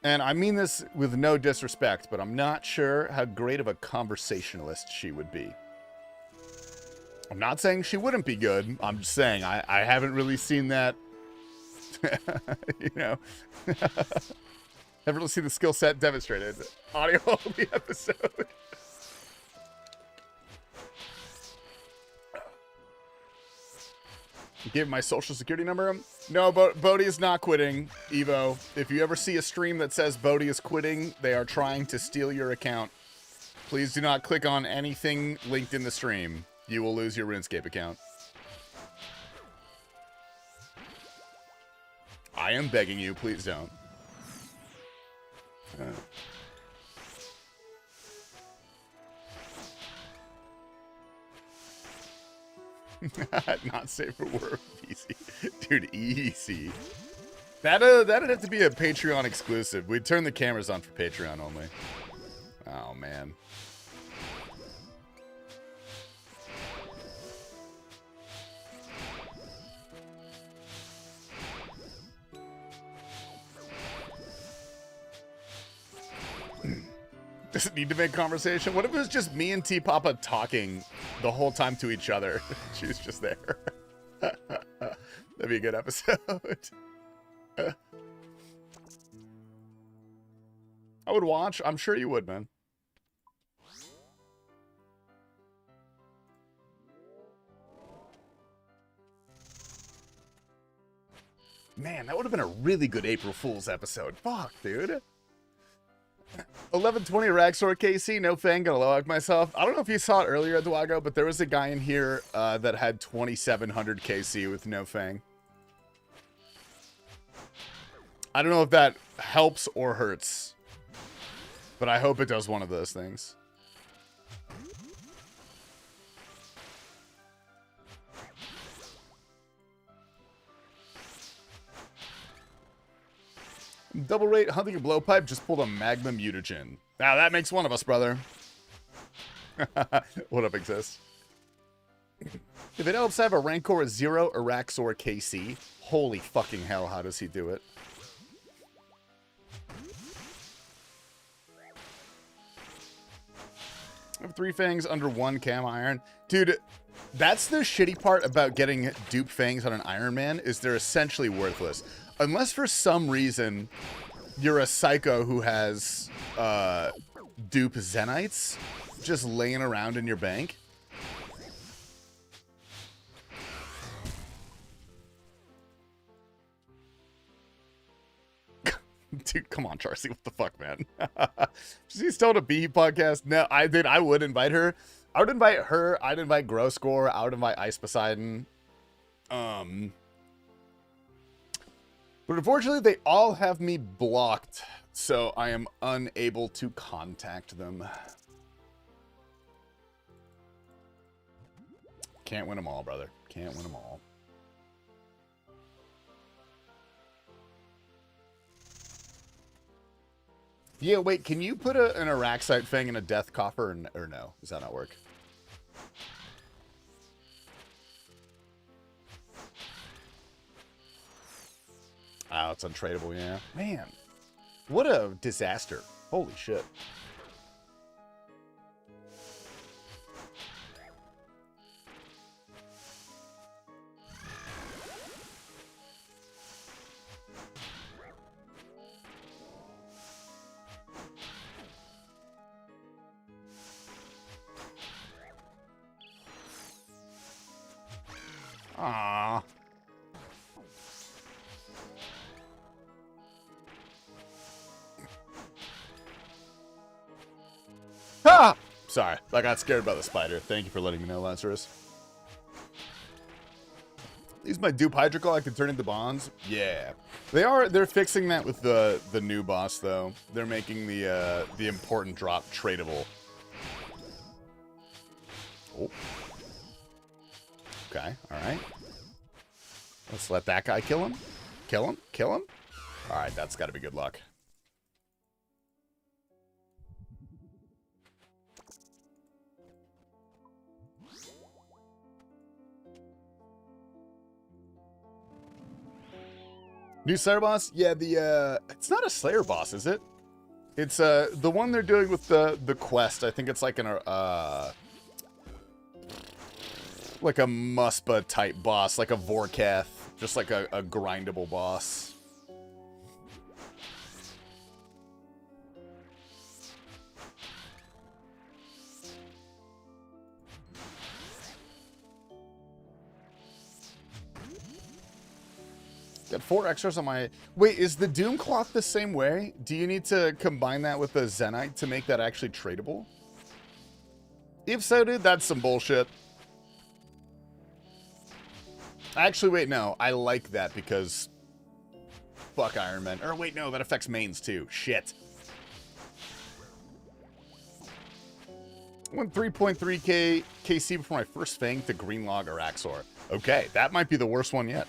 And I mean this with no disrespect, but I'm not sure how great of a conversationalist she would be. I'm not saying she wouldn't be good. I'm just saying I haven't really seen that, you know. Never really seen the skill set demonstrated. Audio only episode. Give my social security number. No, Bodhi is not quitting, Evo. If you ever see a stream that says Bodhi is quitting, they are trying to steal your account. Please do not click on anything linked in the stream. You will lose your RuneScape account. I am begging you, please don't. Not safe for work, easy. Dude, easy. That'd have to be a Patreon exclusive. We'd turn the cameras on for Patreon only. Oh, man. Does it need to make conversation? What if it was just me and T-Papa talking the whole time to each other? She was just there. That'd be a good episode. I would watch. I'm sure you would, man. Man, that would have been a really good April Fool's episode. Fuck, dude. 1120 Arraxxor KC, no fang, gonna low myself. I don't know if you saw it earlier, Dwago, but there was a guy in here that had 2700 KC with no fang. I don't know if that helps or hurts, but I hope it does one of those things. Double rate hunting a blowpipe, just pulled a magma mutagen. Now that makes one of us, brother. What up, Exist? If it helps, I have a Rancor with 0 Arraxxor KC. Holy fucking hell, how does he do it? I have 3 fangs under 1 cam iron. Dude, that's the shitty part about getting dupe fangs on an Iron Man, is they're essentially worthless. Unless for some reason you're a psycho who has dupe Zenites just laying around in your bank. Dude, come on, Charcy. What the fuck, man? She's still a B podcast. No, I would invite her. I would invite her. I'd invite Groscore. I would invite Ice Poseidon. But unfortunately, they all have me blocked, so I am unable to contact them. Can't win them all, brother. Can't win them all. Yeah, wait, can you put an Arraxxite Fang in a Death Coffer or no? Does that not work? Oh, it's untradeable, yeah. Man, what a disaster. Holy shit. Aww. Ah! Sorry, I got scared by the spider. Thank you for letting me know, Lazarus. Use my dupe hydrocol, I can turn into bonds. Yeah. They're fixing that with the new boss though. They're making the important drop tradable. Oh. Okay, alright. Let's let that guy kill him. Kill him, kill him. Alright, that's gotta be good luck. New Slayer boss? Yeah, it's not a Slayer boss, is it? It's the one they're doing with the quest. I think it's like like a Muspa type boss, like a Vorkath, just like a grindable boss. Got 4 extras on my... Wait, is the Doom Cloth the same way? Do you need to combine that with the Zenite to make that actually tradable? If so, dude, that's some bullshit. Actually, wait, no. I like that because... Fuck Iron Man. Or wait, no, that affects mains too. Shit. I went 3.3k KC before my first Fang to DRY Arraxxor. Okay, that might be the worst one yet.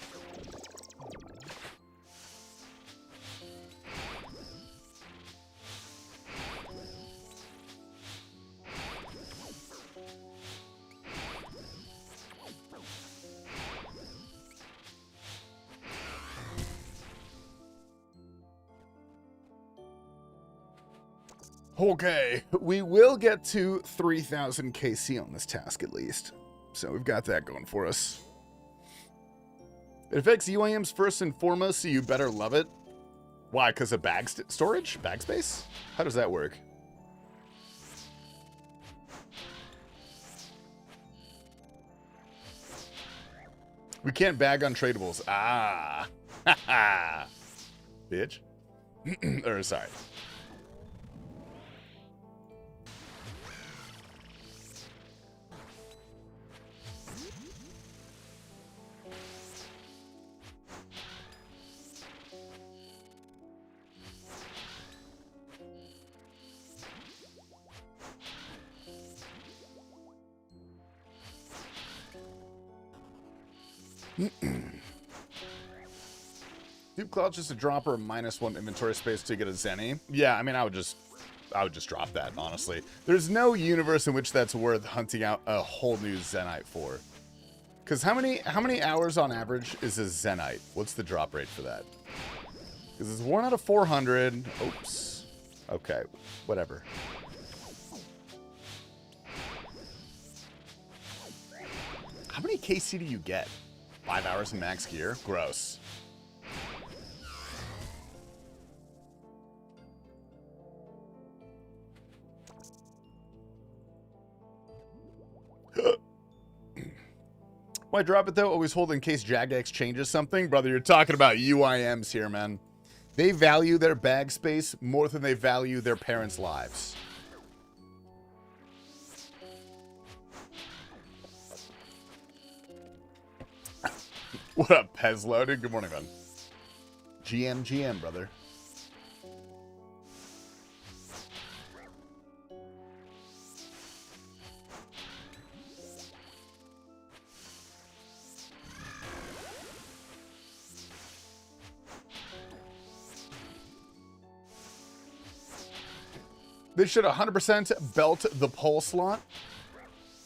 Okay, we will get to 3,000 KC on this task at least. So we've got that going for us. It affects UIMs first and foremost, so you better love it. Why? Because of bag storage? Bag space? How does that work? We can't bag on tradables. Ah. Haha. Bitch. Or, sorry. Dupe Cloud's just a dropper of -1 inventory space to get a Zenny. Yeah, I mean, I would just drop that, honestly. There's no universe in which that's worth hunting out a whole new Zenite for. Because how many hours on average is a Zenite? What's the drop rate for that? Because it's 1 out of 400. Oops. Okay, whatever. How many KC do you get? 5 hours in max gear? Gross. Why drop it though? Always hold in case Jagex changes something? Brother, you're talking about UIMs here, man. They value their bag space more than they value their parents' lives. What up, Pezlo, dude? Good morning, man. GM, brother. They should 100% belt the pole slot.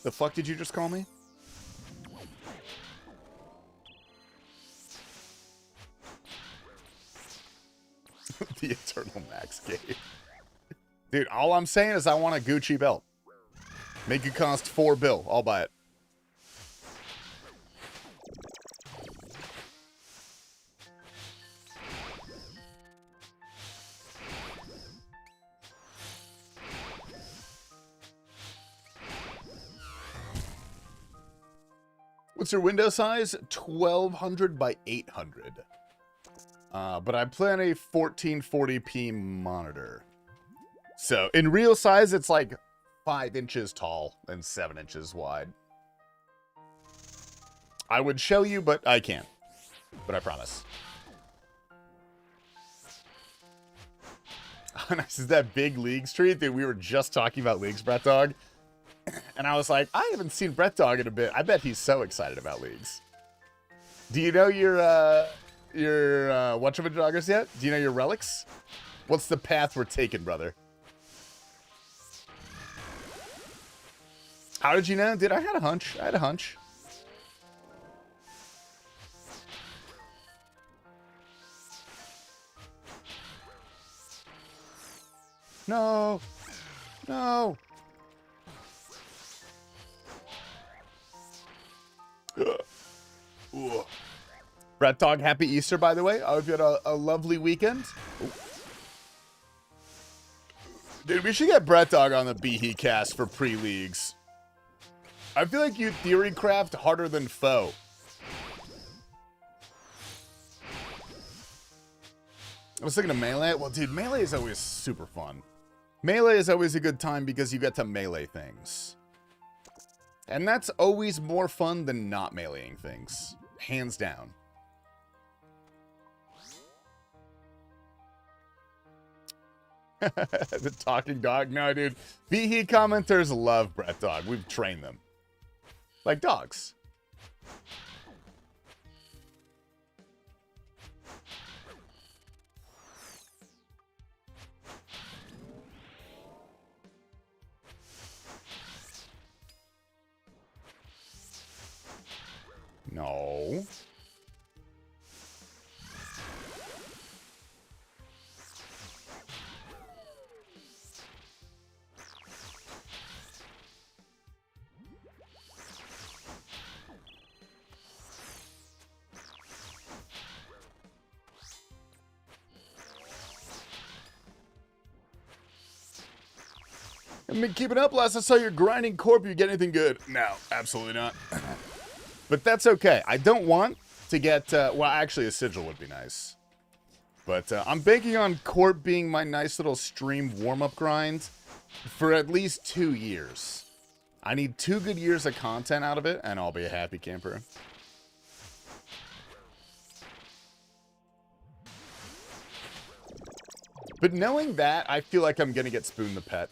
The fuck did you just call me? The Eternal Max game. Dude, all I'm saying is I want a Gucci belt. Make it cost $4 bill. I'll buy it. What's your window size? 1200 by 800. But I plan a 1440p monitor. So in real size, it's like 5 inches tall and 7 inches wide. I would show you, but I can't. But I promise. How nice is that big league street that we were just talking about leagues, Brett Dog? And I was like, I haven't seen Brett Dog in a bit. I bet he's so excited about leagues. Do you know your whatchamajoggers yet? Do you know your relics? What's the path we're taking, brother? How did you know? Dude, I had a hunch. I had a hunch. No. No. Brett Dog, happy Easter, by the way. I hope you had a lovely weekend. Ooh. Dude, we should get Brett Dog on the behecast for pre-leagues. I feel like you theory craft harder than foe. I was thinking of Melee. Well, dude, Melee is always super fun. Melee is always a good time because you get to melee things. And that's always more fun than not meleeing things. Hands down. The talking dog? No, dude. VE commenters love Brett Dog. We've trained them. Like dogs. No. I've been keeping up. Last I saw your grinding corp, you get anything good? No, absolutely not. But that's okay. I don't want to get, well, actually a sigil would be nice. But I'm banking on corp being my nice little stream warm-up grind for at least 2 years. I need 2 good years of content out of it, and I'll be a happy camper. But knowing that, I feel like I'm going to get Spoon the Pet.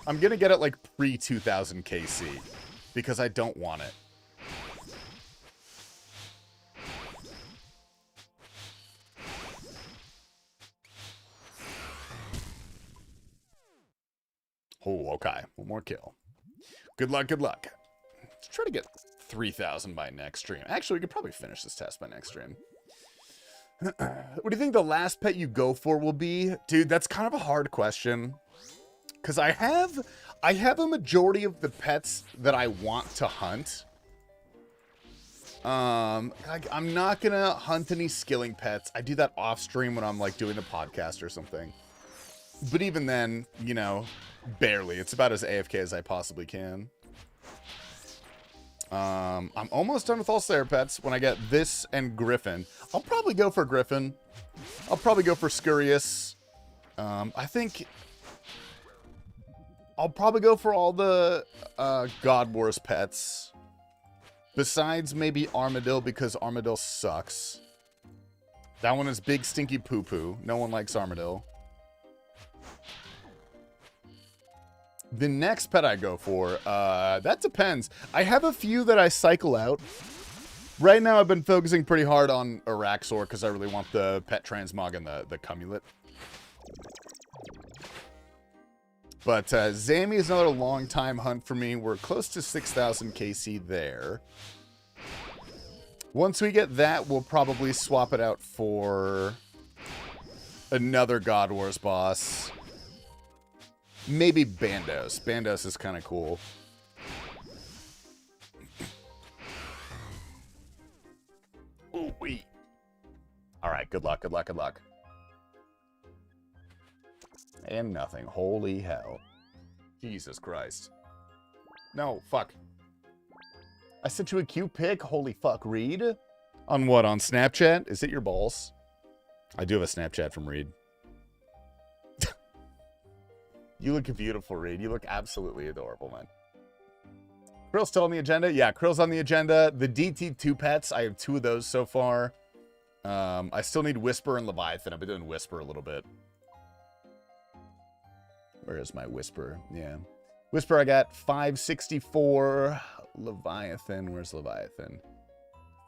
I'm going to get it like pre-2000 KC, because I don't want it. Oh, okay. One more kill. Good luck, good luck. Let's try to get 3,000 by next stream. Actually, we could probably finish this test by next stream. What do you think the last pet you go for will be? Dude, that's kind of a hard question. Because I have a majority of the pets that I want to hunt. I'm not going to hunt any skilling pets. I do that off stream when I'm like doing a podcast or something. But even then, you know, barely. It's about as AFK as I possibly can. I'm almost done with all Slayer pets. When I get this and Griffin, I'll probably go for Griffin. I'll probably go for Scurious. I think I'll probably go for all the God Wars pets. Besides maybe Armadillo, because Armadillo sucks. That one is big stinky poo-poo. No one likes Armadillo. The next pet I go for, that depends. I have a few that I cycle out. Right now I've been focusing pretty hard on Arraxxor because I really want the pet transmog and the cumulet. But Zami is another long time hunt for me. We're close to 6,000 KC there. Once we get that, we'll probably swap it out for another God Wars boss. Maybe Bandos. Bandos is kind of cool. Ooh, wee. All right, good luck, good luck, good luck. And nothing. Holy hell. Jesus Christ. No, fuck. I sent you a cute pic. Holy fuck, Reed. On what, on Snapchat? Is it your balls? I do have a Snapchat from Reed. You look beautiful, Reed. You look absolutely adorable, man. Krill's still on the agenda? Yeah, Krill's on the agenda. The DT2 pets, I have 2 of those so far. I still need Whisper and Leviathan. I've been doing Whisper a little bit. Where is my Whisper? Yeah. Whisper, I got 564. Leviathan, where's Leviathan?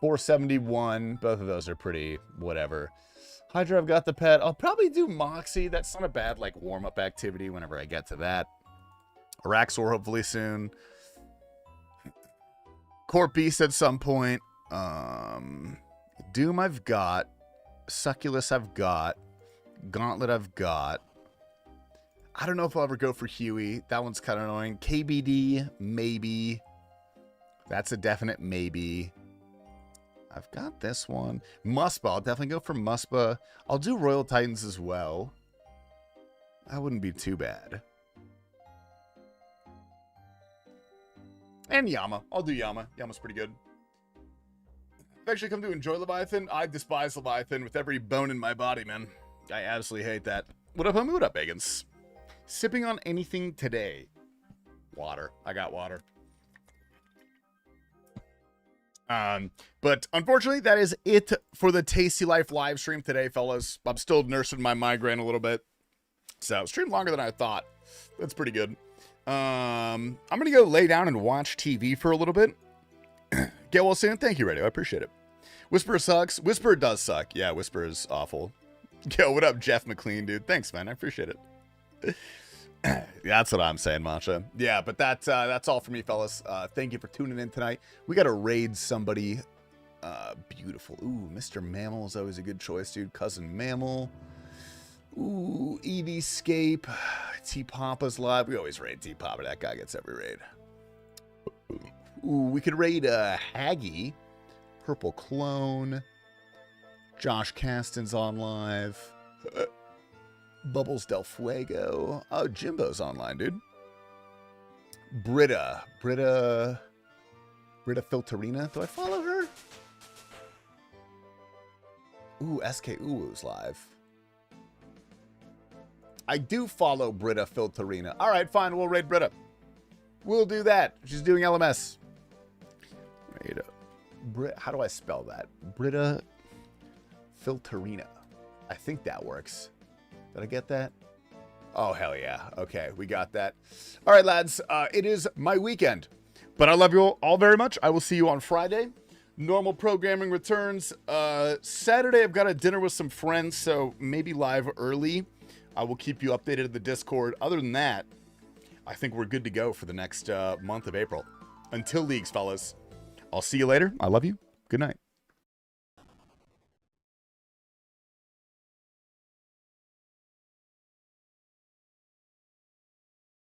471. Both of those are pretty whatever. Hydra, I've got the pet. I'll probably do Moxie. That's not a bad, like, warm-up activity whenever I get to that. Arraxxor, hopefully soon. Corp Beast at some point. Doom, I've got. Succulus, I've got. Gauntlet, I've got. I don't know if I'll ever go for Huey. That one's kind of annoying. KBD, maybe. That's a definite maybe. I've got this one. Muspa. I'll definitely go for Muspa. I'll do Royal Titans as well. That wouldn't be too bad. And Yama. I'll do Yama. Yama's pretty good. I've actually come to enjoy Leviathan. I despise Leviathan with every bone in my body, man. I absolutely hate that. What up, homie? What up, Bagans? Sipping on anything today? Water. I got water. But unfortunately, that is it for the TastyLife live stream today, fellas. I'm still nursing my migraine a little bit. So, streamed longer than I thought. That's pretty good. I'm going to go lay down and watch TV for a little bit. Get well soon. Thank you, Radio. I appreciate it. Whisper sucks. Whisper does suck. Yeah, Whisper is awful. Yo, what up, Jeff McLean, dude? Thanks, man. I appreciate it. That's what I'm saying, Masha. Yeah, but that's all for me, fellas. Thank you for tuning in tonight. We got to raid somebody beautiful. Ooh, Mr. Mammal is always a good choice, dude. Cousin Mammal. Ooh, Eviescape. T-Papa's live. We always raid T-Papa. That guy gets every raid. Ooh, we could raid Haggy. Purple Clone. Josh Caston's on live. Bubbles Del Fuego. Oh, Jimbo's online, dude. Britta Filterina. Do I follow her? Ooh, SK Uwu's live. I do follow Britta Filterina. All right, fine. We'll raid Britta. We'll do that. She's doing LMS. How do I spell that? Britta Filterina. I think that works. Did I get that? Oh, hell yeah. Okay, we got that. All right, lads. It is my weekend. But I love you all very much. I will see you on Friday. Normal programming returns. Saturday, I've got a dinner with some friends, so maybe live early. I will keep you updated at the Discord. Other than that, I think we're good to go for the next month of April. Until Leagues, fellas. I'll see you later. I love you. Good night.